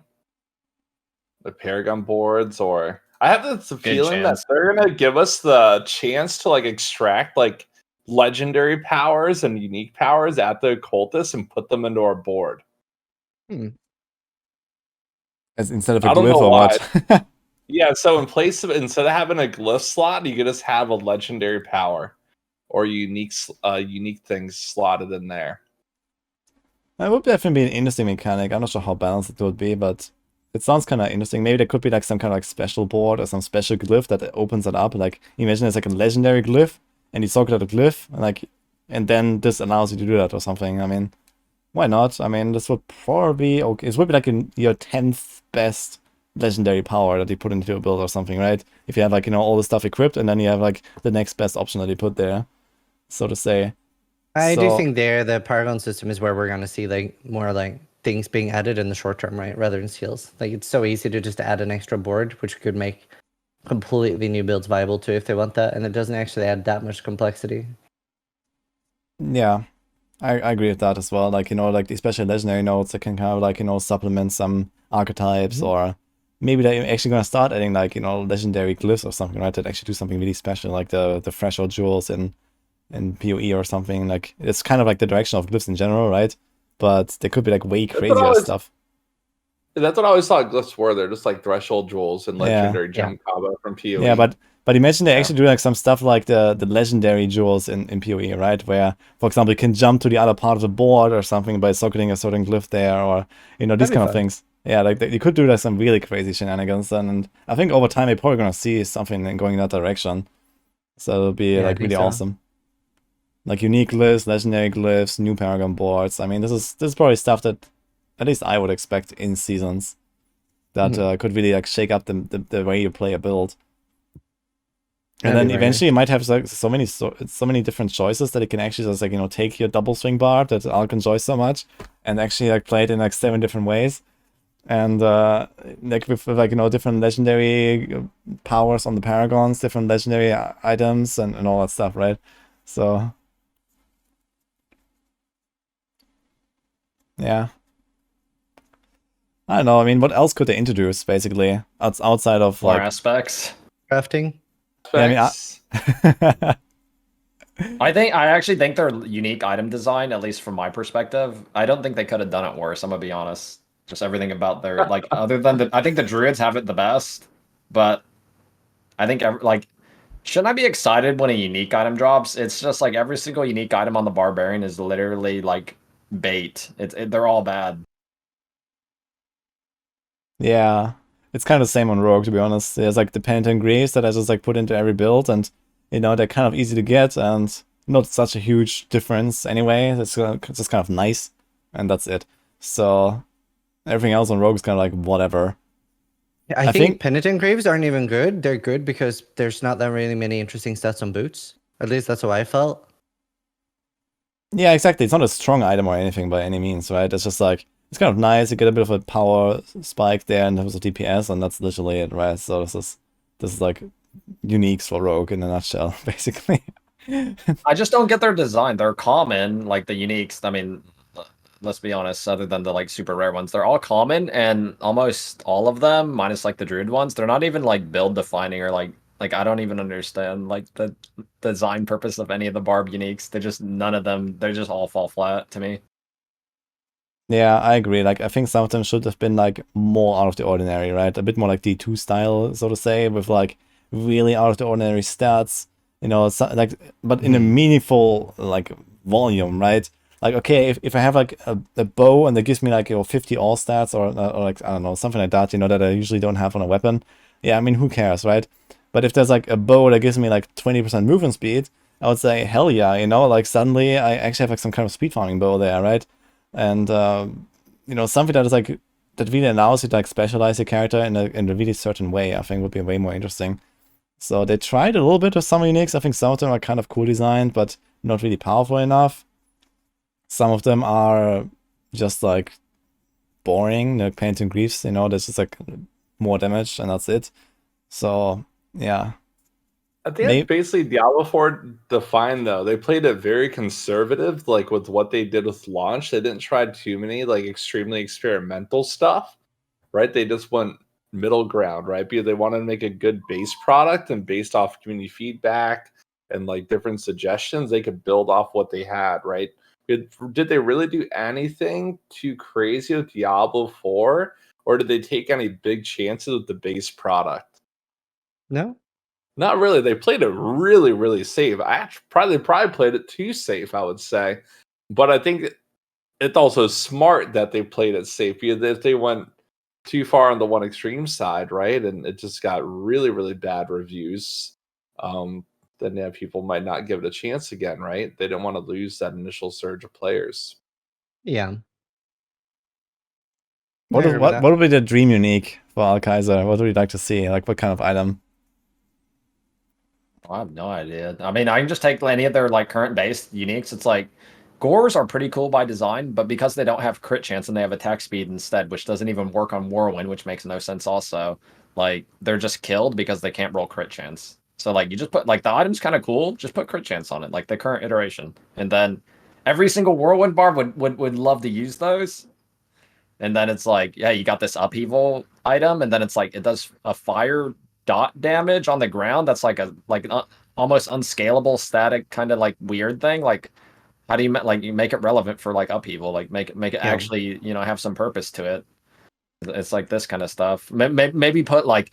The Paragon boards, or I have this feeling that chance. they're gonna give us the chance to like extract like legendary powers and unique powers at the occultist and put them into our board. As instead of a I don't glyph know or why. what? Yeah, so in place of instead of having a glyph slot, you could just have a legendary power or unique things slotted in there. That would definitely be an interesting mechanic. I'm not sure how balanced it would be, but it sounds kind of interesting. Maybe there could be like some kind of like special board or some special glyph that opens it up. Like imagine it's like a legendary glyph, and you soak it at a glyph, and then this allows you to do that or something. I mean, why not? I mean, this would probably be okay. It would be like your 10th best legendary power that you put into a build or something, right? If you have like all the stuff equipped, and then you have like the next best option that you put there, so to say. I do think the Paragon system is where we're going to see like more like things being added in the short term, right? Rather than seals. Like it's so easy to just add an extra board, which could make completely new builds viable too if they want that, and it doesn't actually add that much complexity. Yeah, I agree with that as well. Like, like especially legendary nodes that can kind of like, supplement some archetypes, or maybe they're actually going to start adding like, legendary glyphs or something, right? That actually do something really special, like the threshold jewels in PoE or something. Like, it's kind of like the direction of glyphs in general, right? But they could be like way crazier stuff. That's what I always thought glyphs were. They're just like threshold jewels and legendary gem combo from PoE. Yeah, but imagine they actually do like some stuff like the legendary jewels in PoE, right? Where, for example, you can jump to the other part of the board or something by socketing a certain glyph there, or these kind of things. Yeah, like you could do like some really crazy shenanigans then, and I think over time we're probably gonna see something going in that direction. So it'll be like really awesome. Like unique glyphs, legendary glyphs, new Paragon boards. I mean, this is probably stuff that at least I would expect in seasons that could really like shake up the way you play a build. And then eventually you might have like so many different choices that it can actually just like take your double swing barb that Alk enjoys so much and actually like play it in like 7 different ways, and like with like different legendary powers on the Paragons, different legendary items and all that stuff, right? So yeah, I don't know. I mean, what else could they introduce basically outside of More like aspects? Crafting. Yeah, I mean, I actually think their unique item design, at least from my perspective, I don't think they could have done it worse. I'm gonna be honest. Just everything about their like, other than I think the druids have it the best, but I think like, shouldn't I be excited when a unique item drops? It's just like every single unique item on the barbarian is literally like bait. They're all bad. Yeah, it's kind of the same on Rogue, to be honest. There's like the Penitent Greaves that I just like put into every build, and they're kind of easy to get and not such a huge difference anyway. It's just kind of nice, and that's it. So everything else on Rogue is kind of like whatever. I think Penitent Graves aren't even good. They're good because there's not that really many interesting stats on boots. At least that's how I felt. Yeah, exactly. It's not a strong item or anything by any means, right? It's just like, it's kind of nice. You get a bit of a power spike there in terms of DPS, and that's literally it, right? So this is like uniques for Rogue in a nutshell, basically. I just don't get their design. They're common, like the uniques. I mean, let's be honest, other than the like super rare ones, they're all common, and almost all of them, minus like the druid ones, they're not even like build defining or like I don't even understand like the design purpose of any of the barb uniques. They're just none of them. They just all fall flat to me. Yeah, I agree. Like, I think some of them should have been like more out of the ordinary, right? A bit more like D2 style, so to say, with like really out of the ordinary stats, like, but in a meaningful like volume, right? Like, okay, if I have like a bow and that gives me like 50 all stats or like, I don't know, something like that, that I usually don't have on a weapon. Yeah, I mean, who cares, right? But if there's like a bow that gives me like 20% movement speed, I would say hell yeah, like suddenly I actually have like some kind of speed farming bow there, right? and something that is like that really allows you to like specialize your character in a really certain way, I think would be way more interesting. So they tried a little bit with some uniques. I think some of them are kind of cool designed, but not really powerful enough. Some of them are just like boring, like Pain and Griefs, there's just like more damage and that's it. So yeah. I think that's basically Diablo 4 defined though. They played it very conservative, like with what they did with launch. They didn't try too many like extremely experimental stuff, right? They just went middle ground, right? Because they wanted to make a good base product, and based off community feedback and like different suggestions, they could build off what they had, right? Did they really do anything too crazy with Diablo 4, or did they take any big chances with the base product? No. Not really. They played it really, really safe. Probably played it too safe, I would say. But I think it's also smart that they played it safe, because if they went too far on the one extreme side, right, and it just got really, really bad reviews, then yeah, people might not give it a chance again, right? They don't want to lose that initial surge of players. Yeah. What would be the dream unique for Alkaizer? What would you like to see? Like what kind of item? I have no idea. I mean, I can just take any of their like current base uniques. It's like Gores are pretty cool by design, but because they don't have crit chance and they have attack speed instead, which doesn't even work on Whirlwind, which makes no sense also. Like they're just killed because they can't roll crit chance. So like you just put like the item's kind of cool, just put crit chance on it, like the current iteration. And then every single Whirlwind bar would love to use those. And then it's like, yeah, you got this upheaval item, and then it's like it does a fire dot damage on the ground. That's like an almost unscalable static kind of like weird thing. Like, how do you make it relevant for like upheaval? Like make it actually have some purpose to it. It's like this kind of stuff. Maybe put like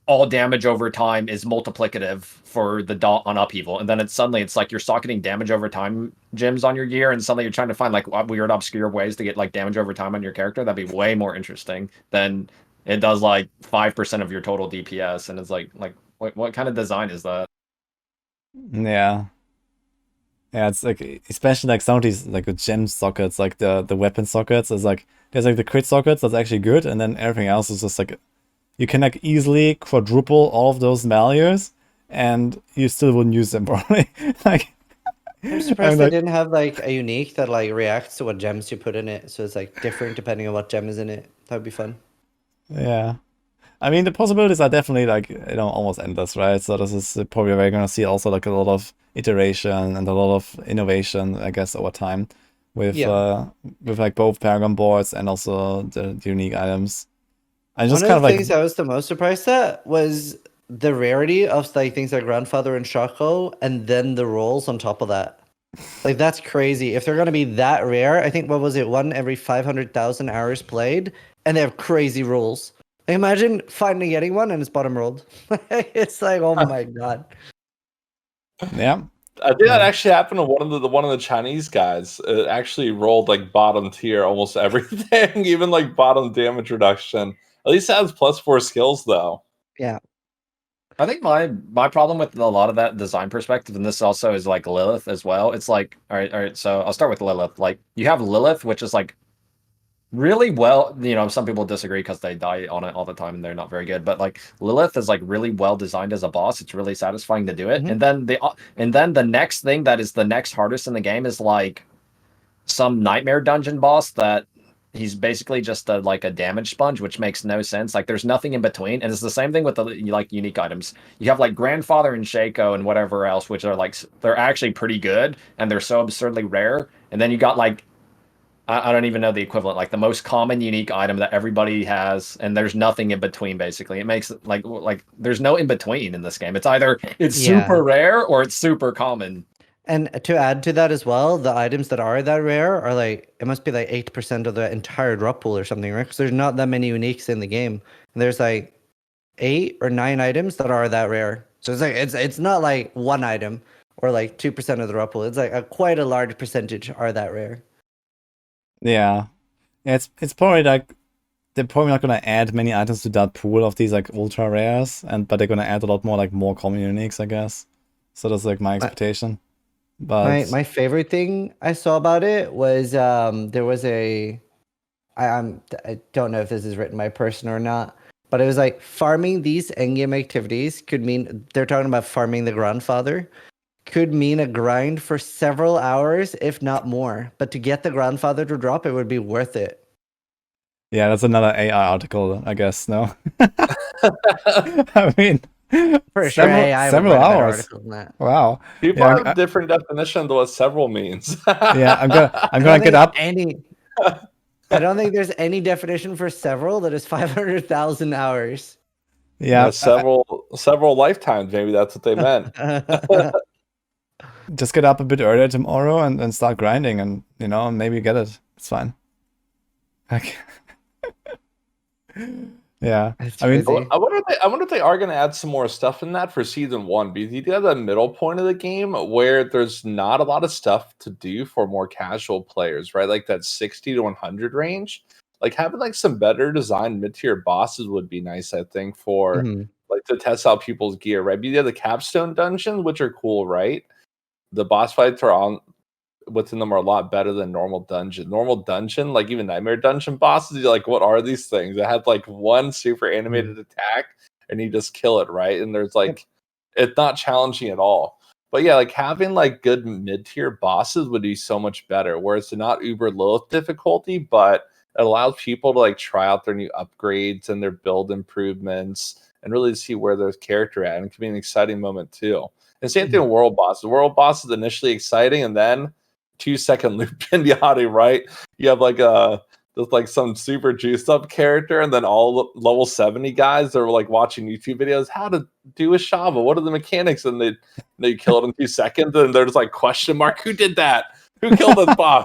all damage over time is multiplicative for the dot on upheaval, and then it's like you're socketing damage over time gems on your gear, and suddenly you're trying to find like weird obscure ways to get like damage over time on your character. That'd be way more interesting than it does like 5% of your total DPS, and it's like what kind of design is that? Yeah, it's like, especially like some of these like the gem sockets, like the weapon sockets, is like there's like the crit sockets that's actually good, and then everything else is just like you can like easily quadruple all of those values, and you still wouldn't use them probably. Like, I'm surprised they didn't have like a unique that like reacts to what gems you put in it, so it's like different depending on what gem is in it. That'd be fun. Yeah, I mean the possibilities are definitely like almost endless, right? So this is probably where we're gonna see also like a lot of iteration and a lot of innovation, I guess, over time with like both Paragon boards and also the unique items. One of the things I was the most surprised at was the rarity of like things like Grandfather and Shako, and then the rolls on top of that. Like that's crazy. If they're gonna be that rare, I think what was it, 1 every 500,000 hours played, and they have crazy rolls. Like, imagine finally getting one and it's bottom rolled. It's like, oh my god. Yeah. I think that actually happened to one of the Chinese guys. It actually rolled like bottom tier almost everything, even like bottom damage reduction. At least it has +4 skills though. Yeah. I think my problem with a lot of that design perspective, and this also is like Lilith as well. It's like, all right, so I'll start with Lilith. Like you have Lilith, which is like really well, some people disagree because they die on it all the time and they're not very good. But like Lilith is like really well designed as a boss. It's really satisfying to do it. Mm-hmm. And then the next thing that is the next hardest in the game is like some nightmare dungeon boss that he's basically just a damage sponge, which makes no sense. Like there's nothing in between, and it's the same thing with the like unique items. You have like Grandfather and Shako and whatever else, which are like they're actually pretty good and they're so absurdly rare. And then you got like I don't even know the equivalent, like the most common unique item that everybody has, and there's nothing in between. Basically, it makes like there's no in between in this game. It's either super rare or it's super common. And to add to that as well, the items that are that rare are like, it must be like 8% of the entire drop pool or something, right? Because there's not that many uniques in the game. And there's like 8 or 9 items that are that rare. So it's like, it's not like one item or like 2% of the drop pool. It's like quite a large percentage are that rare. Yeah. It's probably like, they're probably not going to add many items to that pool of these like ultra rares, but they're going to add a lot more like more common uniques, I guess. So that's like my expectation. But My favorite thing I saw about it was there was I don't know if this is written by a person or not, but it was like farming these endgame activities could mean they're talking about farming the grandfather could mean a grind for several hours, if not more. But to get the grandfather to drop, it would be worth it. yeah, that's another AI article, I guess. No, I mean, For sure, I would several write a better hours. article than that. Wow. People Yeah, have different definitions of what several means. yeah. I'm I gonna don't get think up. I don't think there's any definition for several that is 500,000 hours. Yeah, several lifetimes. Maybe that's what they meant. just get up a bit earlier tomorrow and start grinding, and maybe get it. It's fine. Okay. Yeah, That's I mean, crazy. I wonder if they are going to add some more stuff in that for season 1, because you do have that middle point of the game where there's not a lot of stuff to do for more casual players, right? Like that 60 to 100 range. Like having like some better designed mid-tier bosses would be nice, I think, for Mhm. like to test out people's gear, right? But you have the capstone dungeons, which are cool, right? The boss fights are on within them are a lot better than normal dungeon. Normal dungeon, like even nightmare dungeon bosses, you're like, what are these things? They have like one super animated attack and you just kill it, right? And there's like it's not challenging at all. But yeah, like having like good mid-tier bosses would be so much better, where it's not uber low difficulty, but it allows people to like try out their new upgrades and their build improvements and really see where their character at. And it can be an exciting moment too. And same thing with world bosses. World bosses initially exciting, and then 2-second loop pinata, right? You have like there's like some super juiced up character, and then all level 70 guys that are like watching YouTube videos how to do a Shava. What are the mechanics? And they kill it in 2 seconds, and there's like question mark, who did that? Who killed this boss?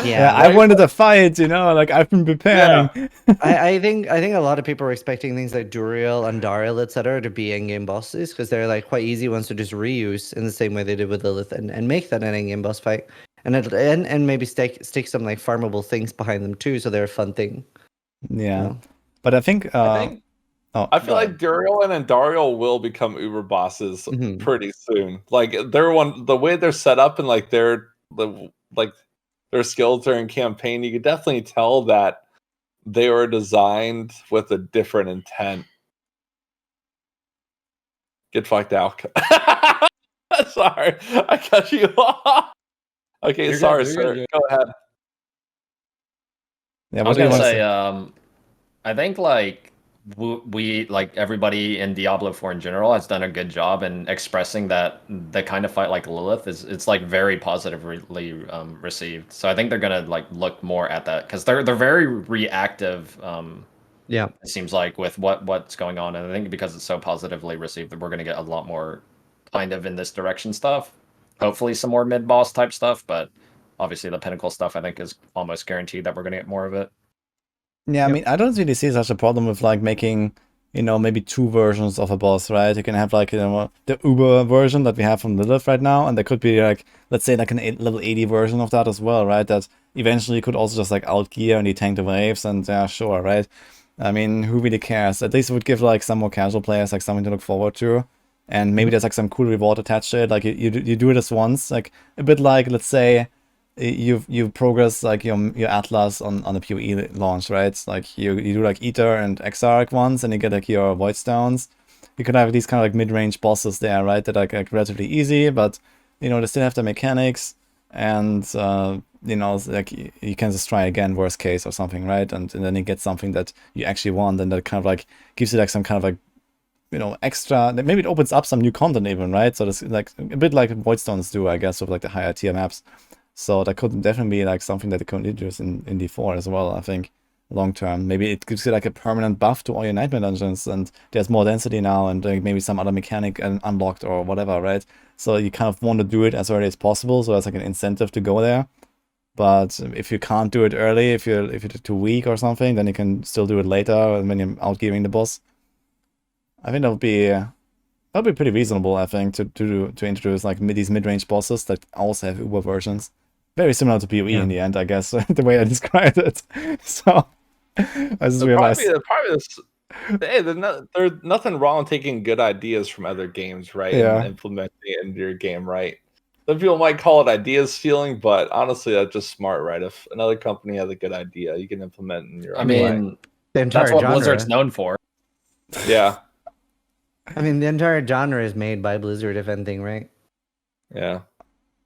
yeah, I right? wanted to fight, like I've been preparing. Yeah. I think a lot of people are expecting things like Duriel and Dariel, etc., to be endgame bosses because they're like quite easy ones to just reuse in the same way they did with Lilith and make that an endgame boss fight. And maybe stick some like farmable things behind them too, so they're a fun thing. Yeah. But I think I feel like Duriel and Andariel will become Uber bosses pretty soon. Like the way they're set up and like their skills during campaign, you could definitely tell that they were designed with a different intent. Get fucked out. Sorry, I cut you off. Okay, You're sorry, good, sir. good. Go ahead. Yeah, I what was do you gonna want to say, say? I think like we like everybody in Diablo 4 in general has done a good job in expressing that the kind of fight like Lilith it's like very positively received. So I think they're gonna like look more at that because they're very reactive. Yeah, it seems like with what's going on, and I think because it's so positively received, that we're gonna get a lot more kind of in this direction stuff. Hopefully, some more mid boss type stuff, but obviously the pinnacle stuff I think is almost guaranteed that we're gonna get more of it. Yeah, I mean, I don't really see such a problem with like making, maybe 2 versions of a boss, right? You can have like, the Uber version that we have from Lilith right now, and there could be like, let's say like level 80 version of that as well, right? That eventually could also just like outgear and tank the waves, and yeah, sure, right? I mean, who really cares? At least it would give like some more casual players like something to look forward to, and maybe there's like some cool reward attached to it. Like you do this once, like a bit like, let's say, you progress like your Atlas on the PoE launch, right? Like you do like Ether and Exarch once, and you get like your Void Stones. You could have these kind of like mid-range bosses there, right? That are like relatively easy, but they still have the mechanics, and like you can just try again, worst case or something, right? And then you get something that you actually want, and that kind of like gives you like some kind of like extra. Maybe it opens up some new content even, right? So it's like a bit like Void Stones do, I guess, with like the higher tier maps. So that could definitely be like something that they could introduce in D4 as well, I think, long term. Maybe it gives you like a permanent buff to all your nightmare dungeons, and there's more density now, and like maybe some other mechanic unlocked or whatever, right? So you kind of want to do it as early as possible, so that's like an incentive to go there. But if you can't do it early, if you're too weak or something, then you can still do it later when you're outgearing the boss. I think that would be pretty reasonable, I think, to introduce like these mid-range bosses that also have Uber versions. Very similar to PoE in the end, I guess, the way I described it. So I just realized. Hey, there's nothing wrong with taking good ideas from other games, right? Yeah. And implementing it into your game, right? Some people might call it idea stealing, but honestly, that's just smart, right? If another company has a good idea, you can implement in your own way. the That's entire what genre. Blizzard's known for. Yeah. I mean, the entire genre is made by Blizzard, if anything, right? Yeah.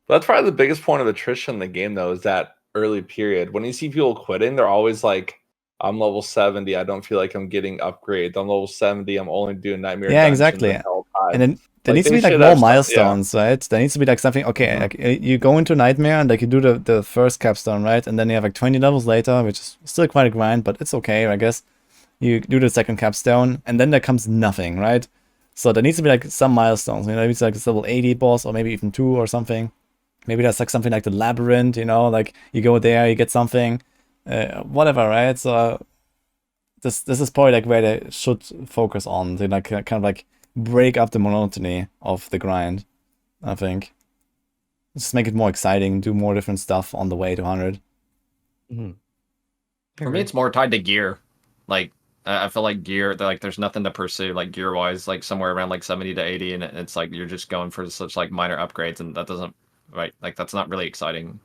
That's probably the biggest point of attrition in the game, though, is that early period. When you see people quitting, they're always like, I'm level 70. I don't feel like I'm getting upgrades. I'm level 70. I'm only doing Nightmare Yeah, Dungeons exactly. and Helltide. And then there Like, needs to they be like should more have some- yeah. milestones, right? There needs to be like something. Okay, Mhm. like you go into Nightmare and like you do the first capstone, right? And then you have like 20 levels later, which is still quite a grind, but it's okay, I guess. You do the second capstone, and then there comes nothing, right? So there needs to be like some milestones. Maybe it's like this level 80 boss, or maybe even 2 or something. Maybe there's like something like the labyrinth, like you go there, you get something, whatever, right? So this is probably like where they should focus on to like kind of like break up the monotony of the grind. I think just make it more exciting, do more different stuff on the way to 100. Mm-hmm. For me, it's more tied to gear. Like I feel like gear, like there's nothing to pursue like gear wise, like somewhere around like 70 to 80, and it's like you're just going for such like minor upgrades, and that doesn't like that's not really exciting.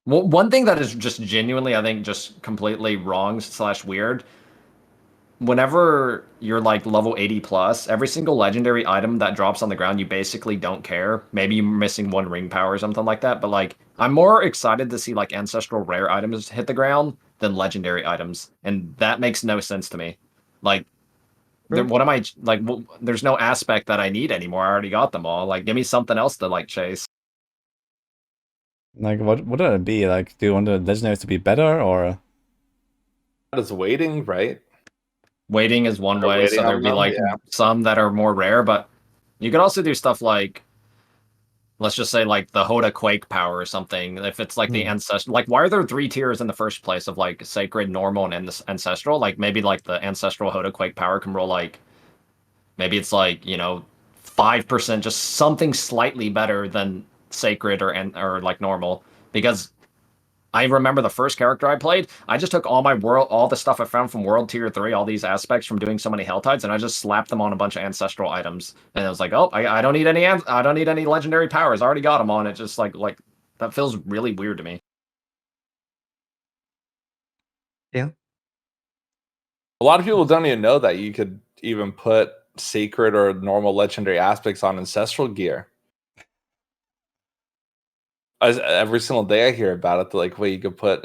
Well, one thing that is just genuinely, I think, just completely wrong / weird. Whenever you're like level 80 plus, every single legendary item that drops on the ground, you basically don't care. Maybe you're missing one ring power or something like that, but like I'm more excited to see like ancestral rare items hit the ground than legendary items, and that makes no sense to me. Like, what am I like? There's no aspect that I need anymore. I already got them all. Like, give me something else to like chase. Like, what would it be? Like, do you want the legendaries to be better, or? Just waiting, right? Waiting is one Or way, so waiting there'd on be them, like yeah. some that are more rare, but you could also do stuff like, let's just say like the Hoda Quake power or something. If it's like the ancestral, like why are there 3 tiers in the first place of like sacred, normal, and ancestral? Like maybe like the ancestral Hoda Quake power can roll like, maybe it's like 5%, just something slightly better than sacred or like normal, because I remember the first character I played, I just took all the stuff I found from World Tier 3, all these aspects from doing so many Helltides, and I just slapped them on a bunch of ancestral items. And I was like, oh, I don't need any legendary powers. I already got them on it. Just like that feels really weird to me. Yeah. A lot of people don't even know that you could even put sacred or normal legendary aspects on ancestral gear. Every single day I hear about it. Like, wait, you could put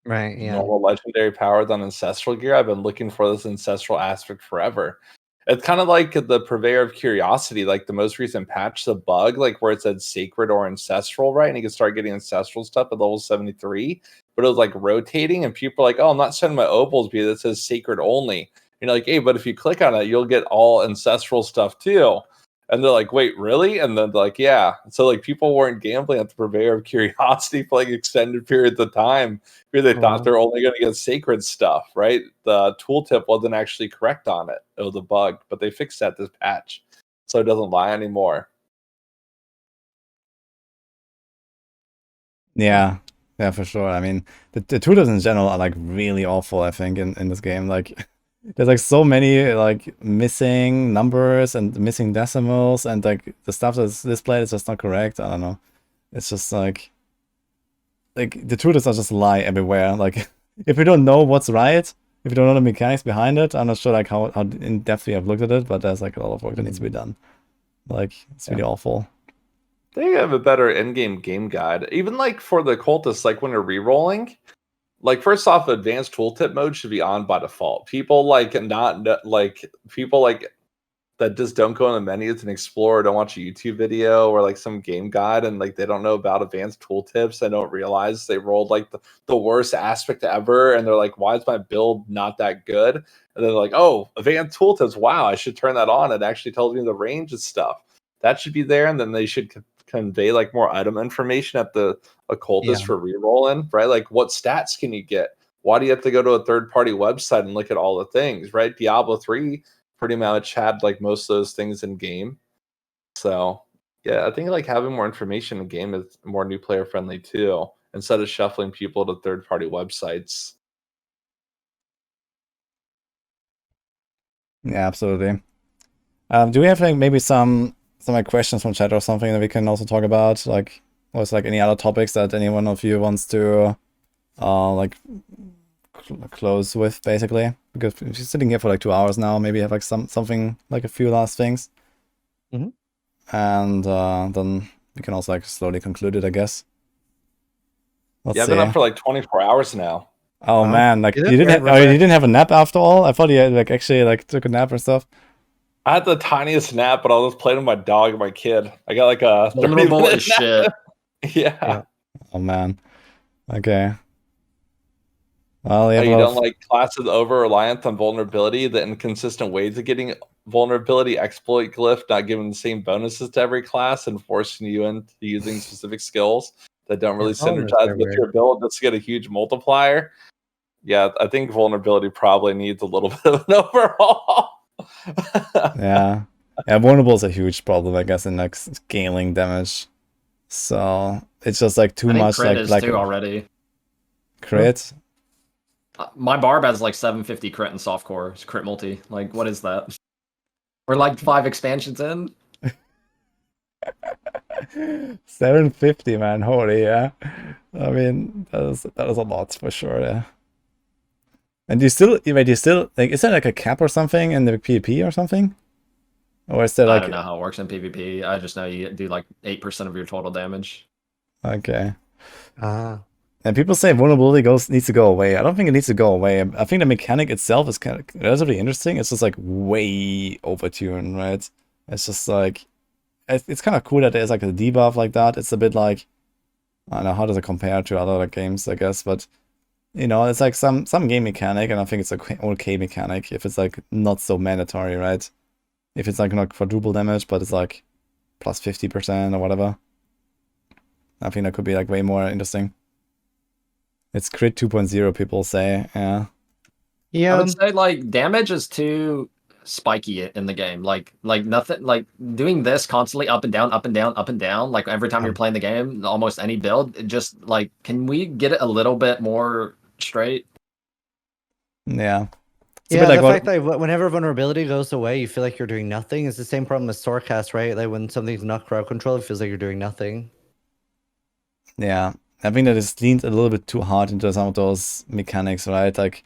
Right. Yeah. normal legendary powers on ancestral gear. I've been looking for this ancestral aspect forever. It's kind of like the purveyor of curiosity, like the most recent patch, the bug, like where it said sacred or ancestral, right? And you can start getting ancestral stuff at level 73, but it was like rotating, and people are like, oh, I'm not sending my opals because it says sacred only. You're like, hey, but if you click on it, you'll get all ancestral stuff too. And they're like, wait, really? And then they're like, yeah. So like people weren't gambling at the purveyor of curiosity for like extended periods of time because they thought they're only going to get sacred stuff, right? The tooltip wasn't actually correct on it. It was a bug, but they fixed that this patch. So it doesn't lie anymore. Yeah, for sure. I mean, the tutors in general are like really awful, I think, in this game. Like, there's like so many like missing numbers and missing decimals, and like the stuff that's displayed is just not correct. I don't know. It's just like the tutors are just lie everywhere. Like, if you don't know what's right, if you don't know the mechanics behind it, I'm not sure like how in depth we have looked at it, but there's like a lot of work that needs to be done. Like, it's really awful. They have a better in-game game guide. Even like for the cultists, like when they're re-rolling, like first off, advanced tooltip mode should be on by default. People like people like that just don't go in the menus and explore, or don't watch a YouTube video or like some game guide, and like they don't know about advanced tooltips. They don't realize they rolled like the worst aspect ever, and they're like, why is my build not that good? And they're like, oh, advanced tooltips, wow, I should turn that on. It actually tells me the range of stuff. That should be there, and then they should convey like more item information at the occultist for rerolling, right? Like what stats can you get? Why do you have to go to a third-party website and look at all the things, right? Diablo 3 pretty much had like most of those things in game. So yeah, I think like having more information in game is more new player friendly too, instead of shuffling people to third-party websites. Yeah, absolutely. Do we have like maybe some some like questions from chat or something that we can also talk about, like, or is like any other topics that any one of you wants to like close with, basically, because if you're sitting here for like 2 hours now, maybe have like something like a few last things, and then we can also like slowly conclude it, I guess. Let's I've see. been up for like 24 hours now. Oh man, like You you did? didn't Where was you I? didn't have a nap after all? I thought you had like actually like took a nap and stuff. I had the tiniest nap, but I was playing with my dog and my kid. I got like a 30 Vulnerable minute as shit. Yeah. Yeah. Oh man. Okay. Well, yeah, Oh, you don't like classes over reliant on vulnerability, the inconsistent ways of getting vulnerability, exploit glyph, not giving the same bonuses to every class, and forcing you into using specific skills that don't really bonus synergize with memory. your build just to get a huge multiplier. Yeah, I think vulnerability probably needs a little bit of an overhaul. yeah. Yeah, vulnerable is a huge problem, I guess, in like scaling damage. So it's just like too I think much crit is like too already. crit. My barb has like 750 crit and softcore. It's crit multi. Like, what is that? We're like 5 expansions in. 750, man. Holy, yeah. I mean, that is a lot for sure, yeah. And do you still like, is there like a cap or something in the PvP or something? Or is there I like don't know how it works in PvP. I just know you do like 8% of your total damage. okay. Ah. And people say vulnerability needs to go away. I don't think it needs to go away. I think the mechanic itself is kind of relatively interesting. It's just like way overtuned, right? It's just like it's kind of cool that there's like a debuff like that. It's a bit like, I don't know, how does it compare to other like, games, I guess, but you know, it's like some game mechanic, and I think it's a okay mechanic if it's like not so mandatory, right? If it's like not quadruple damage, but it's like plus 50% or whatever. I think that could be like way more interesting. It's crit 2.0, people say, yeah. Yeah. I would say like damage is too spiky in the game. Like nothing, like doing this constantly up and down, up and down, up and down. Like every time you're playing the game, almost any build, it just like, can we get it a little bit more straight? Yeah. It's a Yeah, bit like the what, fact that whenever vulnerability goes away, you feel like you're doing nothing. It's the same problem with Storecast, right? Like when something's not crowd control, it feels like you're doing nothing. yeah. I think that it's leaned a little bit too hard into some of those mechanics, right? Like,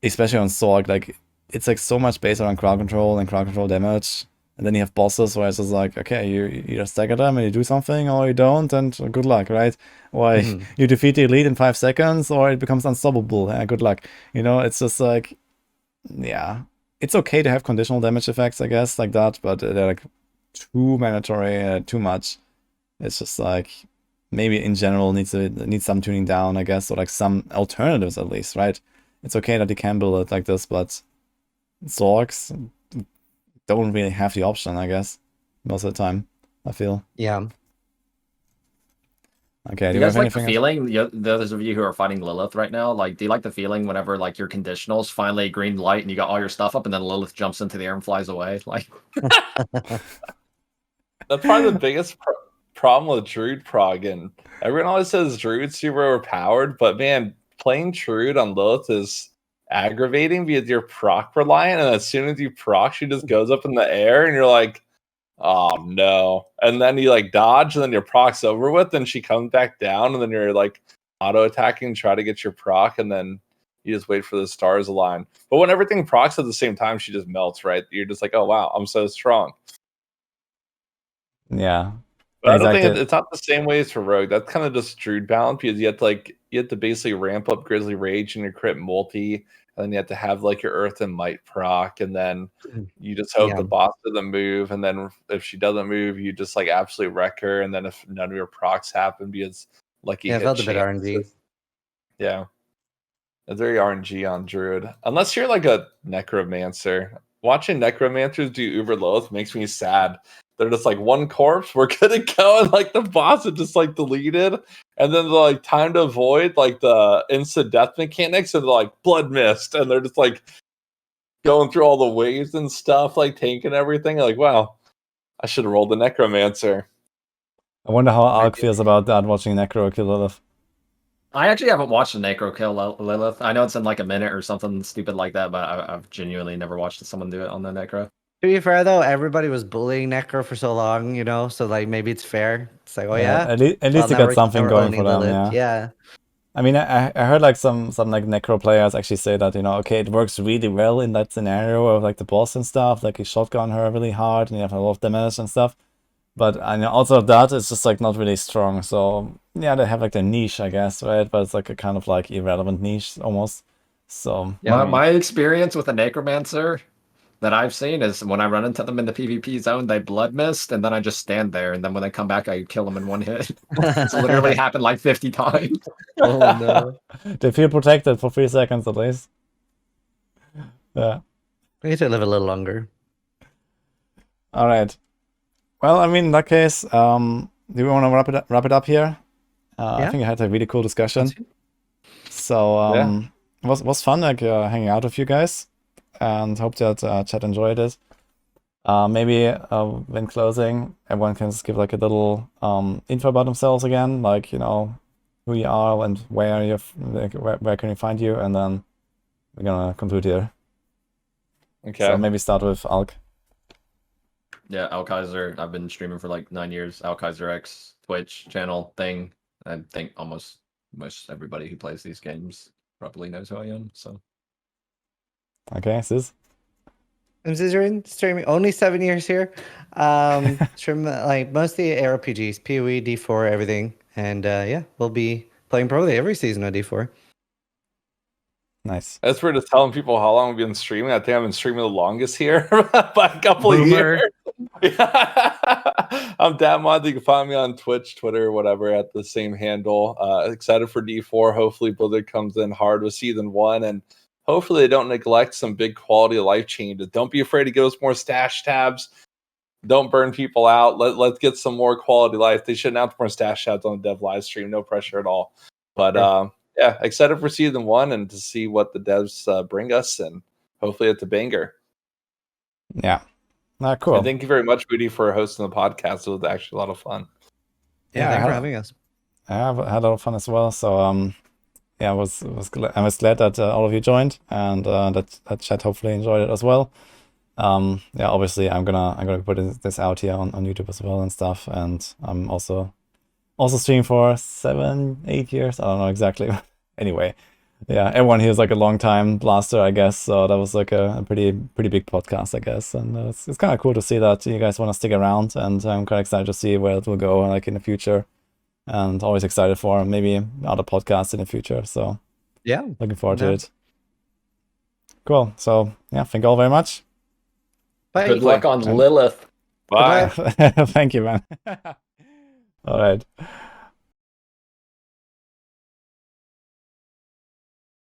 especially on Sorg, like, it's like so much based around crowd control and crowd control damage. And then you have bosses where it's just like, okay, you just stagger them and you do something, or you don't, and good luck, right? Or you defeat the elite in 5 seconds, or it becomes unstoppable. Good luck. You know, it's just like, yeah. It's okay to have conditional damage effects, I guess, like that, but they're like too mandatory, too much. It's just like, maybe in general needs some tuning down, I guess, or like some alternatives at least, right? It's okay that you can build it like this, but Zorgs don't really have the option, I guess, most of the time, I feel. Yeah. Okay, Do do you you guys have like the anything else? feeling, those of you who are fighting Lilith right now, like, do you like the feeling whenever, like, your conditionals finally green light and you got all your stuff up and then Lilith jumps into the air and flies away? Like, That's probably the biggest problem with Druid prog, and everyone always says Druid's super overpowered, but man, playing Druid on Lilith is aggravating because you're proc reliant, and as soon as you proc, she just goes up in the air, and you're like, oh no. And then you like dodge, and then your proc's over with, and she comes back down, and then you're like auto attacking, try to get your proc, and then you just wait for the stars to align. But when everything procs at the same time, she just melts, right? You're just like, oh wow, I'm so strong. Yeah. But I don't Exactly. think it's not the same way as for Rogue. That's kind of just Druid balance, because you have to basically ramp up Grizzly Rage and your crit multi, and then you have to have like your Earth and Might proc, and then you just hope the boss doesn't move, and then if she doesn't move, you just like absolutely wreck her, and then if none of your procs happen, because lucky Yeah, it hit felt a bit chance. RNG. Yeah. It's very RNG on Druid. Unless you're like a Necromancer. Watching Necromancers do Uber Lilith makes me sad. They're just like, one corpse, we're gonna go, and like the boss is just like deleted. And then they're like, time to avoid like the instant death mechanics, and they're like blood mist, and they're just like going through all the waves and stuff, like tanking everything. Like, wow, I should have rolled the Necromancer. I wonder how Alk feels about that, watching Necro kill Lilith. I actually haven't watched a Necro kill Lilith. I know it's in like a minute or something stupid like that, but I've genuinely never watched someone do it on the Necro. To be fair though, everybody was bullying Necro for so long, you know, so like maybe it's fair. It's like, oh yeah. At least Well, they now got we're something going owning for them. Lilith. Yeah. Yeah. I mean, I heard like some like necro players actually say that, you know, okay, it works really well in that scenario of like the boss and stuff, like you shotgun her really hard and you have a lot of damage and stuff. But I know also that it's just like not really strong. So yeah, they have like the niche, I guess, right? But it's like a kind of like irrelevant niche almost. So My experience with a necromancer that I've seen is when I run into them in the PvP zone, they blood mist, and then I just stand there, and then when they come back, I kill them in one hit. It's literally happened like 50 times. Oh no. they feel protected for 3 seconds at least. Yeah. We need to live a little longer. All right. Well, I mean, in that case, do we want to wrap it up here? I Yeah. think I had a really cool discussion. So it was fun like hanging out with you guys, and hope that chat enjoyed it. Maybe when closing, everyone can just give like a little info about themselves again, like, you know, who you are and where where can we find you, and then we're gonna conclude here. Okay. So maybe start with Alk. Yeah, Alkaizer. I've been streaming for like 9 years. Alkaizerx Twitch channel thing. I think almost most everybody who plays these games probably knows who I am. So Okay, Sis. I'm Zizaran, streaming only 7 years here. Stream like mostly ARPGs, PoE, D4, everything. And yeah, we'll be playing probably every season of D4. Nice. As we're just telling people how long we've been streaming, I think I've been streaming the longest here by a couple of Boomer. years. I'm DatModz. You can find me on Twitch, Twitter, whatever, at the same handle. Excited for D4. Hopefully, Blizzard comes in hard with season 1, and hopefully they don't neglect some big quality of life changes. Don't be afraid to give us more stash tabs. Don't burn people out. Let's get some more quality life. They should announce more stash tabs on the dev live stream. No pressure at all. But yeah, excited for season 1 and to see what the devs bring us, and hopefully it's a banger. Yeah. Cool. And thank you very much, Woody, for hosting the podcast. It was actually a lot of fun. Yeah, thanks for having us. I had a lot of fun as well. So yeah, I was glad that all of you joined, and that chat hopefully enjoyed it as well. Yeah, obviously I'm gonna put this out here on YouTube as well and stuff, and I'm also streaming for 7-8 years. I don't know exactly. Anyway, yeah, everyone here is like a long time blaster, I guess. So that was like a pretty big podcast, I guess, and it's kind of cool to see that you guys want to stick around, and I'm quite excited to see where it will go like in the future, and always excited for maybe other podcasts in the future. So yeah, looking forward to it. Cool. So yeah, thank you all very much. Bye. Good luck on Lilith. Bye. Thank you, man. All right.